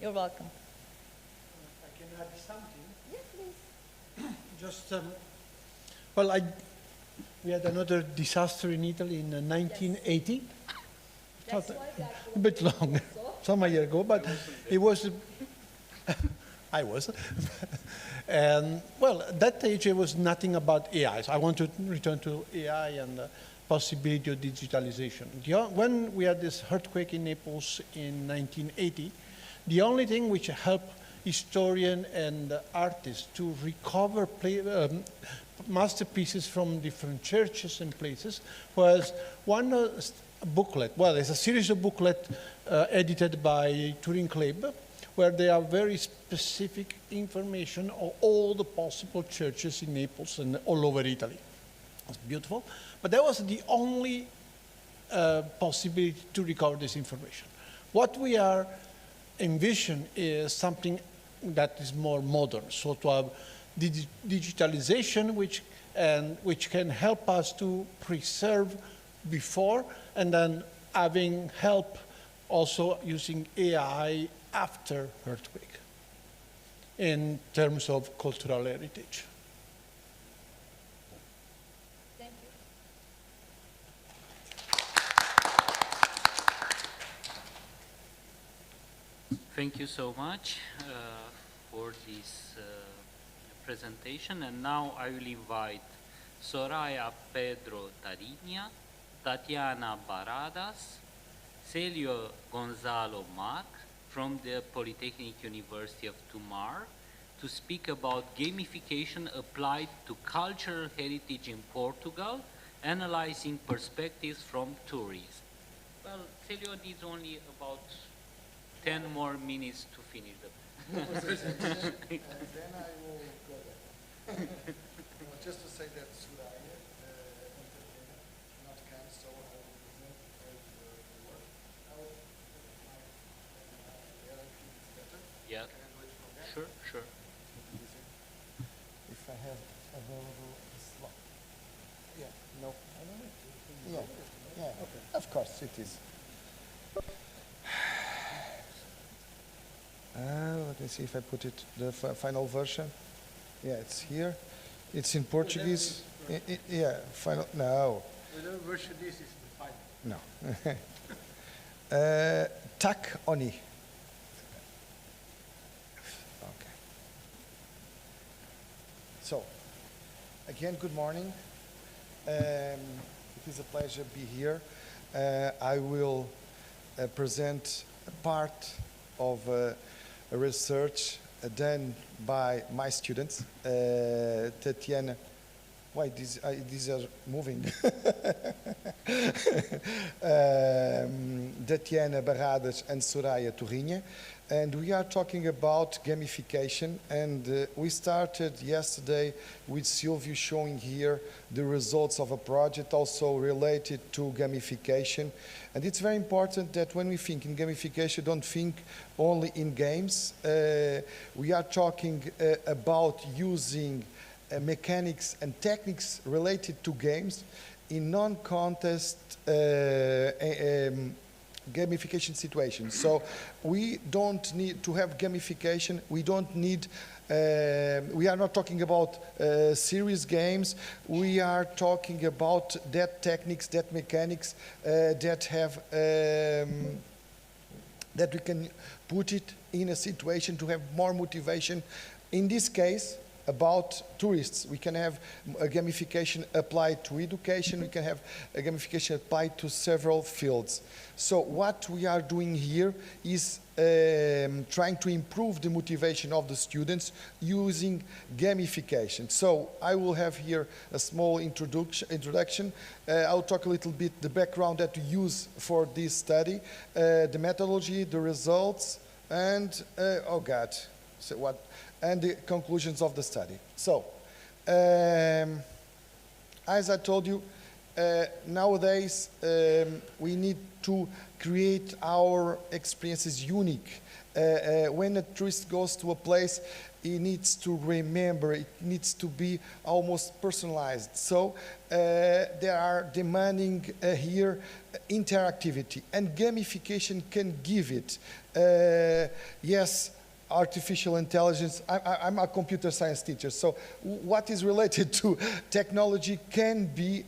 You're welcome. I can add something. Yes, please. Just, well, we had another disaster in Italy in 1980. That's Not why a bit long, some a year ago, but it was, I was. And, well, at that age, it was nothing about AI. So I want to return to AI and the possibility of digitalization. When we had this earthquake in Naples in 1980, the only thing which helped historians and artists to recover masterpieces from different churches and places was one booklet. Well, it's a series of booklets edited by Turing Club, where there are very specific information of all the possible churches in Naples and all over Italy. It's beautiful. But that was the only possibility to recover this information. What we are envision is something that is more modern, so to have digitalization which can help us to preserve before and then having help also using AI after earthquake in terms of cultural heritage. Thank you. Thank you so much for this presentation. And now I will invite Soraya Pedro Tariña, Tatiana Baradas, Celio Gonzalo Mac from the Polytechnic University of Tomar to speak about gamification applied to cultural heritage in Portugal, analyzing perspectives from tourism. Well, Celio needs only about 10 more minutes to finish the presentation. And then I will go there. Just to say that Soraya not come, so I will present the work. I will better. Yeah. Can I do it from there? Sure, sure. If I have available a slot. Yeah, no. I don't know. Yeah, yeah. Okay. Of course it is. Let me see if I put it, the final version. Yeah, it's here. It's in Portuguese. Yeah, final, no. Whatever version this is the final. No. Tak oni. Okay. So, again, good morning. It is a pleasure to be here. I will present a part of a research done by my students, Tatiana. Why these are moving? Tatiana Baradas and Soraya Tariña, and we are talking about gamification. And we started yesterday with Silvio showing here the results of a project also related to gamification. And it's very important that when we think in gamification, don't think only in games. We are talking about using mechanics and techniques related to games in non-contest gamification situations. So we don't need to have gamification. We don't need, we are not talking about serious games. We are talking about that techniques, that mechanics that have, that we can put it in a situation to have more motivation. In this case, about tourists, we can have a gamification applied to education, we can have a gamification applied to several fields. So what we are doing here is trying to improve the motivation of the students using gamification. So I will have here a small introduction. I'll talk a little bit the background that we use for this study, the methodology, the results, and oh God, so what? And the conclusions of the study. So, as I told you, nowadays we need to create our experiences unique. When a tourist goes to a place, he needs to remember, it needs to be almost personalized. So they are demanding here interactivity, and gamification can give it. Yes, artificial intelligence, I'm a computer science teacher, so what is related to technology can be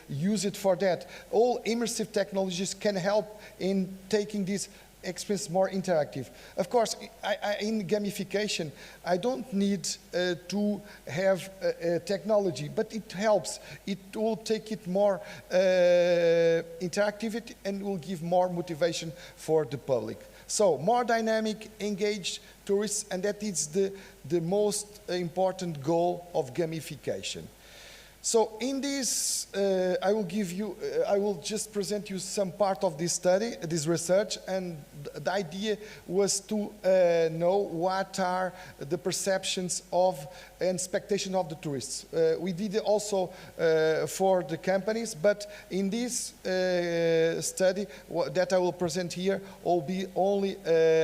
used for that. All immersive technologies can help in taking this experience more interactive. Of course, in gamification, I don't need to have technology, but it helps. It will take it more interactivity and will give more motivation for the public. So more dynamic, engaged tourists, and that is the most important goal of gamification. So in this, I will just present you some part of this study, this research, and the idea was to know what are the perceptions of and expectations of the tourists. We did it also for the companies, but in this study that I will present here will be only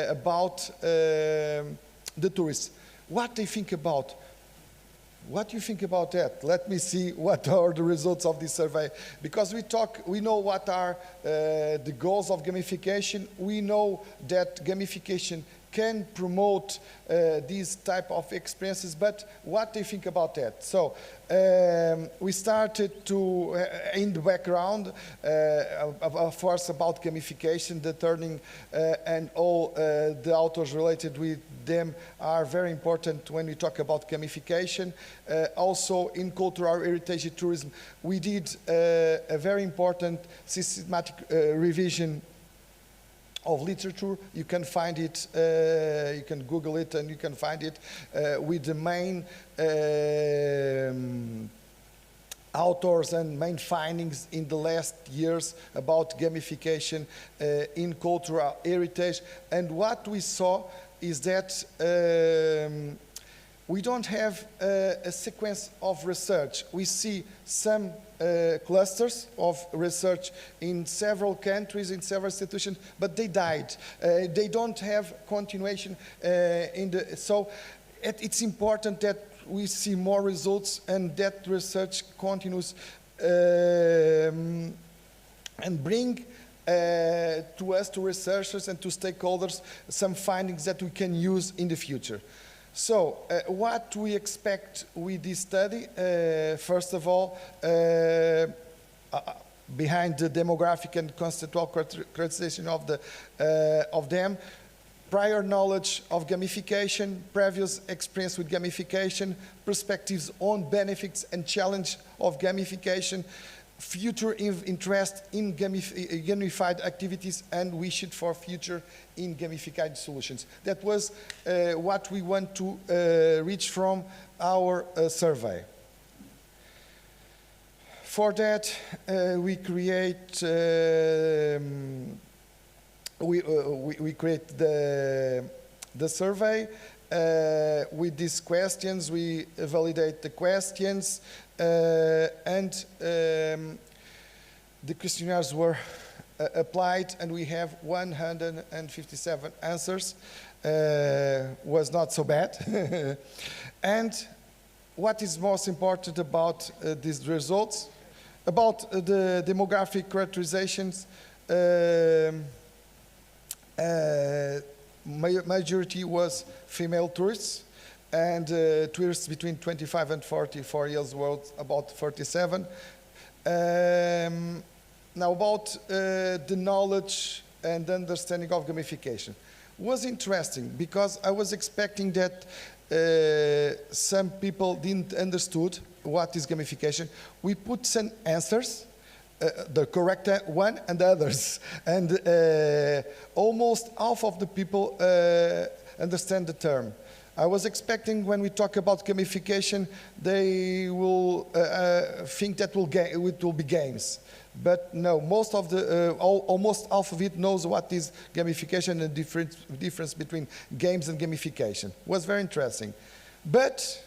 about the tourists. What they think about. What do you think about that? Let me see what are the results of this survey. Because we know what are the goals of gamification. We know that gamification can promote these type of experiences, but what do you think about that? So we started to, in the background, of course, about gamification, the turning, and all the authors related with them are very important when we talk about gamification. Also, in cultural heritage tourism, we did a very important systematic revision of literature. You can find it, you can Google it and you can find it with the main authors and main findings in the last years about gamification in cultural heritage. And what we saw is that we don't have a sequence of research. We see some clusters of research in several countries, in several institutions, but they died. They don't have continuation so it's important that we see more results and that research continues and bring to us, to researchers and to stakeholders, some findings that we can use in the future. So, what we expect with this study, first of all, behind the demographic and conceptual characterization of them, prior knowledge of gamification, previous experience with gamification, perspectives on benefits and challenge of gamification, future interest in gamified activities, and wish for future in gamified solutions. That was what we want to reach from our survey. For that, we create we create the survey with these questions. We validate the questions. And the questionnaires were applied, and we have 157 answers. Was not so bad. And what is most important about these results? About the demographic characterizations, majority was female tourists, and tourists between 25 and 44 years old, about 37. Now about the knowledge and understanding of gamification. Was interesting because I was expecting that some people didn't understood what is gamification. We put some answers, the correct one and the others, and almost half of the people understand the term. I was expecting when we talk about gamification, they will think that it will be games. But no, most of the, almost half of it knows what is gamification and the difference between games and gamification. It was very interesting. But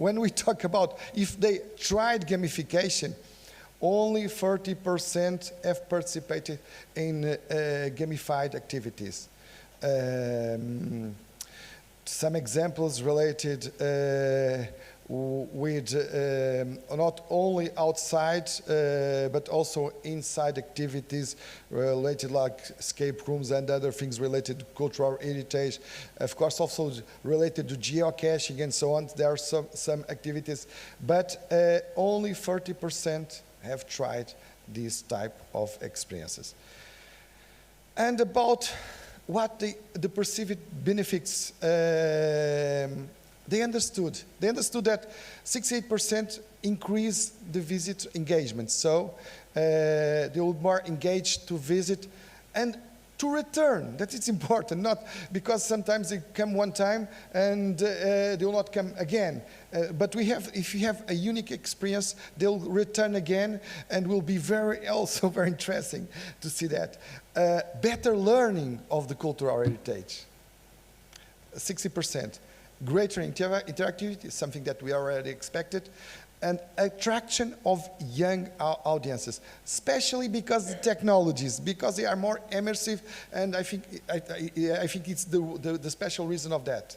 when we talk about if they tried gamification, only 30% have participated in gamified activities. Some examples related with not only outside but also inside activities related like escape rooms and other things related to cultural heritage. Of course, also related to geocaching and so on. There are some activities, but only 30% have tried this type of experiences. And about what the perceived benefits, they understood. They understood that 68% increase the visit engagement. So they will be more engaged to visit and to return. That is important, not because sometimes they come one time and they will not come again. But if you have a unique experience, they'll return again and will be also very interesting to see that. Better learning of the cultural heritage, 60%. Greater interactivity is something that we already expected, and attraction of young audiences, especially because the technologies, because they are more immersive, and I think it's the special reason of that.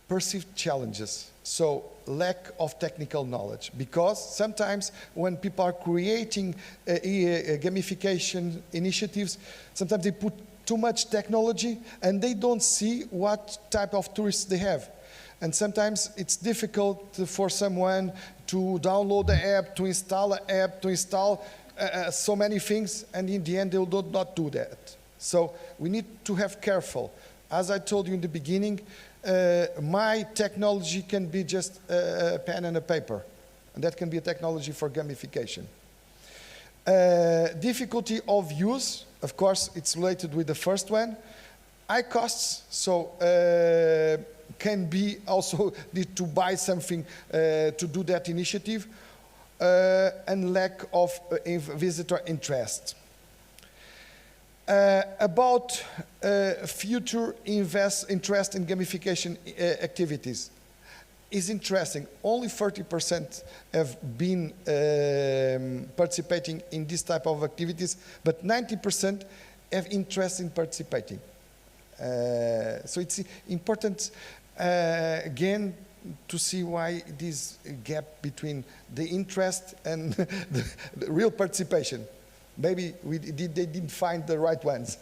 Perceived challenges, so lack of technical knowledge, because sometimes when people are creating gamification initiatives, sometimes they put too much technology and they don't see what type of tourists they have. And sometimes it's difficult for someone to download the app, to install an app, to install so many things, and in the end they will not do that. So we need to have careful. As I told you in the beginning, my technology can be just a pen and a paper, and that can be a technology for gamification. Difficulty of use, of course, it's related with the first one. High costs, so can be also need to buy something to do that initiative, and lack of visitor interest. About future interest in gamification activities is interesting. Only 30% have been participating in this type of activities, but 90% have interest in participating. So it's important, again, to see why this gap between the interest and the real participation. Maybe they didn't find the right ones.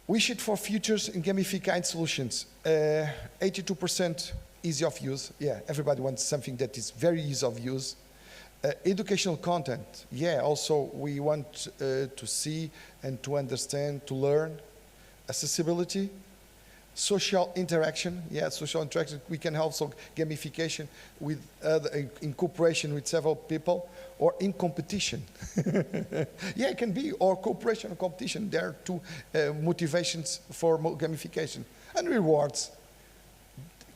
Wish for futures in gamified solutions. 82% easy of use. Yeah, everybody wants something that is very easy of use. Educational content. Yeah, also we want to see and to understand, to learn. Accessibility. Social interaction. Yeah, social interaction. We can also gamification with in cooperation with several people, or in competition. Yeah, it can be, or cooperation or competition. There are two motivations for gamification. And rewards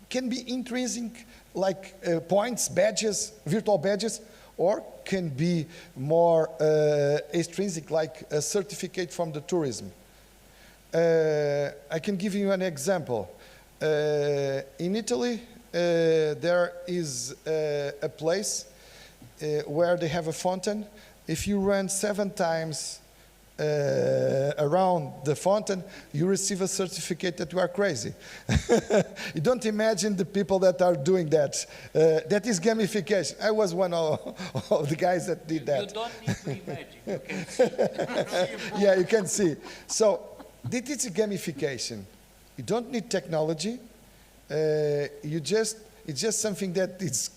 can be intrinsic, like points, badges, virtual badges, or can be more extrinsic, like a certificate from the tourism. I can give you an example. In Italy, there is a place where they have a fountain. If you run 7 times around the fountain, you receive a certificate that you are crazy. You don't imagine the people that are doing that. That is gamification. I was one of the guys that did that. You don't need to imagine. You can see. Yeah, you can see. So, this is gamification. You don't need technology. It's just something that is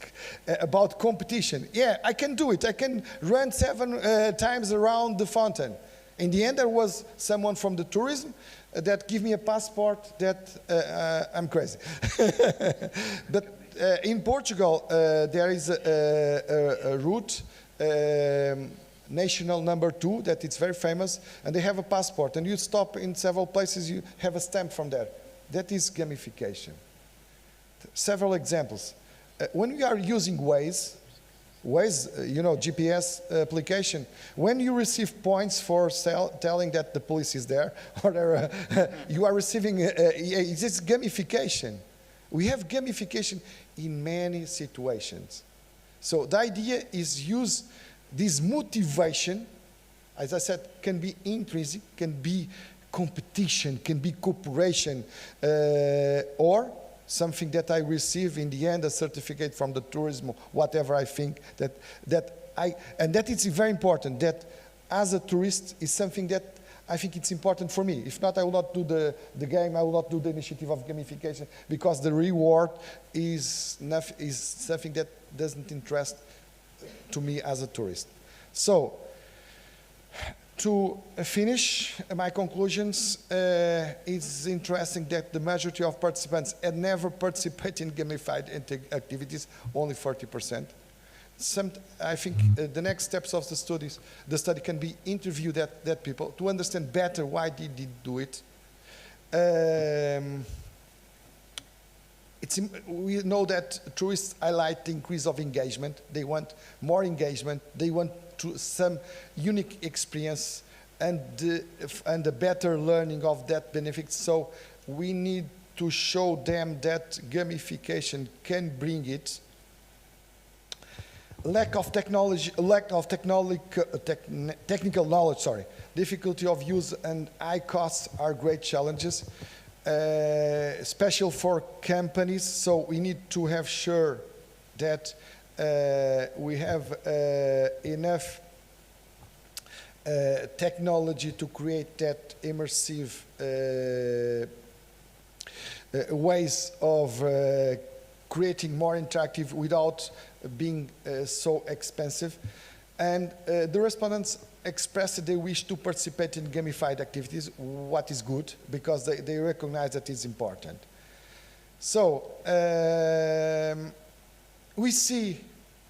about competition. Yeah, I can do it. I can run 7 times around the fountain. In the end, there was someone from the tourism that gave me a passport that I'm crazy. But in Portugal, there is a route, national number 2, that it's very famous, and they have a passport, and you stop in several places, you have a stamp from there. That is gamification. Several examples. When we are using Waze, Waze, you know, GPS application. When you receive points for telling that the police is there, or you are receiving, it's gamification. We have gamification in many situations. So the idea is use this motivation, as I said, can be intrinsic, can be competition, can be cooperation, or something that I receive in the end, a certificate from the tourism, whatever I think and that is very important, that as a tourist is something that I think it's important for me. If not, I will not do the game, I will not do the initiative of gamification, because the reward is something that doesn't interest to me as a tourist. So, to finish my conclusions, it's interesting that the majority of participants had never participated in gamified activities, only 40%. I think the next steps of the study can be interview that people to understand better why they did do it. We know that tourists highlight the increase of engagement. They want more engagement. They want some unique experience and a better learning of that benefit. So we need to show them that gamification can bring it. Lack of technical knowledge, difficulty of use and high costs are great challenges, especially for companies. So we need to have sure that we have enough technology to create that immersive ways of creating more interactive without being so expensive. And the respondents expressed they wish to participate in gamified activities, what is good, because they recognize that it's important. So we see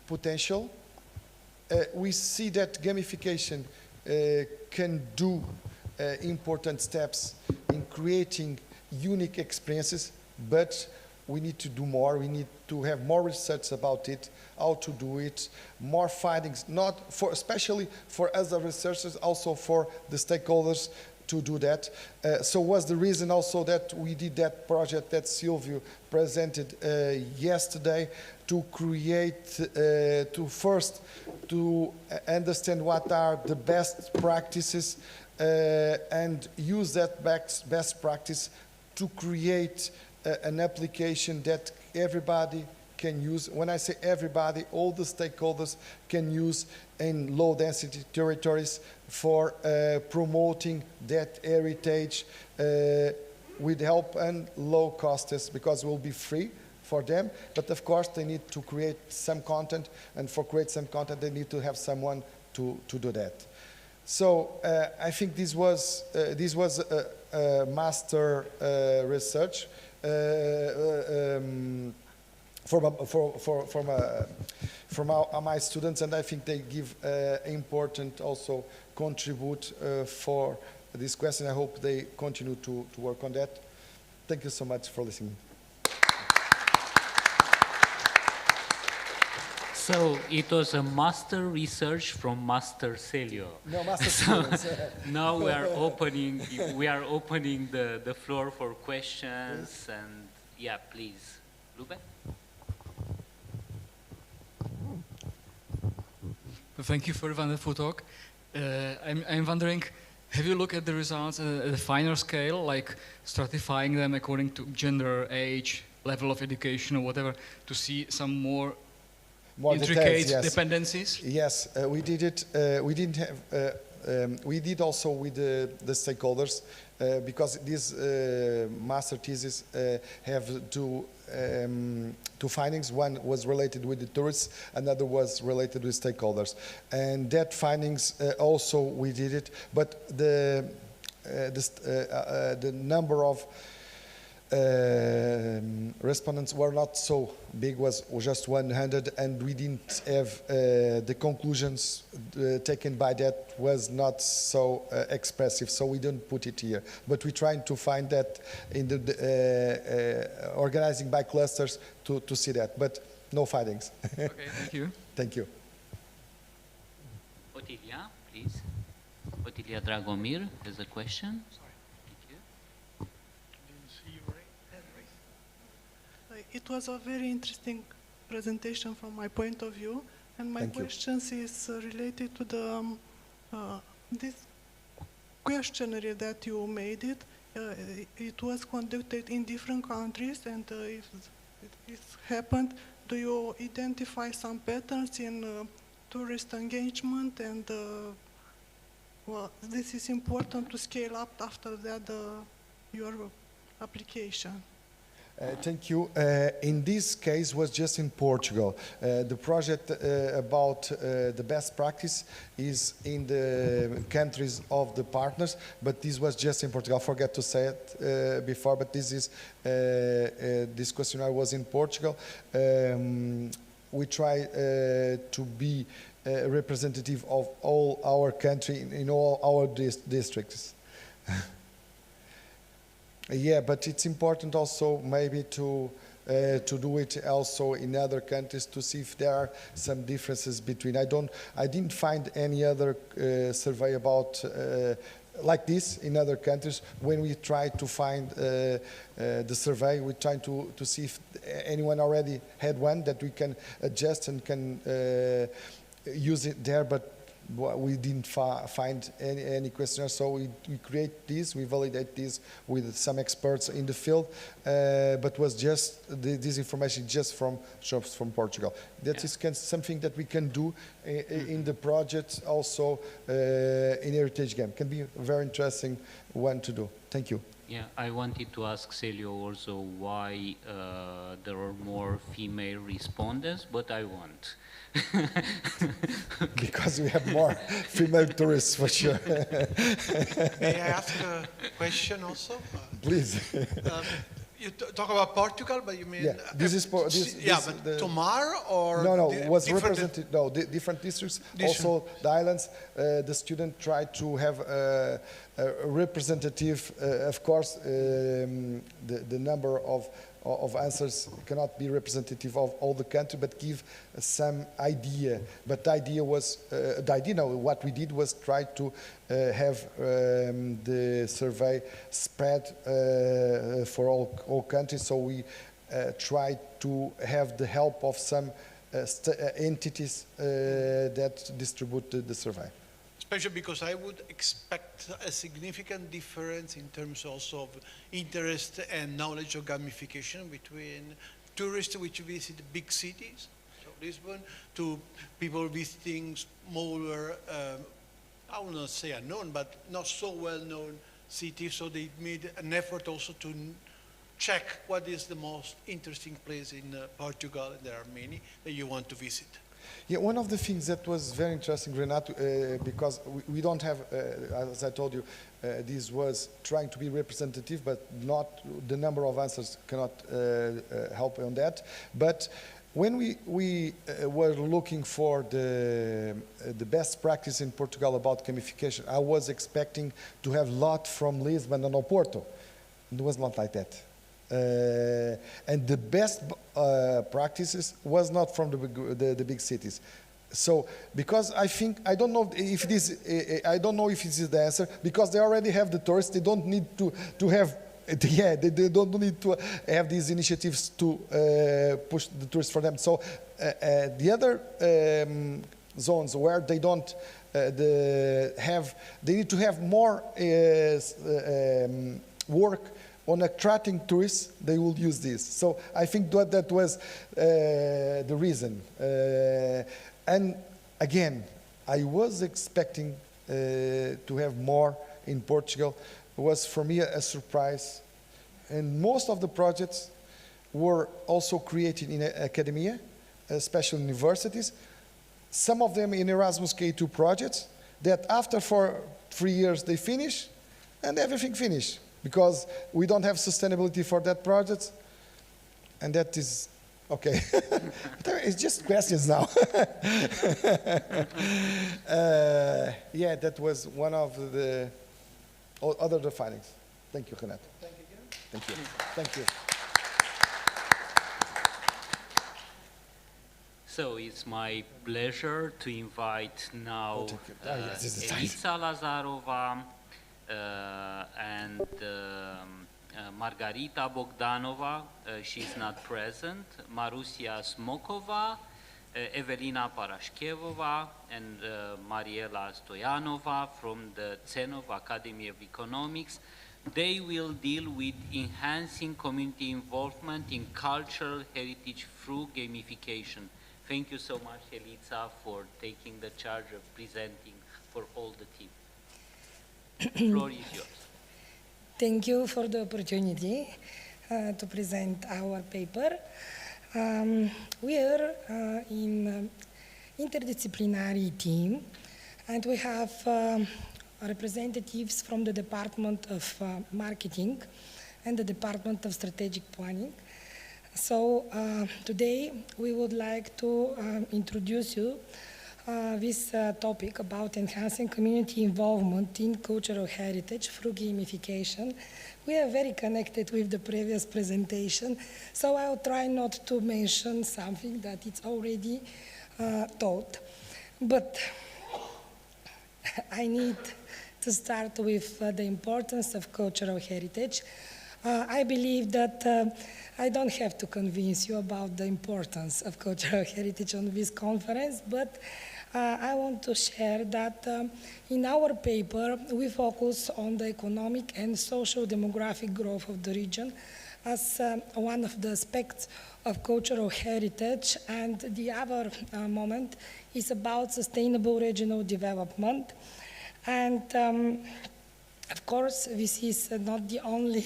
potential. We see that gamification can do important steps in creating unique experiences, but we need to do more. We need to have more research about it, how to do it, more findings, not for, especially for us as researchers, also for the stakeholders to do that. So was the reason also that we did that project that Silvio presented yesterday, to create, to understand what are the best practices and use that best practice to create an application that everybody can use. When I say everybody, all the stakeholders can use in low density territories for promoting that heritage with help and low costs, because it will be free for them, but of course they need to create some content, and for create some content they need to have someone to do that. So I think this was a master research from my students, and I think they give important also contribute for this question. I hope they continue to work on that. Thank you so much for listening. So it was a master research from Master Celio. No, Master students. Now we are opening the floor for questions, and yeah, please, Ruben. Thank you for the wonderful talk. I'm wondering, have you looked at the results at a finer scale, like stratifying them according to gender, age, level of education, or whatever, to see some more intricate details, yes. dependencies? Yes, we did it. We didn't have. We did also with the stakeholders, because this master thesis have two findings. One was related with the tourists, another was related with stakeholders, and that findings also we did it. But the number of respondents were not so big, was just 100, and we didn't have the conclusions taken by that was not so expressive, so we didn't put it here. But we're trying to find that in the organizing by clusters to see that, but no findings. Okay, thank you. Thank you. Otilia, please. Otilia Dragomir has a question. It was a very interesting presentation from my point of view, and my questions is related to the this questionnaire that you made it. It was conducted in different countries, and if it happened, do you identify some patterns in tourist engagement? And well, this is important to scale up after that your application. Thank you. In this case was just in Portugal. The project about the best practice is in the countries of the partners, but this was just in Portugal. I forgot to say it before, but this is this questionnaire was in Portugal. We try to be representative of all our country in all our districts. Yeah, but it's important also maybe to do it also in other countries to see if there are some differences between. I didn't find any other survey about like this in other countries. When we try to find the survey, we try to see if anyone already had one that we can adjust and can use it there, but we didn't find any questionnaire, so we create this, we validate this with some experts in the field, but was just this information just from shops from Portugal. That is something that we can do in the project also in Heritage Game. Can be a very interesting one to do. Thank you. Yeah, I wanted to ask Celio also why there are more female respondents, but I won't. Because we have more female tourists for sure. May I ask a question also? Please. You talk about Portugal, but you mean this is but Tomar or no was represented different districts, also the islands. The student tried to have a representative. Of course, the number of answers cannot be representative of all the country, but give some idea. But the idea was, what we did was try to have the survey spread for all countries. So we tried to have the help of some entities that distribute the survey. Especially because I would expect a significant difference in terms also of interest and knowledge of gamification between tourists which visit big cities, so Lisbon, to people visiting smaller, I will not say unknown, but not so well-known cities. So they made an effort also to check what is the most interesting place in Portugal, and there are many that you want to visit. Yeah, one of the things that was very interesting, Renato, because we don't have, as I told you, this was trying to be representative, but not the number of answers cannot help on that. But when we were looking for the best practice in Portugal about gamification, I was expecting to have a lot from Lisbon and Oporto. It was not like that. And the best practices was not from the big cities. So, because I don't know if this is the answer, because they already have the tourists, they don't need to have, they don't need to have these initiatives to push the tourists for them. So, the other zones where they don't they need to have more work on attracting tourists, they will use this. So I think that was the reason. And again, I was expecting to have more in Portugal. It was for me a surprise. And most of the projects were also created in academia, especially universities. Some of them in Erasmus K2 projects that after 3 years they finish and everything finished. Because we don't have sustainability for that project, and that is okay. It's just questions now. Yeah, that was one of the other findings. Thank you, Renato. Thank you. Thank you. Thank you. So it's my pleasure to invite now Elisa Lazarova and Margarita Bogdanova. She's not present. Marusia Smokova, Evelina Parashkevova, and Mariela Stoyanova from the Tsenov Academy of Economics. They will deal with enhancing community involvement in cultural heritage through gamification. Thank you so much, Elisa, for taking the charge of presenting for all the team. The floor is yours. Thank you for the opportunity to present our paper. We are in interdisciplinary team, and we have representatives from the Department of Marketing and the Department of Strategic Planning. So today we would like to introduce you this topic about enhancing community involvement in cultural heritage through gamification. We are very connected with the previous presentation, so I'll try not to mention something that it's already taught. But I need to start with the importance of cultural heritage. I believe that I don't have to convince you about the importance of cultural heritage on this conference, but I want to share that in our paper we focus on the economic and social demographic growth of the region as one of the aspects of cultural heritage, and the other moment is about sustainable regional development. And of course, this is not the only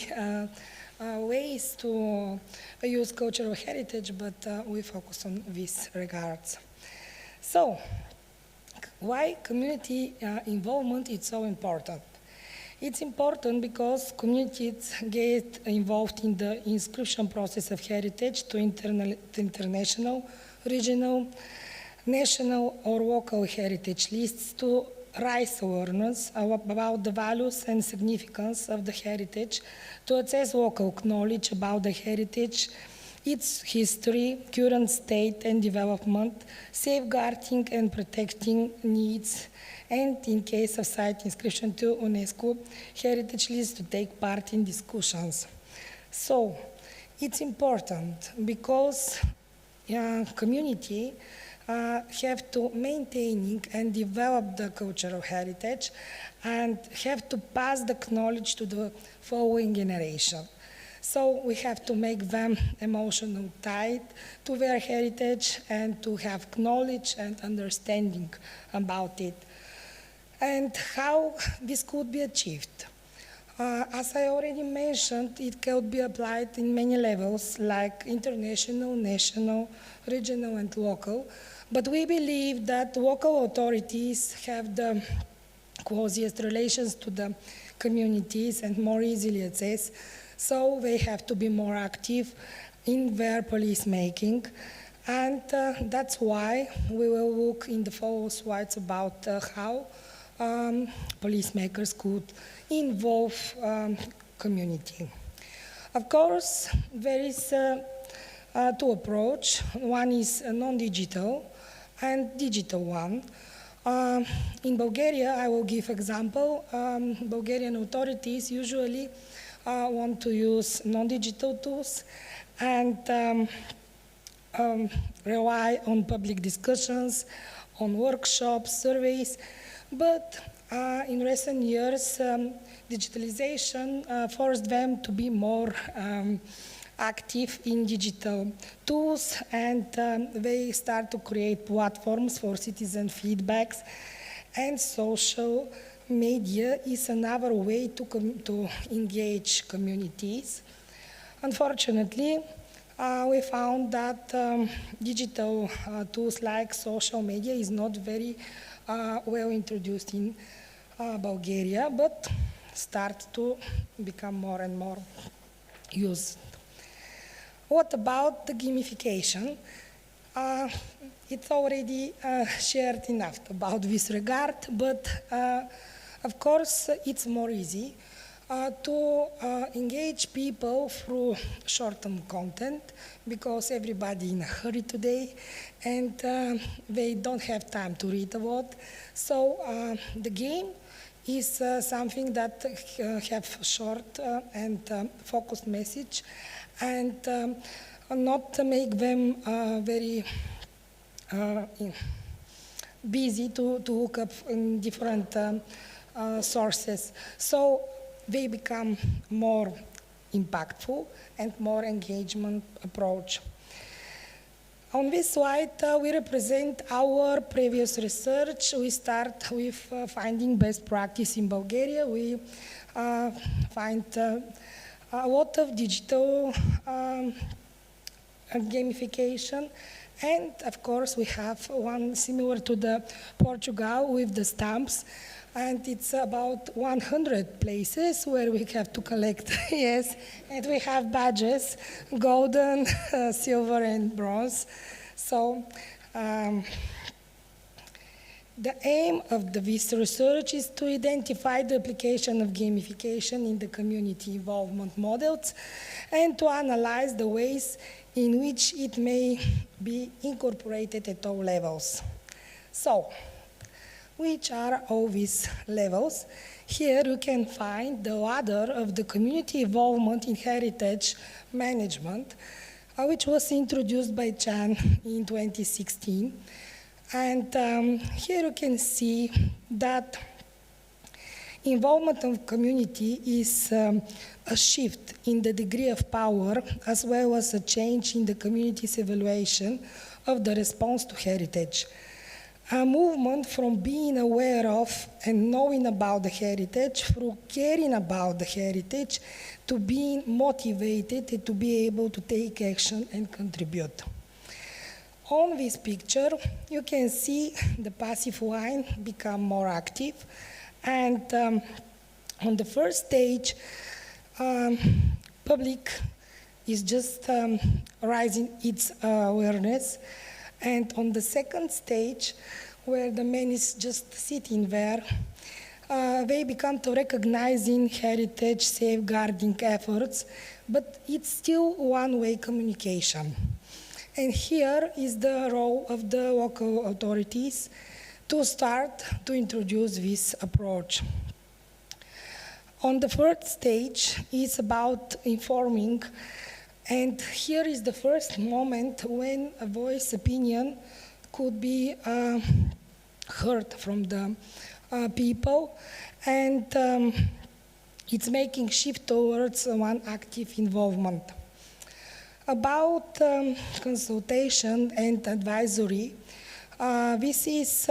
ways to use cultural heritage, but we focus on these regards. So, why community involvement is so important? It's important because communities get involved in the inscription process of heritage to international, regional, national, or local heritage lists to raise awareness about the values and significance of the heritage, to access local knowledge about the heritage, its history, current state and development, safeguarding and protecting needs, and in case of site inscription to UNESCO heritage list, to take part in discussions. So it's important because community have to maintain and develop the cultural heritage and have to pass the knowledge to the following generation. So we have to make them emotional tied to their heritage and to have knowledge and understanding about it. And how this could be achieved? As I already mentioned, it could be applied in many levels, like international, national, regional, and local. But we believe that local authorities have the closest relations to the communities and more easily access, so they have to be more active in their policy making. And that's why we will look in the following slides about how policymakers could involve community. Of course, there is two approaches. One is a non-digital and digital one. In Bulgaria, I will give example. Bulgarian authorities usually want to use non-digital tools and rely on public discussions, on workshops, surveys, but in recent years, digitalization forced them to be more active in digital tools, and they start to create platforms for citizen feedbacks, and social media is another way to engage communities. Unfortunately, we found that digital tools like social media is not very well introduced in Bulgaria, but start to become more and more used. What about the gamification? It's already shared enough about this regard, but of course it's more easy. to engage people through short-term content, because everybody in a hurry today and they don't have time to read a lot. So the game is something that have short and focused message, and not to make them very busy to look up in different sources. So they become more impactful and more engagement approach. On this slide, we represent our previous research. We start with finding best practice in Bulgaria. We find a lot of digital gamification. And of course, we have one similar to the Portugal with the stamps. And it's about 100 places where we have to collect, yes. And we have badges, golden, silver, and bronze. So the aim of this research is to identify the application of gamification in the community involvement models and to analyze the ways in which it may be incorporated at all levels. So, which are all these levels? Here you can find the ladder of the community involvement in heritage management, which was introduced by Chan in 2016. And here you can see that involvement of community is a shift in the degree of power, as well as a change in the community's evaluation of the response to heritage. A movement from being aware of and knowing about the heritage through caring about the heritage to being motivated to be able to take action and contribute. On this picture, you can see the passive line become more active, and on the first stage, public is just raising its awareness. And on the second stage, where the man is just sitting there, they become to recognizing heritage safeguarding efforts, but it's still one-way communication. And here is the role of the local authorities to start to introduce this approach. On the third stage is about informing. And here is the first moment when a voice opinion could be heard from the people, and it's making shift towards one active involvement. About consultation and advisory, this is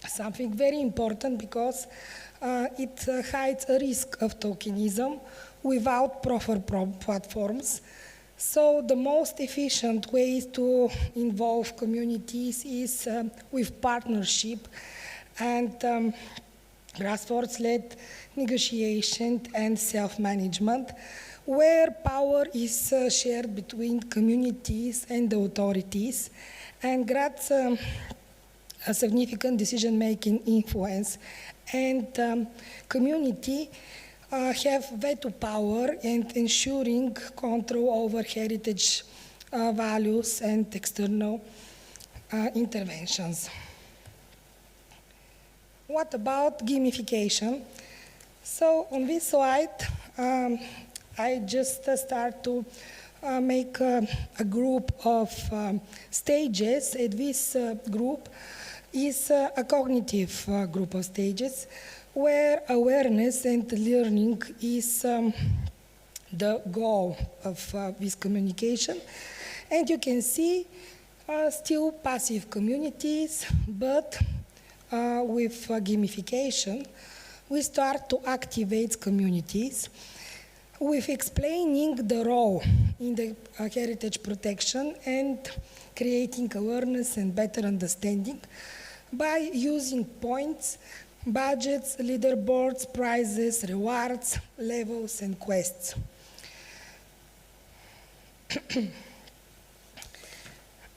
something very important because it hides a risk of tokenism without proper platforms. So the most efficient way to involve communities is with partnership and grassroots-led negotiation and self-management, where power is shared between communities and the authorities and grants a significant decision-making influence. And community have veto power and ensuring control over heritage values and external interventions. What about gamification? So on this slide, I just start to make a group of stages, and this group is a cognitive group of stages where awareness and learning is the goal of this communication. And you can see still passive communities, but with gamification, we start to activate communities with explaining the role in the heritage protection and creating awareness and better understanding by using points, budgets, leaderboards, prizes, rewards, levels, and quests.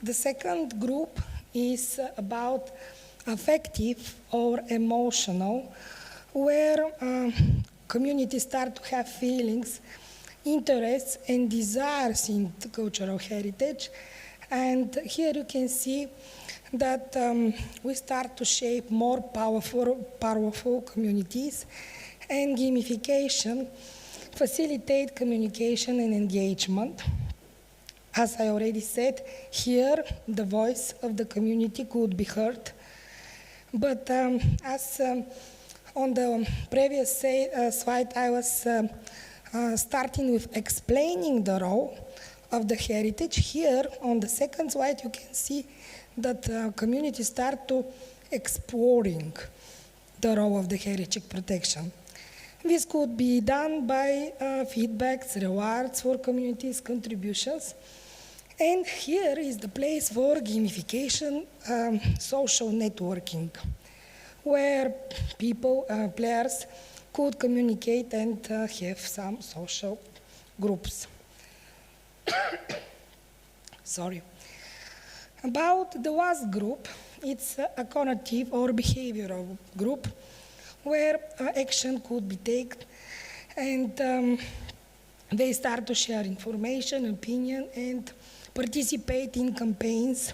The second group is about affective or emotional, where communities start to have feelings, interests, and desires in the cultural heritage. And here you can see that we start to shape more powerful communities, and gamification facilitate communication and engagement. As I already said, here the voice of the community could be heard. But as on the previous slide, I was starting with explaining the role of the heritage. Here on the second slide, you can see that communities start to exploring the role of the heritage protection. This could be done by feedbacks, rewards for communities' contributions. And here is the place for gamification, social networking, where people, players, could communicate and have some social groups. Sorry. About the last group, it's a cognitive or behavioral group where action could be taken, and they start to share information, opinion, and participate in campaigns.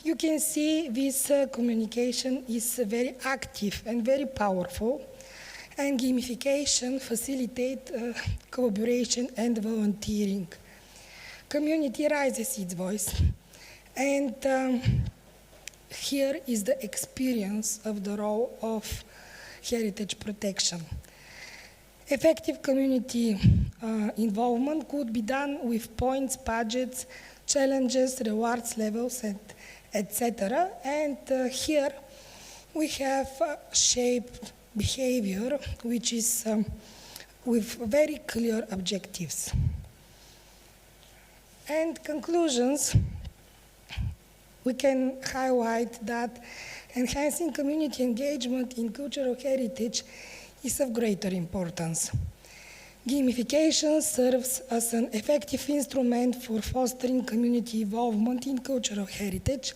You can see this communication is very active and very powerful, and gamification facilitates collaboration and volunteering. Community raises its voice, and here is the experience of the role of heritage protection. Effective community involvement could be done with points, budgets, challenges, rewards levels, and etc. And here we have shaped behavior, which is with very clear objectives. And conclusions, we can highlight that enhancing community engagement in cultural heritage is of greater importance. Gamification serves as an effective instrument for fostering community involvement in cultural heritage,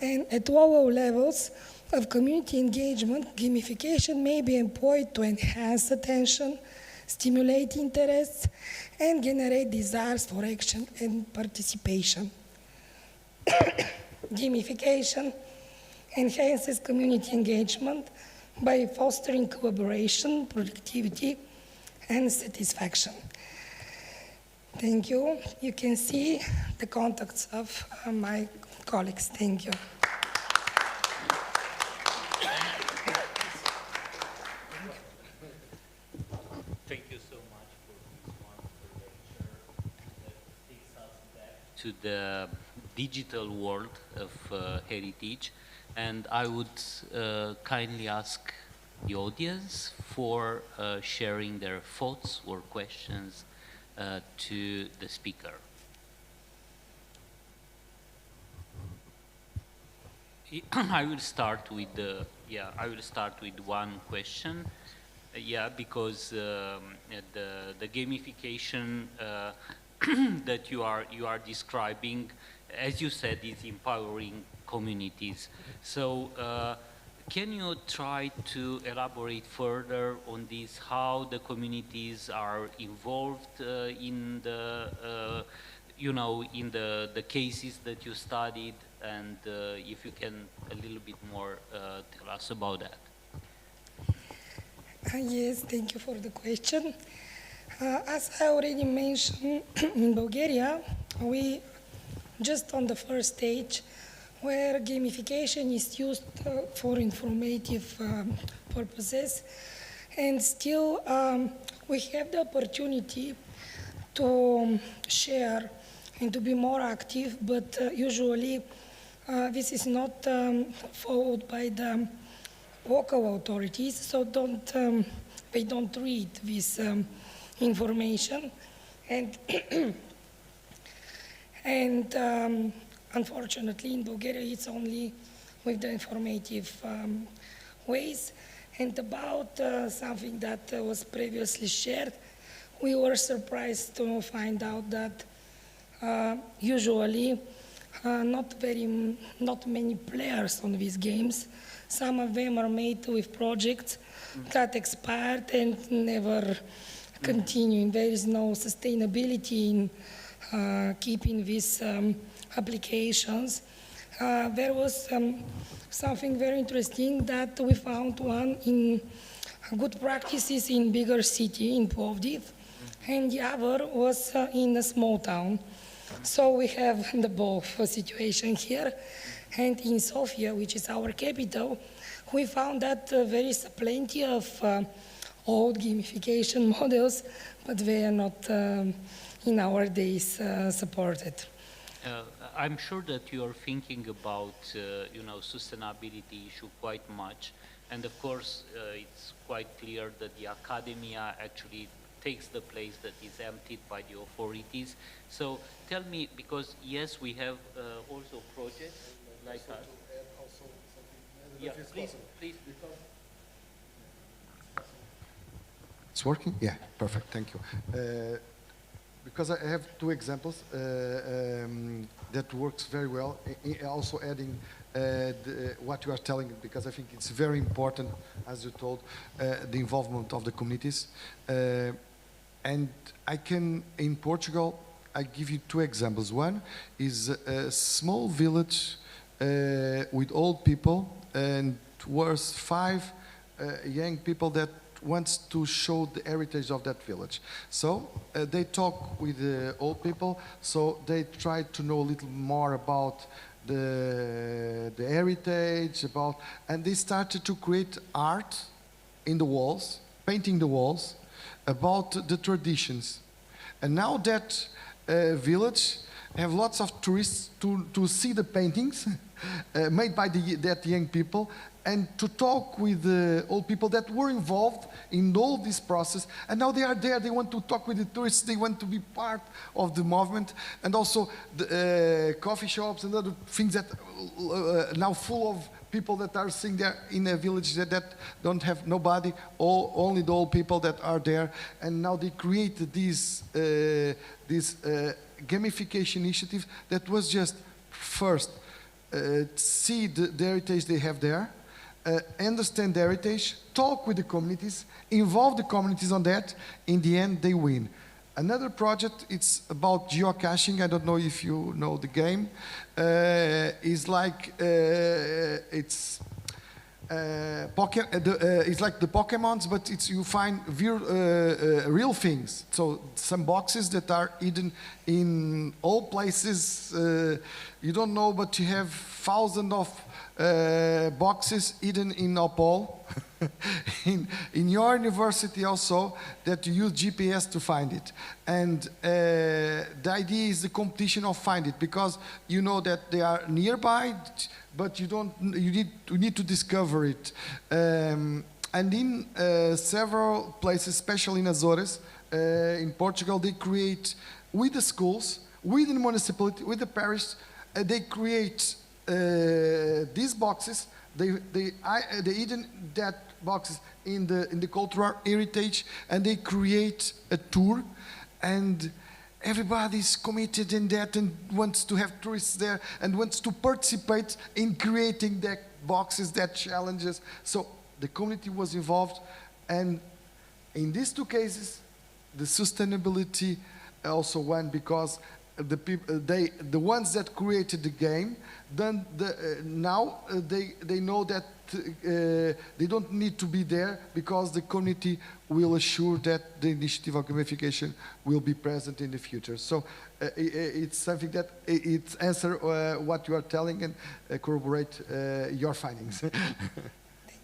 and at lower levels of community engagement, gamification may be employed to enhance attention, stimulate interests, and generate desires for action and participation. Gamification enhances community engagement by fostering collaboration, productivity, and satisfaction. Thank you. You can see the contacts of my colleagues. Thank you. Thank you so much for this wonderful lecture that takes us back to the digital world of heritage. And I would kindly ask the audience for sharing their thoughts or questions to the speaker. I will start with one question. Because the gamification that you are describing, as you said, is empowering communities. So can you try to elaborate further on this, how the communities are involved in the, in the cases that you studied, and if you can a little bit more tell us about that. Yes, thank you for the question. As I already mentioned, in Bulgaria, we just on the first stage where gamification is used for informative purposes, and still we have the opportunity to share and to be more active, but usually this is not followed by the local authorities, so they don't read this information, and unfortunately in Bulgaria it's only with the informative ways. And about something that was previously shared, we were surprised to find out that usually not many players on these games. Some of them are made with projects that expired and never continue. There is no sustainability in keeping these applications. There was something very interesting that we found one in good practices in bigger city in Plovdiv, and the other was in a small town. So we have the both situation here. And in Sofia, which is our capital, we found that there is plenty of old gamification models, but they are not in our days supported. I'm sure that you are thinking about, sustainability issue quite much. And of course, it's quite clear that the academia actually takes the place that is emptied by the authorities. So tell me, because yes, we have also projects like us. Yeah, please. It's working? Yeah, perfect, thank you. Because I have two examples that works very well, also adding what you are telling, because I think it's very important, as you told, the involvement of the communities. And I can, in Portugal, I give you two examples. One is a small village with old people, and was 5 young people that wants to show the heritage of that village. So they talk with the old people, so they try to know a little more about the heritage, and they started to create art in the walls, painting the walls, about the traditions. And now that village have lots of tourists to see the paintings made by that young people, and to talk with the old people that were involved in all this process. And now they are there, they want to talk with the tourists, they want to be part of the movement. And also the coffee shops and other things that now full of people that are sitting there in a village that don't have nobody, only the old people that are there. And now they created this gamification initiative that was just first see the heritage they have there, understand the heritage, talk with the communities, involve the communities on that. In the end, they win. Another project, it's about geocaching. I don't know if you know the game. It's like it's like the Pokemons, but you find real things. So some boxes that are hidden in all places you don't know, but you have thousands of boxes hidden in Opole, in your university also, that you use GPS to find it. And the idea is the competition of find it, because you know that they are nearby, but you need to discover it. And in several places, especially in Azores, in Portugal, they create with the schools, with the municipality, with the parish, they create these boxes. They hidden that boxes in the cultural heritage, and they create a tour, and everybody's committed in that and wants to have tourists there and wants to participate in creating that boxes, that challenges. So the community was involved, and in these two cases, the sustainability also won, because the people, the ones that created the game, then now they know that they don't need to be there, because the community will assure that the initiative of gamification will be present in the future. So it's something that it answers what you are telling and corroborate your findings.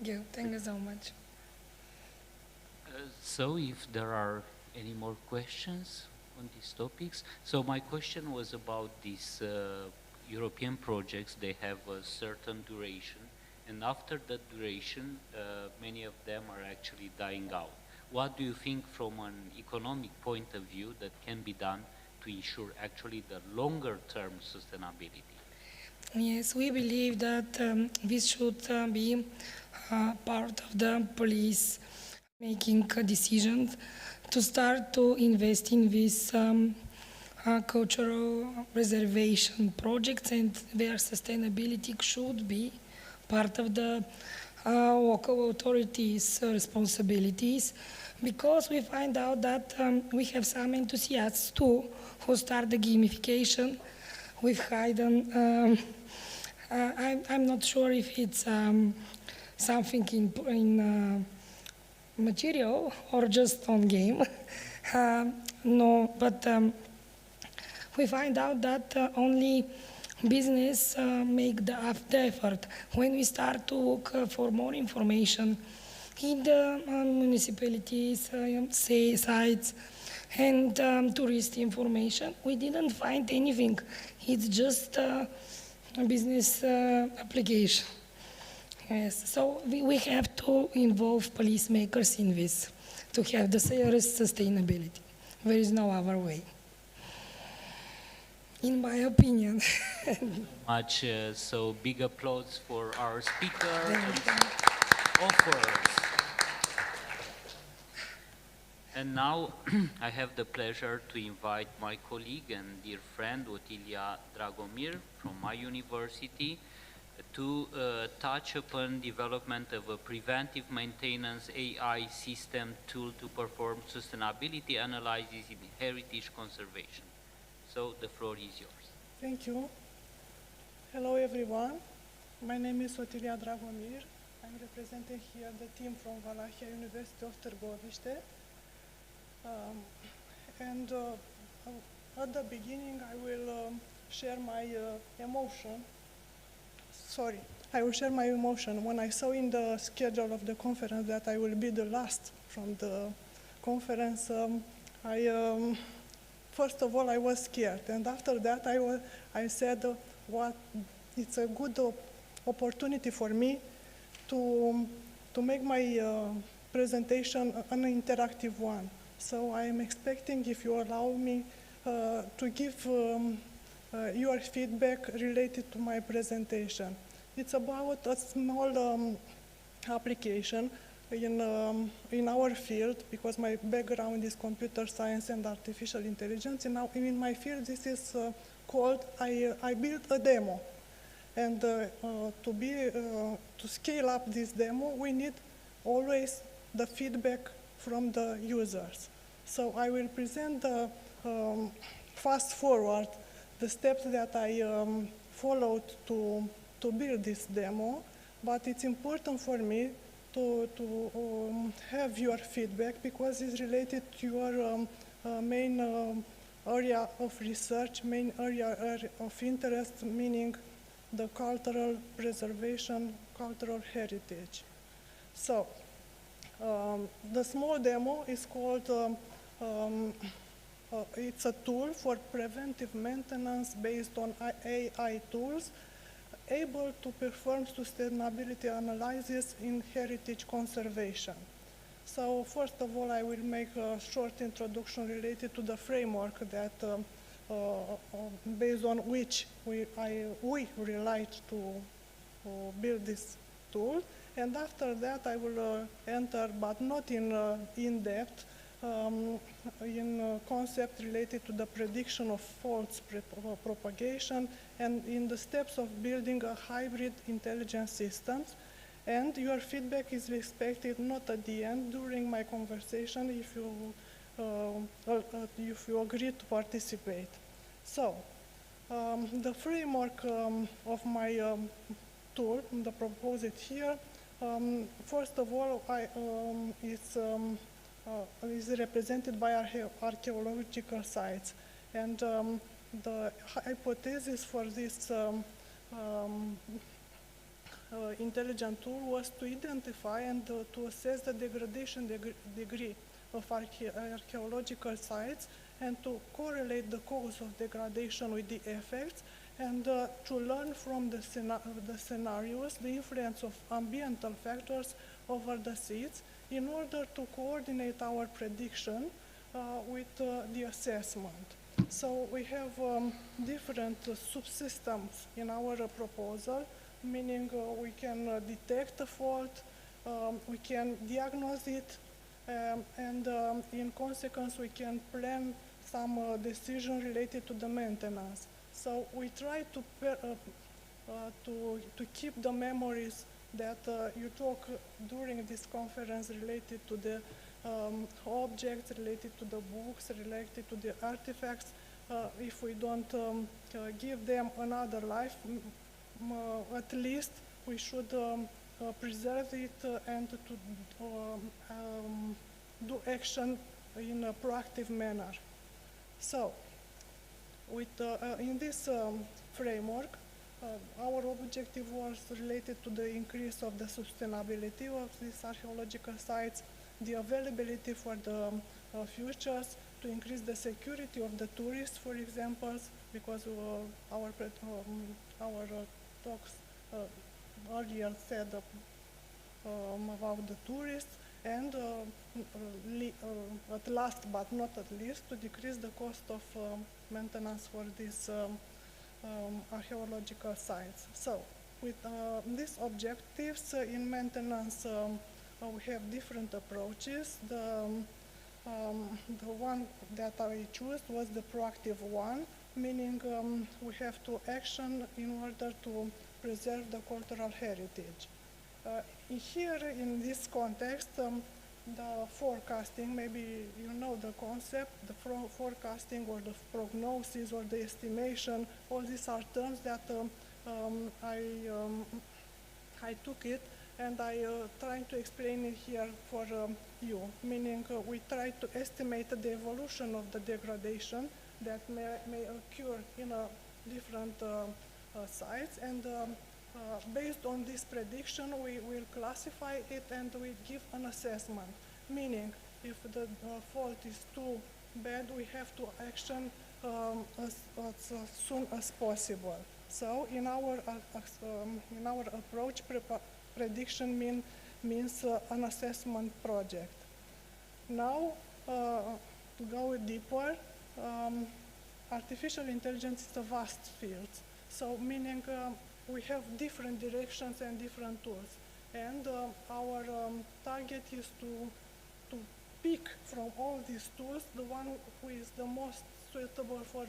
Thank you so much. So if there are any more questions on these topics. So my question was about these European projects. They have a certain duration, and after that duration, many of them are actually dying out. What do you think from an economic point of view that can be done to ensure actually the longer term sustainability? Yes, we believe that this should be part of the police making decisions to start to invest in these cultural preservation projects, and their sustainability should be part of the local authorities' responsibilities, because we find out that we have some enthusiasts too who start the gamification with hidden. I'm not sure if it's something in material or just on game. No, but we find out that only business make the effort. When we start to look for more information in the municipalities, sites, and tourist information, we didn't find anything. It's just a business application. Yes, so we have to involve policymakers in this to have the serious sustainability. There is no other way, in my opinion. Much, so big applause for our speaker and offers. And now I have the pleasure to invite my colleague and dear friend Otilia Dragomir from my university to touch upon development of a preventive maintenance AI system tool to perform sustainability analysis in heritage conservation. So the floor is yours. Thank you. Hello everyone. My name is Otilia Dragomir. I'm representing here the team from Valahia University of Târgoviște. And at the beginning I will share my emotion. Sorry, I will share my emotion. When I saw in the schedule of the conference that I will be the last from the conference, first of all, I was scared. And after that, I said, what, it's a good opportunity for me to make my presentation an interactive one. So I am expecting, if you allow me, to give your feedback related to my presentation. It's about a small application in our field, because my background is computer science and artificial intelligence. And now in my field, this is called, I built a demo. And to scale up this demo, we need always the feedback from the users. So I will present the fast forward the steps that I followed to build this demo, but it's important for me to have your feedback, because it's related to your main area of research, main area of interest, meaning the cultural preservation, cultural heritage. So, the small demo is called, it's a tool for preventive maintenance based on AI tools, able to perform sustainability analysis in heritage conservation. So first of all, I will make a short introduction related to the framework that, based on which we relied to build this tool. And after that, I will enter, but not in depth, in concept related to the prediction of faults propagation and in the steps of building a hybrid intelligence systems. And your feedback is expected not at the end, during my conversation, if you agree to participate. So, the framework of my tool, the proposed here, first of all, is represented by archaeological sites. And the hypothesis for this intelligent tool was to identify and to assess the degradation degree of archaeological sites and to correlate the cause of degradation with the effects, and to learn from the scenarios the influence of ambiental factors over the seeds, in order to coordinate our prediction with the assessment. So we have different subsystems in our proposal, meaning we can detect a fault, we can diagnose it, and in consequence we can plan some decision related to the maintenance. So we try to keep the memories that you talk during this conference related to the objects, related to the books, related to the artifacts. If we don't give them another life, at least we should preserve it and to do action in a proactive manner. So, in this framework, our objective was related to the increase of the sustainability of these archaeological sites, the availability for the futures, to increase the security of the tourists, for example, because our talks earlier said about the tourists, and at last but not at least, to decrease the cost of maintenance for these archaeological sites. So, with these objectives in maintenance, we have different approaches. The one that I chose was the proactive one, meaning we have to action in order to preserve the cultural heritage. Here, in this context, the forecasting, maybe you know the concept, the forecasting or the prognosis or the estimation, all these are terms that I took it and I trying to explain it here for you, meaning we try to estimate the evolution of the degradation that may occur in different sites, and based on this prediction, we will classify it and we give an assessment, meaning if the fault is too bad, we have to action as soon as possible. So in our approach, prediction means an assessment project. Now, to go deeper, artificial intelligence is a vast field. So meaning we have different directions and different tools. And our target is to pick from all these tools the one who is the most suitable for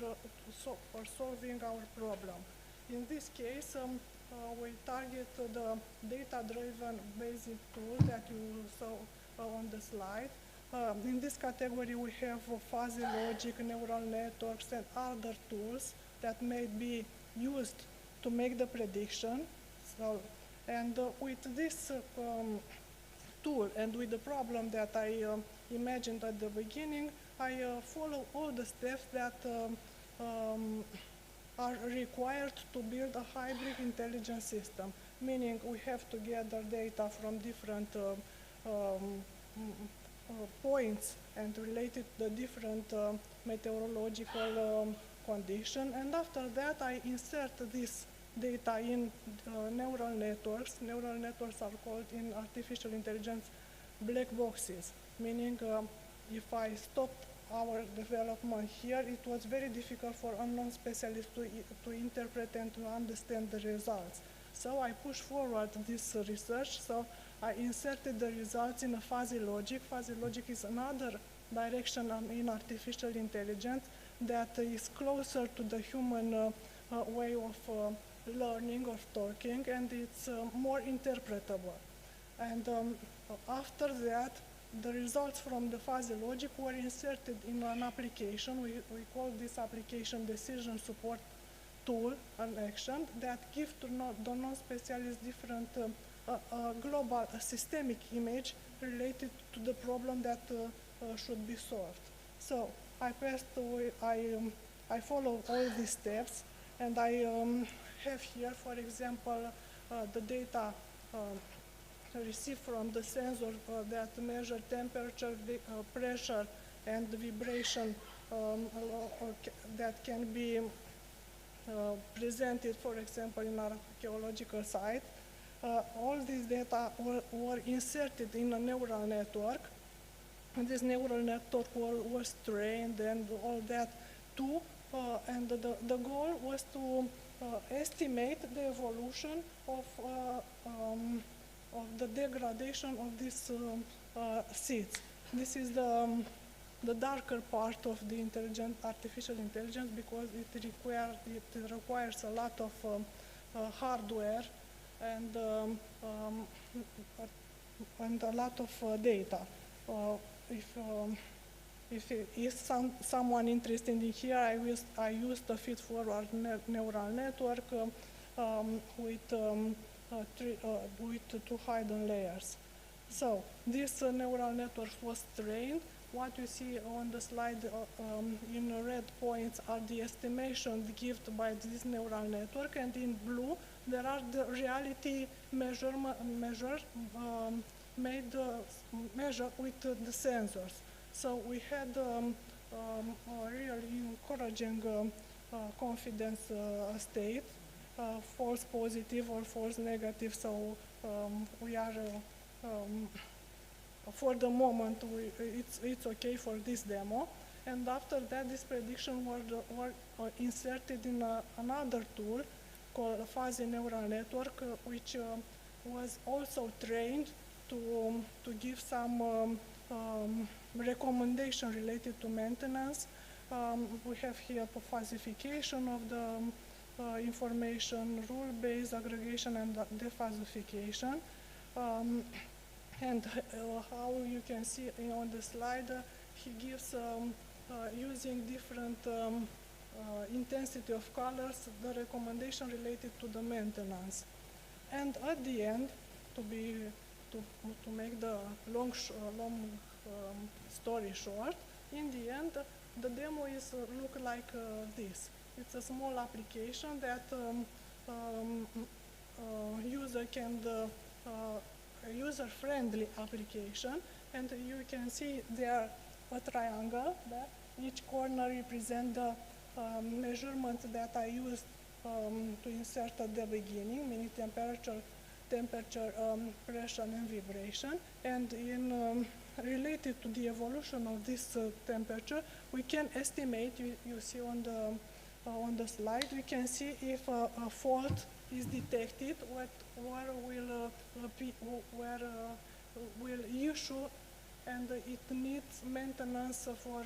solving our problem. In this case, we target the data-driven basic tool that you saw on the slide. In this category, we have fuzzy logic, neural networks, and other tools that may be used to make the prediction. So, and with this tool and with the problem that I imagined at the beginning, I follow all the steps that are required to build a hybrid intelligence system, meaning we have to gather data from different points and related to the different meteorological condition, and after that I insert this data in neural networks. Neural networks are called in artificial intelligence black boxes, meaning if I stopped our development here, it was very difficult for unknown specialists to interpret and to understand the results. So I pushed forward this research, so I inserted the results in a fuzzy logic. Fuzzy logic is another direction in artificial intelligence that is closer to the human way of learning, of talking, and it's more interpretable. And after that, the results from the fuzzy logic were inserted in an application. We call this application decision support tool, an action that gives to the non-specialist different global systemic image related to the problem that should be solved. So I follow all these steps, and I have here, for example, the data received from the sensor that measure temperature, pressure, and vibration that can be presented, for example, in our archaeological site. All these data were inserted in a neural network, and this neural network was trained and all that too, and the goal was to estimate the evolution of the degradation of these seeds. This is the the darker part of the artificial intelligence, because it requires a lot of hardware and a lot of data. If someone interested in here, I used a feed-forward neural network with 2 hidden layers. So this neural network was trained. What you see on the slide in red points are the estimations given by this neural network, and in blue there are the reality measures measured with the sensors. So we had a really encouraging confidence state, false positive or false negative. So we are, for the moment, it's okay for this demo. And after that, this prediction were inserted in another tool called a fuzzy neural network, which was also trained to give some recommendation related to maintenance. We have here fuzzification of the information, rule-based aggregation, and defuzzification. And how you can see on the slide, he gives, using different intensity of colors, the recommendation related to the maintenance. And at the end, to make the long story short, in the end, the demo look like this. It's a small application that user can, a user-friendly application, and you can see there a triangle that each corner represents the measurements that I used to insert at the beginning, meaning temperature, pressure, and vibration. And in related to the evolution of this temperature, we can estimate. You see on the slide, we can see if a fault is detected, where will issue, and it needs maintenance for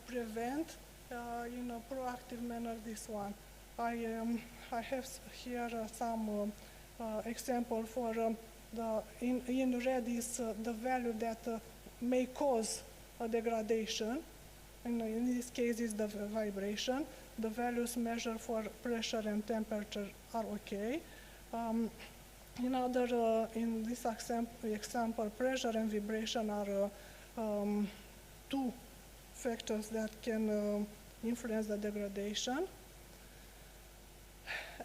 prevent in a proactive manner this one. I have here some example for in red is the value that may cause a degradation. In this case, is the vibration. The values measured for pressure and temperature are okay. In this example, pressure and vibration are 2 factors that can influence the degradation.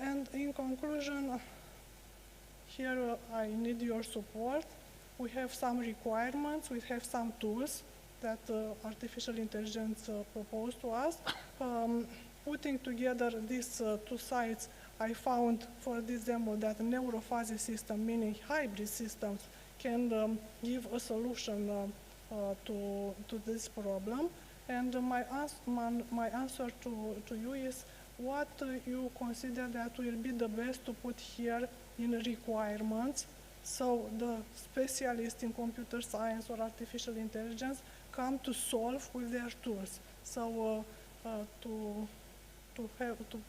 And in conclusion, here I need your support. We have some requirements, we have some tools that artificial intelligence proposed to us. Putting together these 2 sites, I found for this demo that a neurofuzzy system, meaning hybrid systems, can give a solution to this problem. And my answer to you is, what you consider that will be the best to put here in requirements, so the specialists in computer science or artificial intelligence come to solve with their tools. So to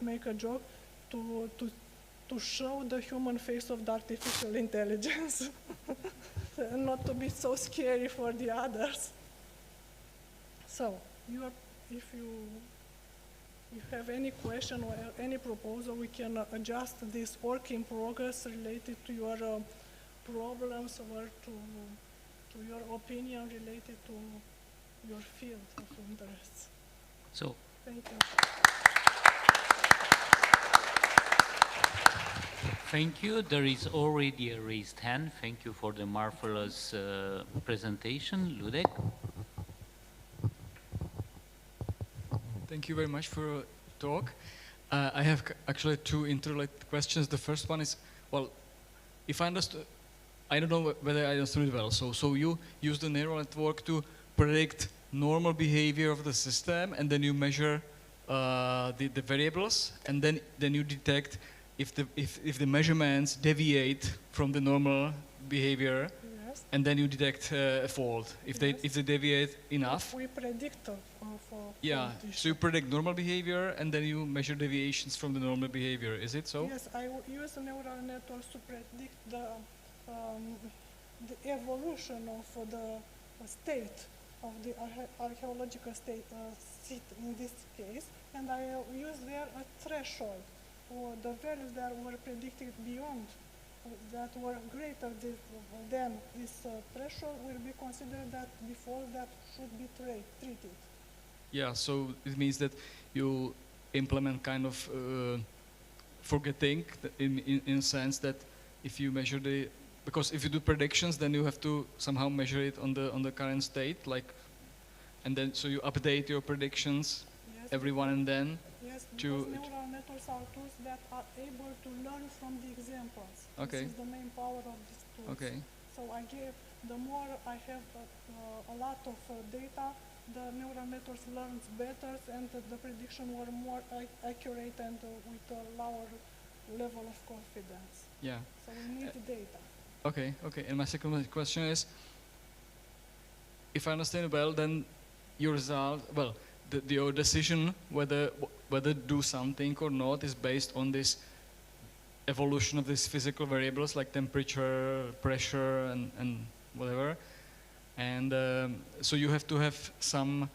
make a joke, to show the human face of the artificial intelligence, not to be so scary for the others. So if you have any question or any proposal, we can adjust this work in progress related to your problems or to your opinion related to your field of interest. So, thank you. Thank you. There is already a raised hand. Thank you for the marvelous presentation, Ludek. Thank you very much for your talk. I have actually 2 interrelated questions. The first one is, well, if I understood, I don't know whether I understood it well. So you use the neural network to predict normal behavior of the system, and then you measure the variables, and then you detect if the measurements deviate from the normal behavior. Yes. And then you detect a fault. If they deviate enough. We predict for Yeah. So you predict normal behavior, and then you measure deviations from the normal behavior. Is it so? Yes, I use neural networks to predict the evolution of the state of the archaeological state in this case, and I use there a threshold, or the values that were predicted beyond, that were greater than this threshold will be considered that default that should be treated. Yeah, so it means that you implement kind of forgetting in a sense that if you measure because if you do predictions, then you have to somehow measure it on the current state, and then so you update your predictions every one and then. Yes, because neural networks are tools that are able to learn from the examples. Okay. This is the main power of these tools. Okay. So the more I have a lot of data, the neural networks learns better, and the prediction were more accurate and with a lower level of confidence. Yeah. So we need data. Okay, okay. And my second question is, if I understand well, then your result, your decision whether do something or not is based on this evolution of these physical variables like temperature, pressure, and whatever. And so you have to have some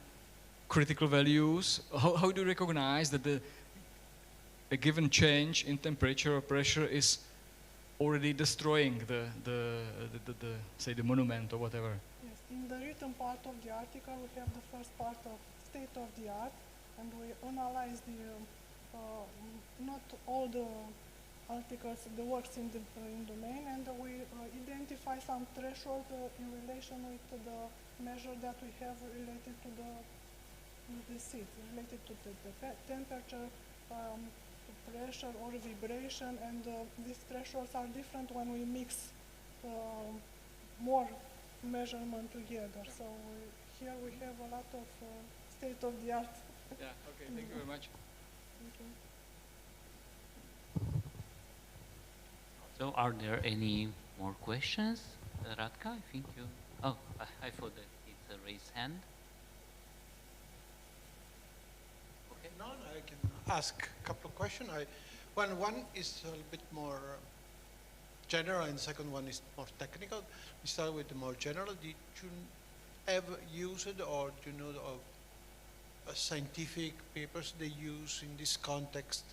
critical values. How do you recognize that a given change in temperature or pressure is already destroying say the monument or whatever? Yes, in the written part of the article we have the first part of state of the art, and we analyze not all the articles, the works in the domain, and we identify some threshold in relation with the measure that we have related to the seat, related to the temperature, pressure or vibration, and these thresholds are different when we mix more measurement together. So here we have a lot of state of the art. Yeah, okay, thank you very much. Thank you. So are there any more questions? Radka, I think you... Oh, I thought that it's a raised hand. Okay, no, I can ask a couple of questions. One is a little bit more general, and the second one is more technical. We start with the more general. Did you ever use it, or do you know of scientific papers they use in this context,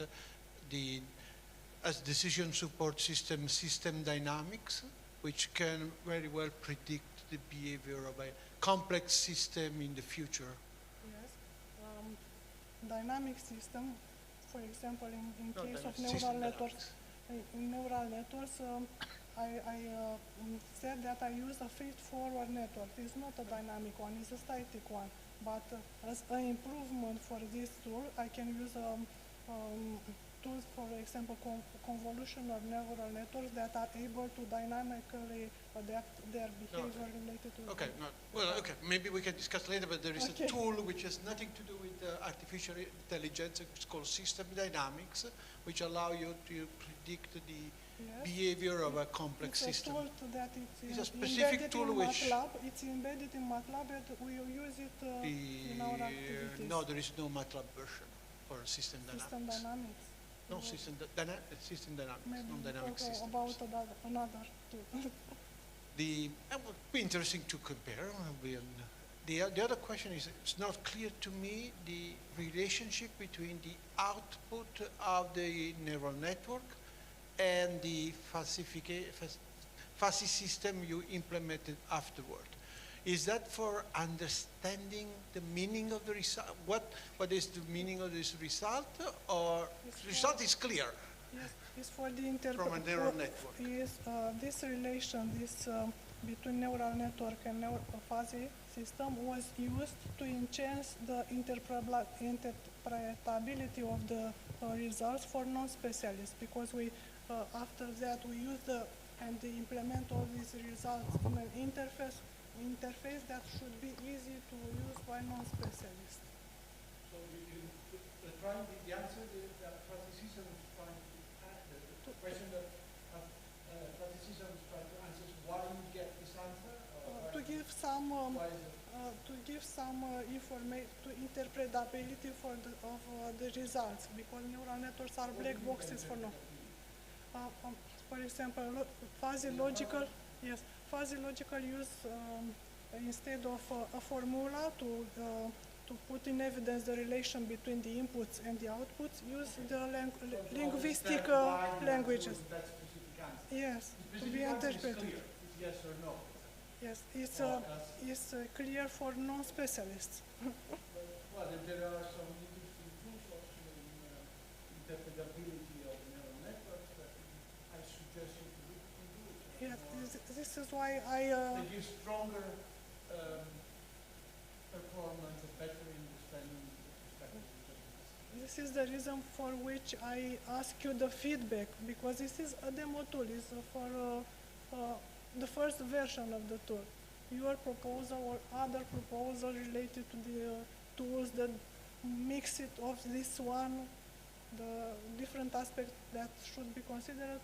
as decision support system dynamics, which can very well predict the behavior of a complex system in the future? Yes. Dynamic system, for example, in case of neural networks, I said that I use a feed-forward network. It's not a dynamic one, it's a static one. But as an improvement for this tool, I can use tools, for example, convolutional neural networks that are able to dynamically adapt their behavior related to... Okay, okay, maybe we can discuss later, but there is a tool which has nothing to do with artificial intelligence. It's called system dynamics, which allow you to predict the behavior of a complex system. It's a specific tool which... It's embedded in MATLAB, and we use it in our activities. No, there is no MATLAB version for system dynamics. System dynamics. No, system dynamics, maybe non-dynamic systems. About another tool. It would be interesting to compare. The other question is, it's not clear to me the relationship between the output of the neural network and the fuzzy system you implemented afterward. Is that for understanding the meaning of the result? What is the meaning of this result? Or the result is clear? Yes, it's for the from a neural network. Yes, this relation, between neural network and fuzzy system was used to enhance the interpretability of the results for non-specialists, because we after that we use and implement all these results in an interface that should be easy to use by non-specialists. So the answer that fuzzy system is trying to answer, the question that fuzzy system is trying to answer is why you get this answer give some information to interpretability of the results, because neural networks are black boxes for now. For example, fuzzy logical use instead of a formula to put in evidence the relation between the inputs and the outputs, use the linguistic languages. Yes, to be interpreted. It's yes or no. Yes, it's clear for non-specialists. Well, there are some interesting tools also in interpretability of neural networks that I suggest you to look into. Yes, this is why I... They give stronger performance, a better understanding with respect to the This is the reason for which I ask you the feedback, because this is a demo tool. It's for the first version of the tool. Your proposal or other proposal related to the tools that mix it of this one, the different aspects that should be considered,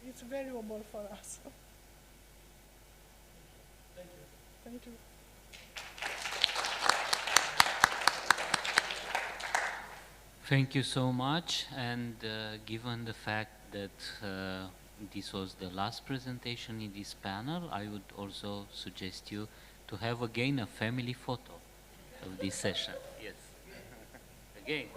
it's valuable for us. Thank you. Thank you. Thank you so much, and given the fact that this was the last presentation in this panel, I would also suggest you to have again a family photo of this session. Yes. Again.